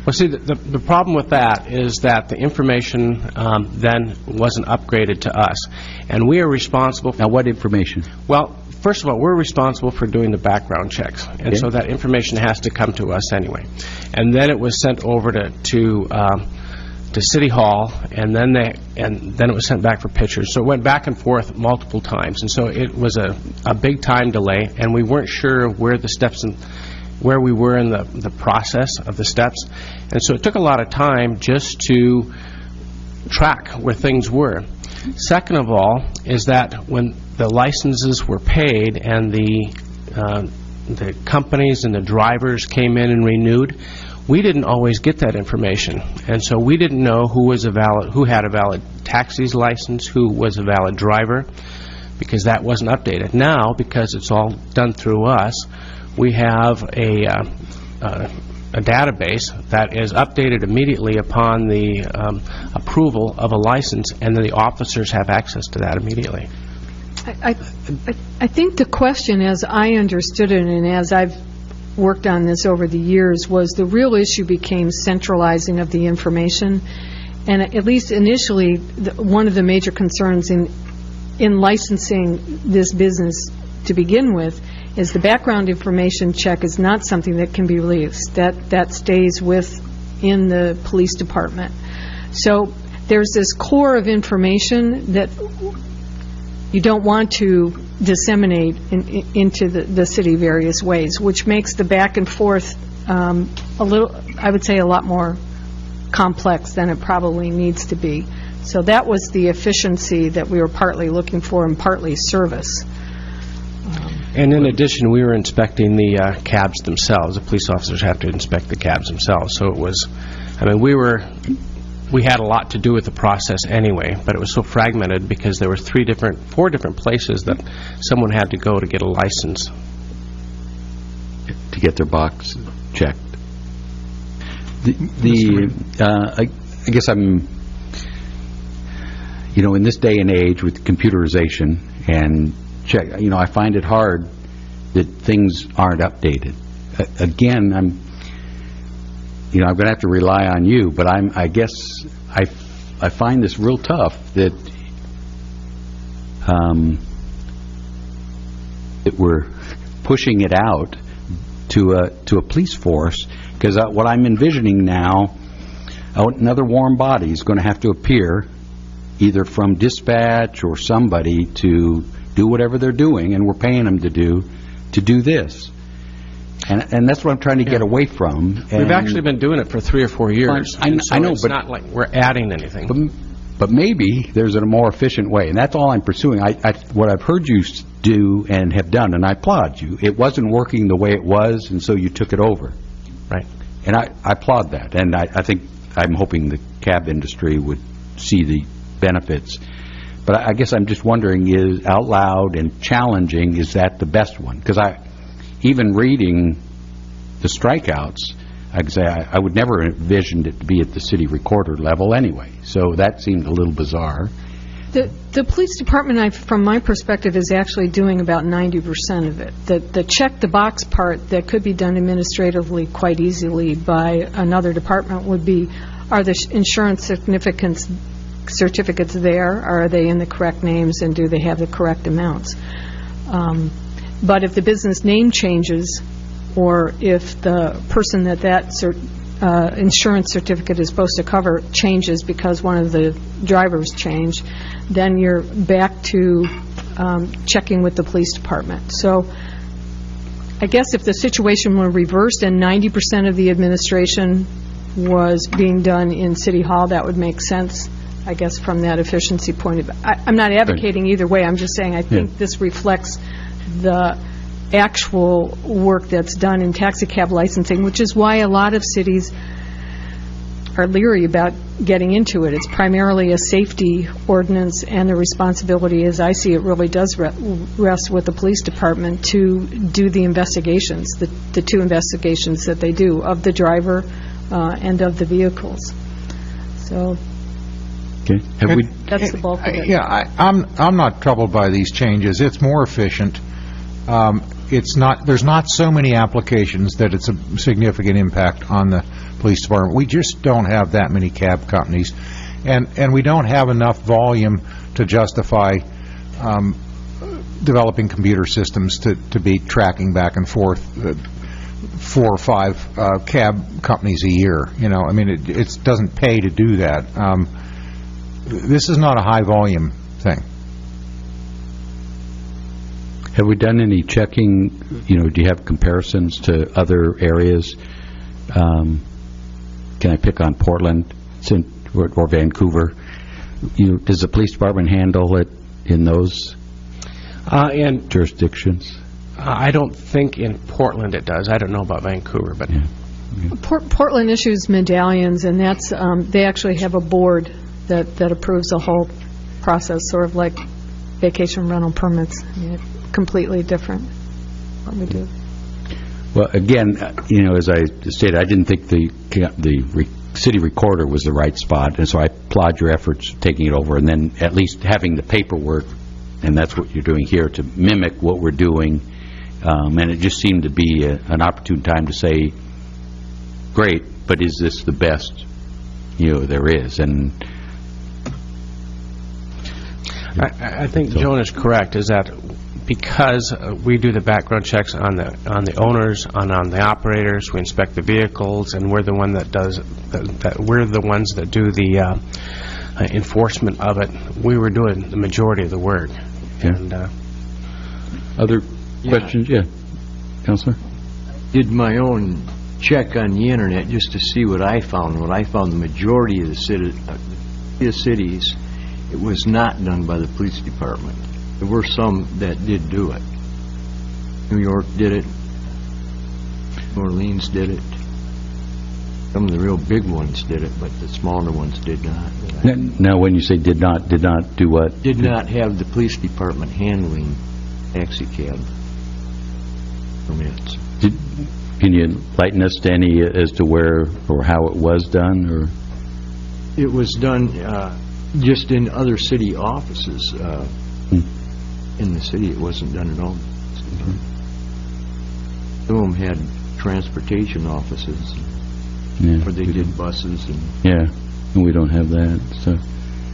Well, see, the problem with that is that the information then wasn't upgraded to us, and we are responsible. Now, what information? Well, first of all, we're responsible for doing the background checks, and so that information has to come to us anyway. And then it was sent over to City Hall, and then it was sent back for pictures. So it went back and forth multiple times, and so it was a big time delay, and we weren't sure where the steps where we were in the process of the steps. And so it took a lot of time just to track where things were. Second of all is that when the licenses were paid and the companies and the drivers came in and renewed, we didn't always get that information. And so we didn't know who had a valid taxi's license, who was a valid driver, because that wasn't updated. Now, because it's all done through us, we have a database that is updated immediately upon the approval of a license, and then the officers have access to that immediately. I think the question, as I understood it and as I've worked on this over the years, was the real issue became centralizing of the information. And at least initially, one of the major concerns in licensing this business to begin with is the background information check is not something that can be released. That stays within the police department. So there's this core of information that you don't want to disseminate into the city various ways, which makes the back and forth a lot more complex than it probably needs to be. So that was the efficiency that we were partly looking for and partly service. And in addition, we were inspecting the cabs themselves. The police officers have to inspect the cabs themselves. So it was, we had a lot to do with the process anyway, but it was so fragmented because there were 4 different places that someone had to go to get a license. To get their box checked. I guess I'm, in this day and age with computerization and check, I find it hard that things aren't updated. Again, I'm going to have to rely on you, but I guess I find this real tough that we're pushing it out to a police force, because what I'm envisioning now, another warm body is going to have to appear, either from dispatch or somebody, to do whatever they're doing, and we're paying them to do this. And that's what I'm trying to get away from. We've actually been doing it for 3 or 4 years. I know, it's but not like we're adding anything. But maybe there's a more efficient way, and that's all I'm pursuing. What I've heard you do and have done, and I applaud you, it wasn't working the way it was, and so you took it over. Right. And I applaud that, and I'm hoping the cab industry would see the benefits. But I guess I'm just wondering, is out loud and challenging, is that the best one? Because even reading the strikeouts, I would never have envisioned it to be at the city recorder level anyway. So that seemed a little bizarre. The police department, from my perspective, is actually doing about 90% of it. The check-the-box part that could be done administratively quite easily by another department would be, are the insurance certificates there? Are they in the correct names, and do they have the correct amounts? But if the business name changes, or if the person that insurance certificate is supposed to cover changes because one of the drivers changed, then you're back to checking with the police department. So I guess if the situation were reversed and 90% of the administration was being done in City Hall, that would make sense, I guess, from that efficiency point of view. I'm not advocating either way. I'm just saying I think this reflects the actual work that's done in taxi cab licensing, which is why a lot of cities are leery about getting into it. It's primarily a safety ordinance, and the responsibility, as I see it, really does rest with the police department to do the investigations, the two investigations that they do, of the driver and of the vehicles. So okay. that's the bulk of it. Yeah, I'm not troubled by these changes. It's more efficient. There's not so many applications that it's a significant impact on the police department. We just don't have that many cab companies, and we don't have enough volume to justify developing computer systems to be tracking back and forth 4 or 5 cab companies a year. You know, I mean, it doesn't pay to do that. This is not a high volume thing. Have we done any checking? You know, do you have comparisons to other areas? Can I pick on Portland or Vancouver? Does the police department handle it in those jurisdictions? I don't think in Portland it does. I don't know about Vancouver, but Portland issues medallions, and that's they actually have a board that approves the whole process, sort of like vacation rental permits. I mean, completely different what we do. Well, again, as I stated, I didn't think the city recorder was the right spot, and so I applaud your efforts taking it over, and then at least having the paperwork, and that's what you're doing here, to mimic what we're doing. And it just seemed to be an opportune time to say, great, but is this the best there is? And I think Joan is correct, is that because we do the background checks on the owners, on the operators, we inspect the vehicles, and we're the one that does we're the ones that do the enforcement of it. We were doing the majority of the work. Yeah. And other questions? Yeah, Councilor. Did my own check on the internet just to see what I found. What I found, the majority of the cities, it was not done by the police department. There were some that did do it. New York did it. New Orleans did it. Some of the real big ones did it, but the smaller ones did not. Now, when you say did not do what? Did not have the police department handling taxi cab permits. Can you enlighten us to any as to where or how it was done? Or it was done just in other city offices. In the city, it wasn't done at all. Some of them had transportation offices where they did buses. And we don't have that. So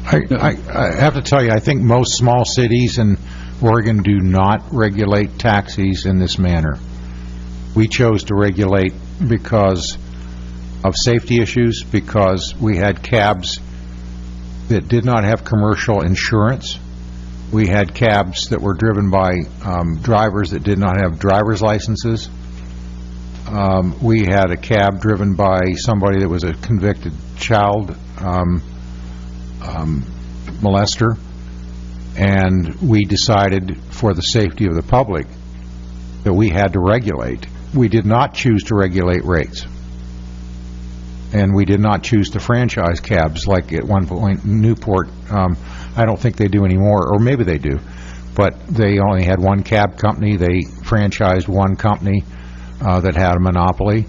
I have to tell you, I think most small cities in Oregon do not regulate taxis in this manner. We chose to regulate because of safety issues, because we had cabs that did not have commercial insurance. We had cabs that were driven by drivers that did not have driver's licenses. We had a cab driven by somebody that was a convicted child molester, and we decided for the safety of the public that we had to regulate. We did not choose to regulate rates, and we did not choose to franchise cabs like at one point Newport. I don't think they do anymore, or maybe they do, but they only had one cab company. They franchised one company that had a monopoly.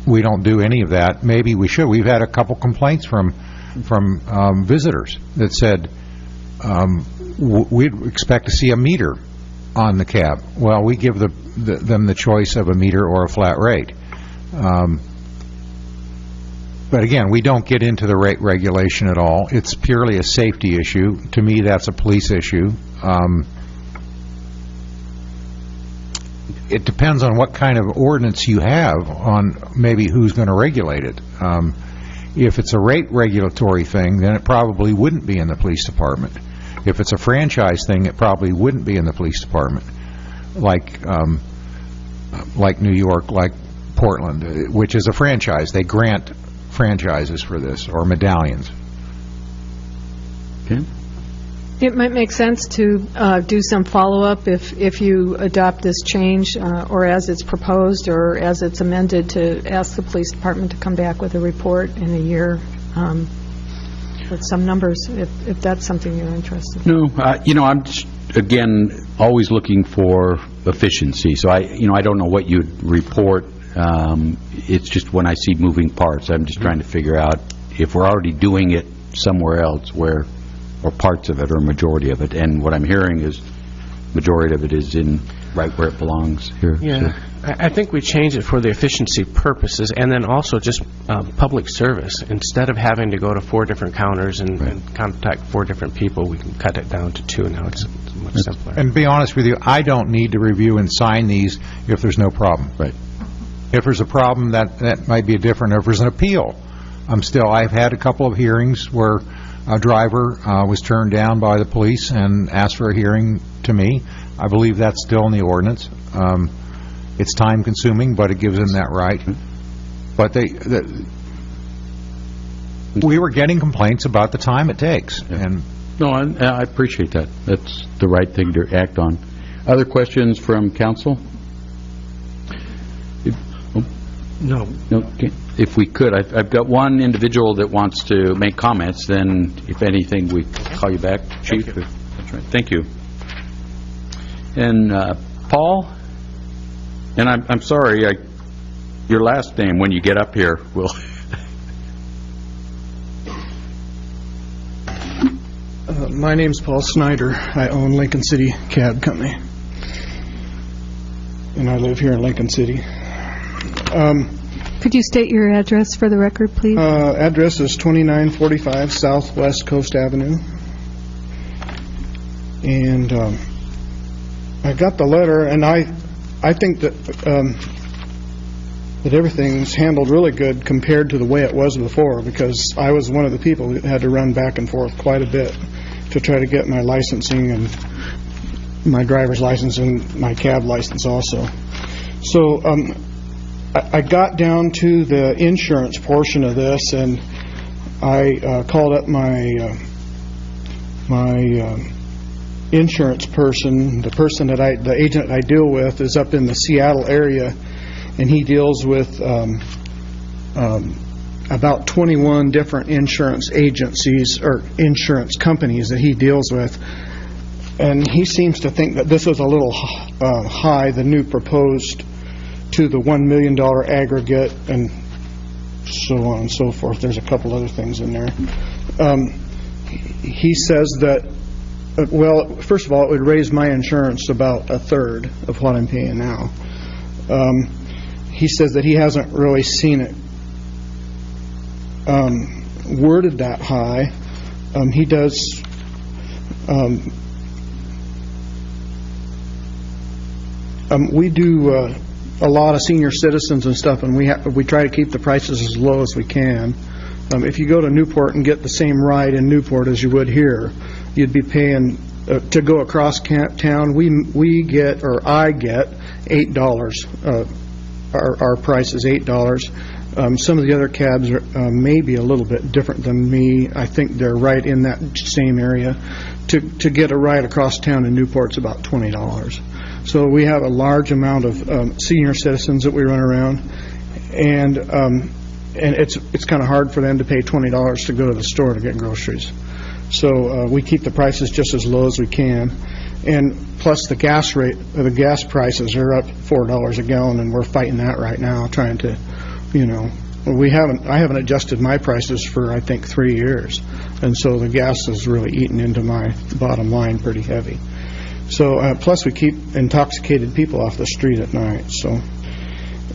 We don't do any of that. Maybe we should. We've had a couple complaints from visitors that said, we'd expect to see a meter on the cab. Well, we give them the choice of a meter or a flat rate. But again, we don't get into the rate regulation at all. It's purely a safety issue. To me, that's a police issue. It depends on what kind of ordinance you have on maybe who's going to regulate it. If it's a rate regulatory thing, then it probably wouldn't be in the police department. If it's a franchise thing, it probably wouldn't be in the police department, like New York, like Portland, which is a franchise. They grant franchises for this, or medallions. Okay. It might make sense to do some follow-up if you adopt this change, or as it's proposed, or as it's amended, to ask the police department to come back with a report in a year with some numbers, if that's something you're interested in. No, I'm just, again, always looking for efficiency. So I don't know what you'd report. It's just when I see moving parts, I'm just trying to figure out if we're already doing it somewhere else, where, or parts of it, or majority of it. And what I'm hearing is majority of it is in right where it belongs here. Yeah, So. I think we change it for the efficiency purposes, and then also just public service. Instead of having to go to 4 different counters and contact 4 different people, we can cut it down to 2 now. It's much simpler. And to be honest with you, I don't need to review and sign these if there's no problem. Right. If there's a problem, that might be different. If there's an appeal, I've had a couple of hearings where a driver was turned down by the police and asked for a hearing to me. I believe that's still in the ordinance. It's time-consuming, but it gives them that right. But we were getting complaints about the time it takes. And No, I appreciate that. That's the right thing to act on. Other questions from council? No. Okay. If we could, I've got one individual that wants to make comments, then if anything, we call you back, Chief. That's right. Thank you. And Paul, and I'm sorry, your last name when you get up here will... My name's Paul Snyder. I own Lincoln City Cab Company, and I live here in Lincoln City. Could you state your address for the record, please? Address is 2945 Southwest Coast Avenue. And I got the letter, and I think that that everything's handled really good compared to the way it was before, because I was one of the people who had to run back and forth quite a bit to try to get my licensing and my driver's license and my cab license also. So I got down to the insurance portion of this, and I called up my insurance person. The agent I deal with is up in the Seattle area, and he deals with about 21 different insurance agencies or insurance companies that he deals with. And he seems to think that this is a little high, the new proposed, to the $1 million aggregate, and so on and so forth. There's a couple other things in there. He says that, well, first of all, it would raise my insurance about a third of what I'm paying now. He says that he hasn't really seen it worded that high. He does we do a lot of senior citizens and stuff, and we try to keep the prices as low as we can. If you go to Newport and get the same ride in Newport as you would here, you'd be paying to go across town. We get, or I get, $8. Our price is $8. Some of the other cabs are maybe a little bit different than me. I think they're right in that same area. To get a ride across town in Newport's about $20. So we have a large amount of senior citizens that we run around, and it's kind of hard for them to pay $20 to go to the store to get groceries. So we keep the prices just as low as we can, and plus the gas prices are up $4 a gallon, and we're fighting that right now, trying to, I haven't adjusted my prices for, I think, 3 years. And so the gas is really eating into my bottom line pretty heavy. So, plus we keep intoxicated people off the street at night, so.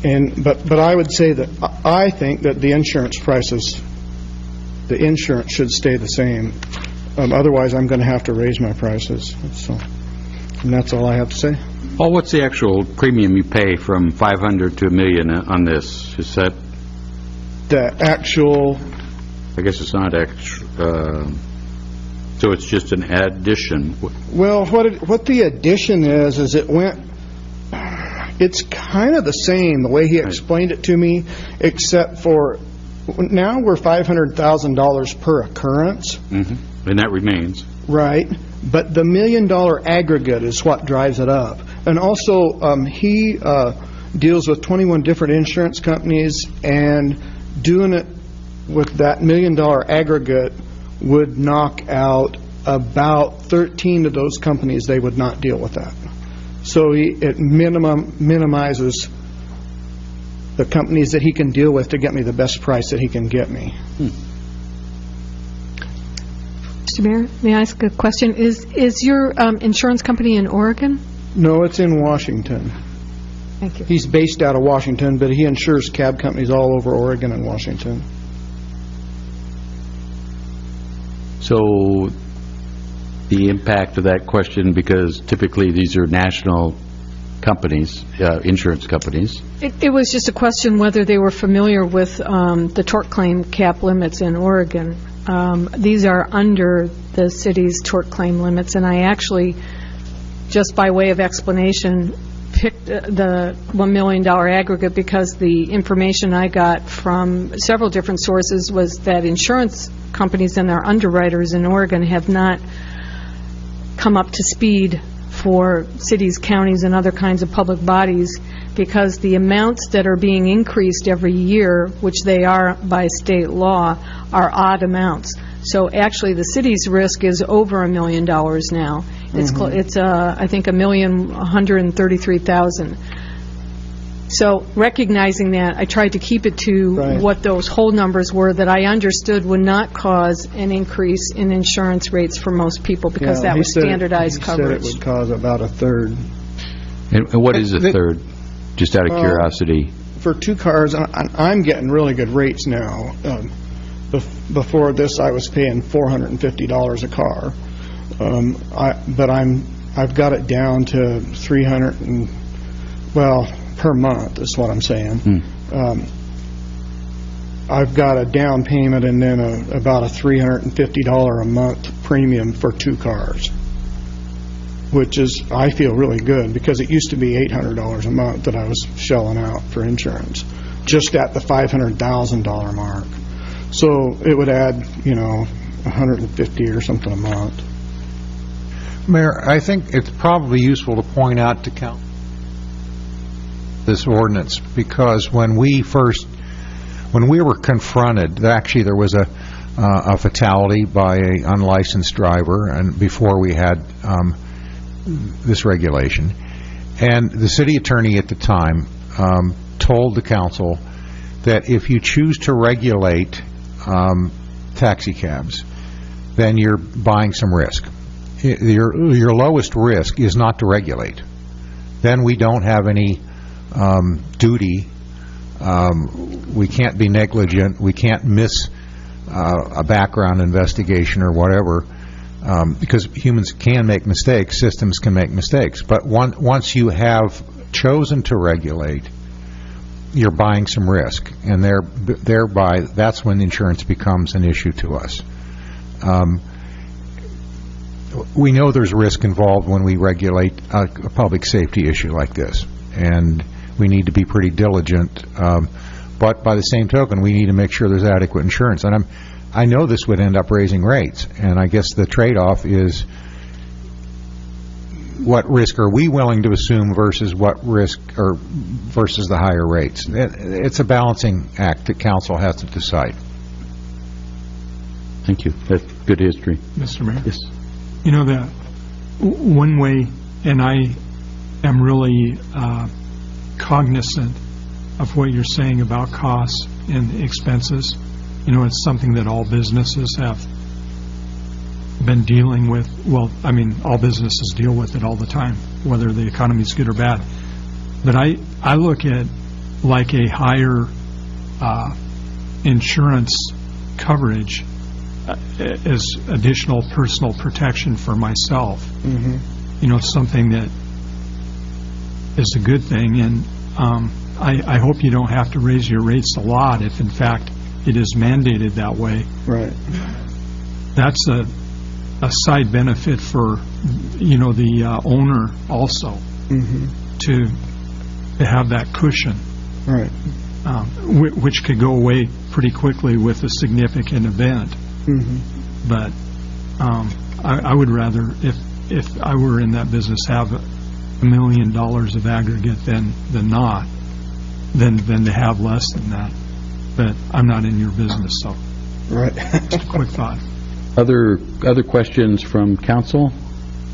But I would say that I think that the insurance prices, the insurance should stay the same. Otherwise, I'm going to have to raise my prices. So, and that's all I have to say. Well, what's the actual premium you pay from 500 to $1 million on this? Is that the actual? I guess it's not extra. So it's just an addition. Well, what the addition is it went. It's kind of the same the way he explained it to me, except for now we're $500,000 per occurrence. Mm-hmm. And that remains. Right. But the $1 million aggregate is what drives it up. And also, he deals with 21 different insurance companies, and doing it with that $1 million aggregate would knock out about 13 of those companies. They would not deal with that. So it minimizes the companies that he can deal with to get me the best price that he can get me. Mr. Mayor, may I ask a question? Is your insurance company in Oregon? No, it's in Washington. Thank you. He's based out of Washington, but he insures cab companies all over Oregon and Washington. So the impact of that question, because typically these are national companies, insurance companies. It was just a question whether they were familiar with the tort claim cap limits in Oregon. These are under the city's tort claim limits, and I actually, just by way of explanation, picked the $1 million aggregate because the information I got from several different sources was that insurance companies and their underwriters in Oregon have not come up to speed for cities, counties, and other kinds of public bodies, because the amounts that are being increased every year, which they are by state law, are odd amounts. So actually the city's risk is over $1 million now. It's I think $1,133,000. So recognizing that, I tried to keep it to what those whole numbers were that I understood would not cause an increase in insurance rates for most people, because that was standardized coverage. He said it would cause about a third. And what is a third? Just out of curiosity. For 2 cars, I'm getting really good rates now. Before this, I was paying $450 a car. But I've got it down to $300 per month is what I'm saying. I've got a down payment and then about a $350 a month premium for 2 cars, which is, I feel really good, because it used to be $800 a month that I was shelling out for insurance, just at the $500,000 mark. So it would add, $150 or something a month. Mayor, I think it's probably useful to point out to council this ordinance, because when we were confronted, actually there was a fatality by an unlicensed driver, and before we had this regulation, and the city attorney at the time told the council that if you choose to regulate taxi cabs, then you're buying some risk. Your lowest risk is not to regulate. Then we don't have any duty. We can't be negligent. We can't miss a background investigation or whatever, because humans can make mistakes, systems can make mistakes. But once you have chosen to regulate, you're buying some risk, and thereby that's when insurance becomes an issue to us. We know there's risk involved when we regulate a public safety issue like this, and we need to be pretty diligent. But by the same token, we need to make sure there's adequate insurance. And I know this would end up raising rates, and I guess the trade-off is what risk are we willing to assume versus what risk, or versus the higher rates. It's a balancing act that council has to decide. Thank you. That's good history. Mr. Mayor? Yes. You know, that one way, and I am really cognizant of what you're saying about costs, in expenses. You know, it's something that all businesses have been dealing with. Well, I mean, all businesses deal with it all the time, whether the economy's good or bad. But I look at like a higher insurance coverage as additional personal protection for myself. You know, something that is a good thing, and I hope you don't have to raise your rates a lot if, in fact, it is mandated that way. Right. That's a side benefit for, you know, the owner also, to have that cushion. Right. Which could go away pretty quickly with a significant event. But I would rather, if I were in that business, have $1 million of aggregate than not, than to have less than that. But I'm not in your business, so. Right. Just a quick thought. Other questions from council?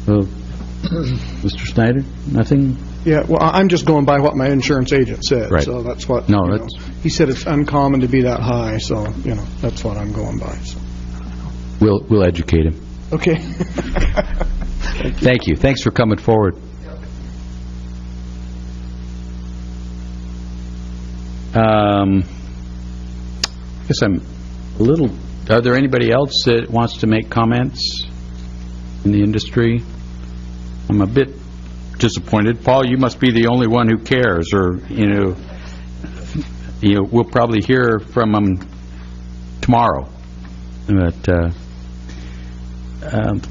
Mr. Snyder? Nothing? Yeah, well, I'm just going by what my insurance agent said. Right. So that's what, No, you know, that's... he said it's uncommon to be that high, so, you know, that's what I'm going by. So. We'll educate him. Okay. Thank you. Thanks for coming forward. I guess I'm a little... Are there anybody else that wants to make comments in the industry? I'm a bit disappointed. Paul, you must be the only one who cares, or, you know, we'll probably hear from them tomorrow. But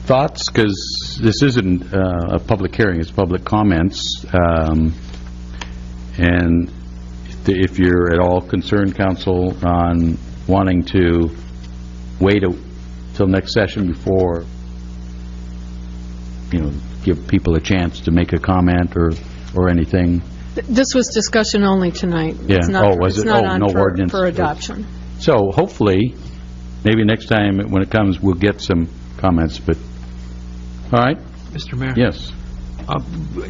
thoughts? Because this isn't a public hearing, it's public comments. And if you're at all concerned, council, on wanting to wait till next session before, you know, give people a chance to make a comment or anything. This was discussion only tonight. Yeah. It's not, Was it's it? not Oh, on no for, ordinance. for adoption. So hopefully, maybe next time when it comes, we'll get some comments. But all right. Mr. Mayor? Yes.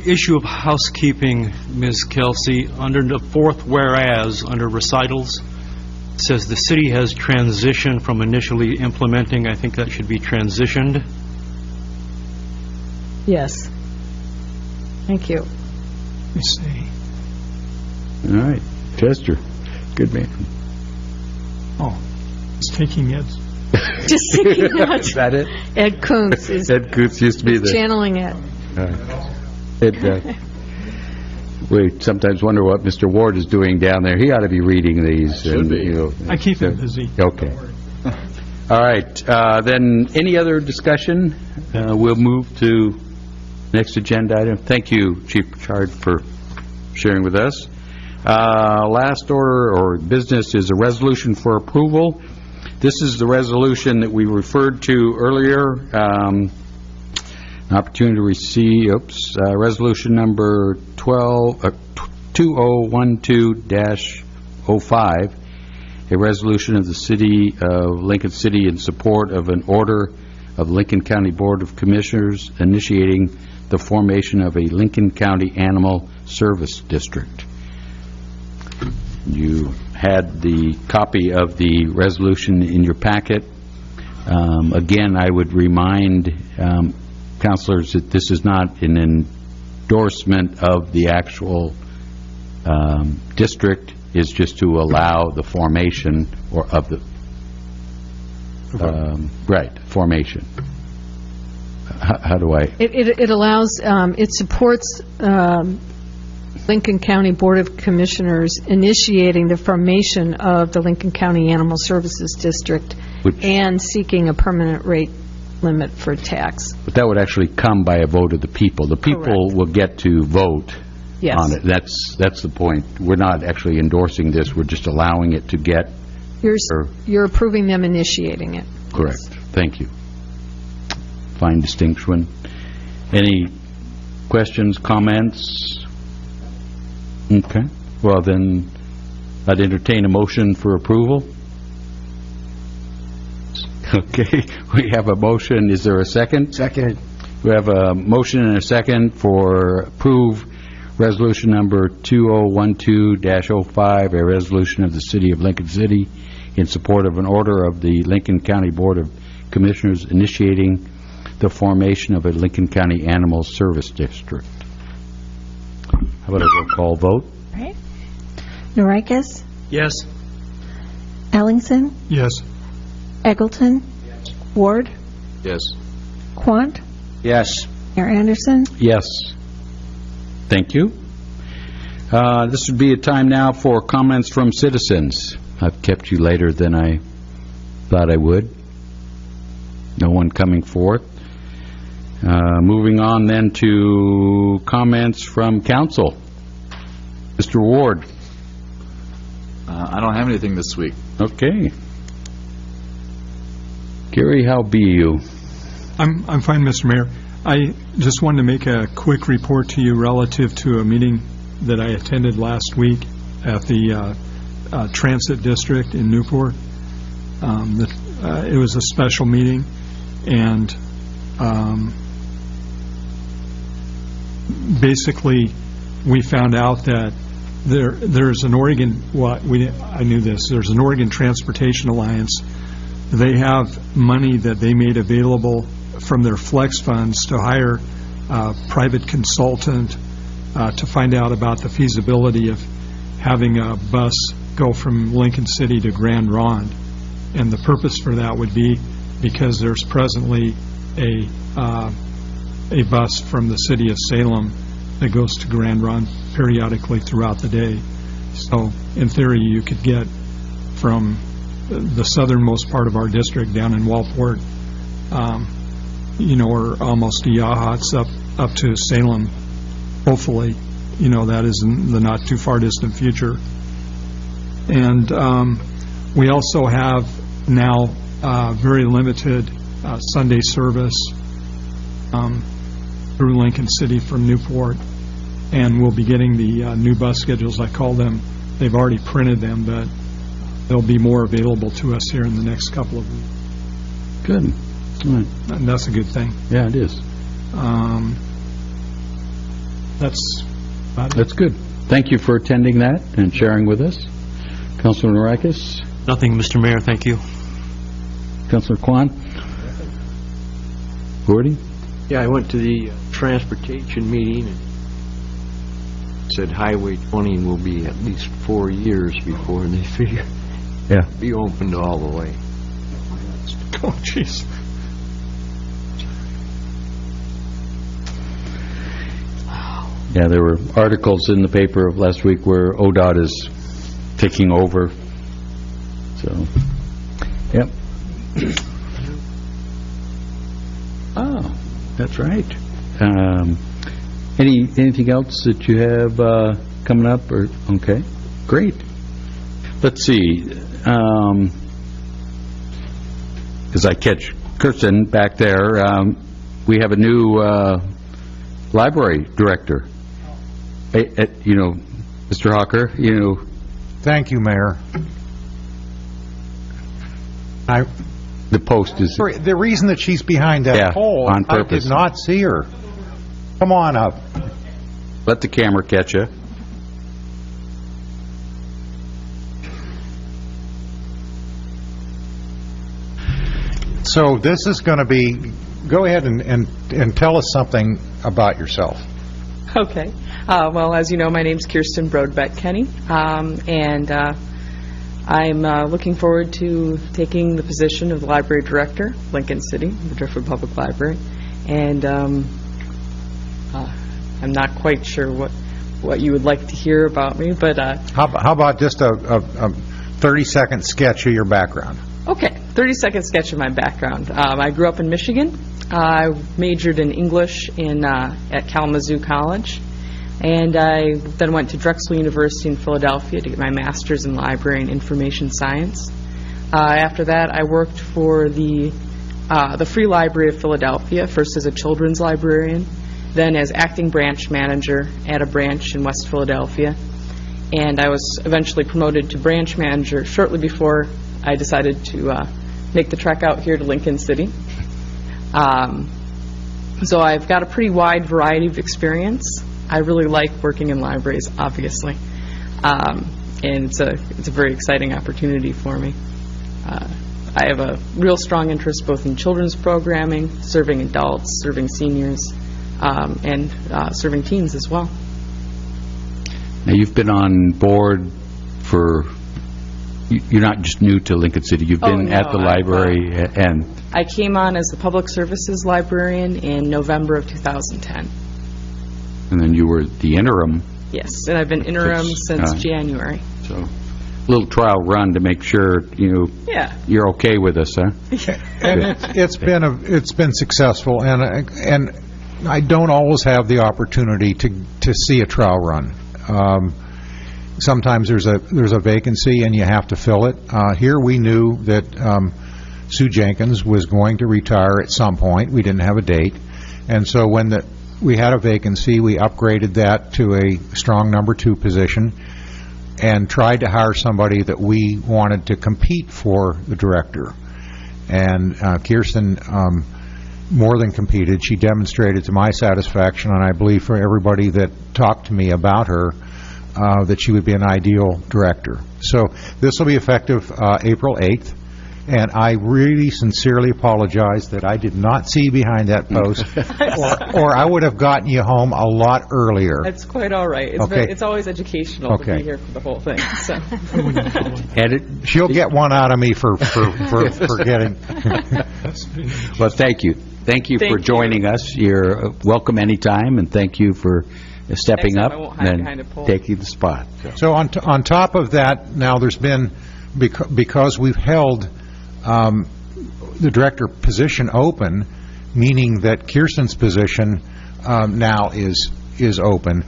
Issue of housekeeping, Ms. Kelsey, under the fourth whereas, under recitals, it says the city has transitioned from initially implementing. I think that should be transitioned. Yes. Thank you. Let me see. All right. Chester. Good man. Oh, it's taking it. Just thinking that. Is that it? Ed Kuntz is Ed Kuntz used to be the... channeling it. We sometimes wonder what Mr. Ward is doing down there. He ought to be reading these. Should be. You know, I keep him busy. Okay. All right. Then any other discussion? We'll move to next agenda item. Thank you, Chief Pritchard, for sharing with us. Last order or business is a resolution for approval. This is the resolution that we referred to earlier. Opportunity to receive, resolution number 2012-05, a resolution of the City of Lincoln City in support of an order of Lincoln County Board of Commissioners initiating the formation of a Lincoln County Animal Service District. You had the copy of the resolution in your packet. Again, I would remind councilors that this is not an endorsement of the actual district. It's just to allow the formation or of the formation. How do I? It allows, it supports Lincoln County Board of Commissioners initiating the formation of the Lincoln County Animal Services District and seeking a permanent rate limit for tax. But that would actually come by a vote of the people. The people will get to vote on it. That's the point. We're not actually endorsing this. We're just allowing it to get... You're approving them initiating it. Correct. Thank you. Fine distinction. Any questions, comments? Okay. Well, then, I'd entertain a motion for approval. Okay. We have a motion. Is there a second? Second. We have a motion and a second for approve Resolution number 2012-05, a resolution of the City of Lincoln City in support of an order of the Lincoln County Board of Commissioners initiating the formation of a Lincoln County Animal Service District. How about a roll call vote? Right. Norikis? Yes. Ellingson? Yes. Eggleton? Ward? Yes. Quant? Yes. Mayor Anderson? Yes. Thank you. This would be a time now for comments from citizens. I've kept you later than I thought I would. No one coming forth. Moving on then to comments from council. Mr. Ward. I don't have anything this week. Okay. Gary, how be you? I'm fine, Mr. Mayor. I just wanted to make a quick report to you relative to a meeting that I attended last week at the Transit District in Newport. It was a special meeting, and basically we found out that there's an Oregon, I knew this, there's an Oregon Transportation Alliance. They have money that they made available from their flex funds to hire a private consultant to find out about the feasibility of having a bus go from Lincoln City to Grand Ronde. And the purpose for that would be because there's presently a bus from the city of Salem that goes to Grand Ronde periodically throughout the day. So in theory, you could get from the southernmost part of our district down in Walport, or almost to Yachats up to Salem. Hopefully, that is in the not too far distant future. And we also have now very limited Sunday service through Lincoln City from Newport, and we'll be getting the new bus schedules. I call them. They've already printed them, but they'll be more available to us here in the next couple of weeks. Good. Right. And that's a good thing. Yeah, it is. That's about it. That's good. Thank you for attending that and sharing with us. Councilor Norikis? Nothing, Mr. Mayor, thank you. Councilor Kwan? Gordy? Yeah, I went to the transportation meeting and said Highway 20 will be at least 4 years before they figure be opened all the way. Oh, jeez. Yeah, there were articles in the paper of last week where ODOT is taking over. So, yep. Oh, that's right. Anything else that you have coming up? Or okay, great. Let's see. As I catch Kirsten back there, we have a new library director. Mr. Hawker, Thank you, Mayor. The post is... The reason that she's behind that pole, on purpose. I did not see her. Come on up. Let the camera catch you. So this is going to be... Go ahead and tell us something about yourself. Okay. Well, as you know, my name's Kirsten Brodbeck-Kenny, and I'm looking forward to taking the position of the library director, Lincoln City, the Driftwood Public Library, and I'm not quite sure what you would like to hear about me, but... How about just a 30-second sketch of your background? Okay, 30-second sketch of my background. I grew up in Michigan. I majored in English at Kalamazoo College, and I then went to Drexel University in Philadelphia to get my master's in library and information science. After that, I worked for the Free Library of Philadelphia, first as a children's librarian, then as acting branch manager at a branch in West Philadelphia, and I was eventually promoted to branch manager shortly before I decided to make the trek out here to Lincoln City. So I've got a pretty wide variety of experience. I really like working in libraries, obviously, and it's a very exciting opportunity for me. I have a real strong interest both in children's programming, serving adults, serving seniors, and serving teens as well. Now, you've been on board for, you're not just new to Lincoln City, you've been at the library, and... I came on as the Public Services Librarian in November of 2010. And then you were the interim. Yes, and I've been interim since January. So, a little trial run to make sure, you're okay with us, huh? And it's been successful, and I don't always have the opportunity to see a trial run. Sometimes there's a vacancy and you have to fill it. Here we knew that Sue Jenkins was going to retire at some point. We didn't have a date, and so when we had a vacancy, we upgraded that to a strong number 2 position and tried to hire somebody that we wanted to compete for the director. And Kirsten more than competed. She demonstrated to my satisfaction, and I believe for everybody that talked to me about her, that she would be an ideal director. So this will be effective April 8th. And I really sincerely apologize that I did not see you behind that post, or I would have gotten you home a lot earlier. That's quite all right. It's always educational to be here for the whole thing. So. She'll get one out of me for forgetting. Well, thank you. Thank you for joining us. You're welcome anytime, and thank you for stepping up and taking the spot. So on top of that, now there's been, because we've held the director position open, meaning that Kirsten's position now is open.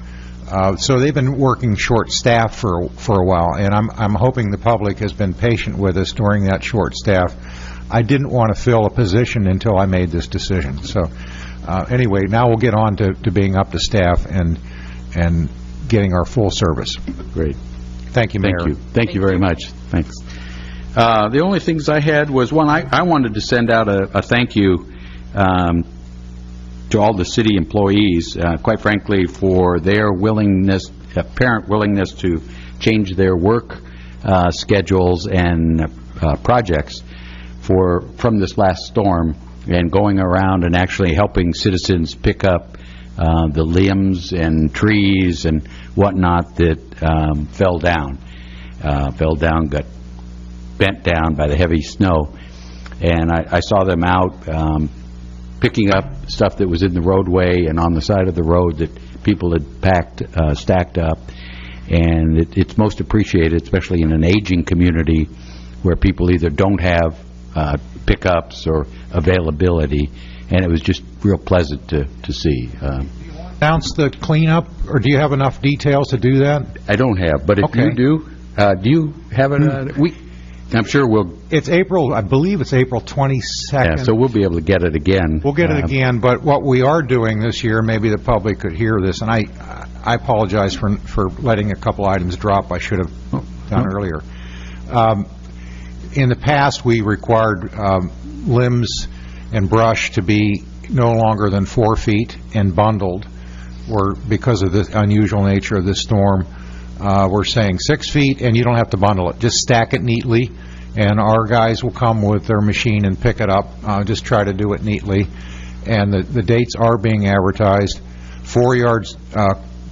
So they've been working short staff for a while, and I'm hoping the public has been patient with us during that short staff. I didn't want to fill a position until I made this decision. So anyway, now we'll get on to being up to staff and getting our full service. Great. Thank you, Mayor. Thank you very much. Thanks. The only things I had was, one, I wanted to send out a thank you to all the city employees, quite frankly, for their apparent willingness to change their work schedules and projects from this last storm, and going around and actually helping citizens pick up the limbs and trees and whatnot that fell down, got bent down by the heavy snow. And I saw them out picking up stuff that was in the roadway and on the side of the road that people had stacked up. And it's most appreciated, especially in an aging community where people either don't have pickups or availability. And it was just real pleasant to see. Announce the cleanup, or do you have enough details to do that? I don't have, but if you do you have it? I'm sure it's April, I believe it's April 22nd. Yeah, so we'll be able to get it again. We'll get it again, but what we are doing this year, maybe the public could hear this, and I apologize for letting a couple items drop I should have done earlier. In the past, we required limbs and brush to be no longer than 4 feet and bundled. Because of the unusual nature of this storm, we're saying 6 feet, and you don't have to bundle it. Just stack it neatly, and our guys will come with their machine and pick it up. Just try to do it neatly. And the dates are being advertised. 4 yards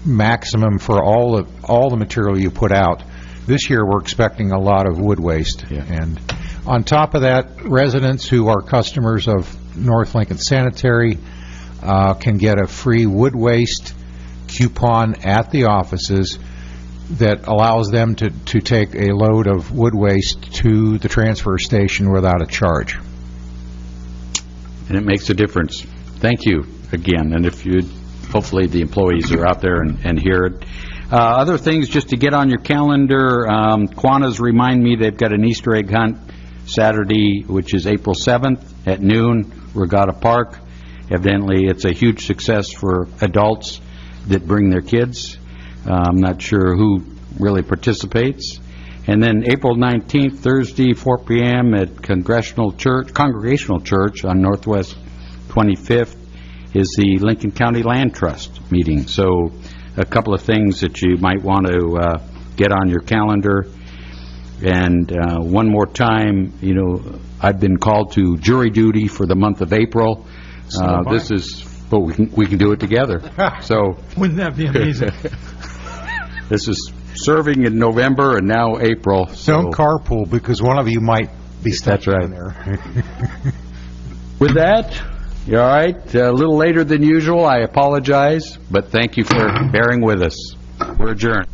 maximum for all the material you put out. This year we're expecting a lot of wood waste. Yeah. And on top of that, residents who are customers of North Lincoln Sanitary can get a free wood waste coupon at the offices that allows them to take a load of wood waste to the transfer station without a charge. And it makes a difference. Thank you again. And hopefully the employees are out there and hear it. Other things just to get on your calendar, Quanah's remind me they've got an Easter egg hunt Saturday, which is April 7th at noon, Regatta Park. Evidently, it's a huge success for adults that bring their kids. I'm not sure who really participates. And then April 19th, Thursday, 4 p.m. at Congregational Church on Northwest 25th. is the Lincoln County Land Trust meeting. So a couple of things that you might want to get on your calendar. And one more time, I've been called to jury duty for the month of April. This is, but we can do it together. So Wouldn't that be amazing? this is serving in November and now April. So Don't carpool, because one of you might be stuck That's right. in there. with that, you all right? A little later than usual. I apologize, but thank you for bearing with us. We're adjourned.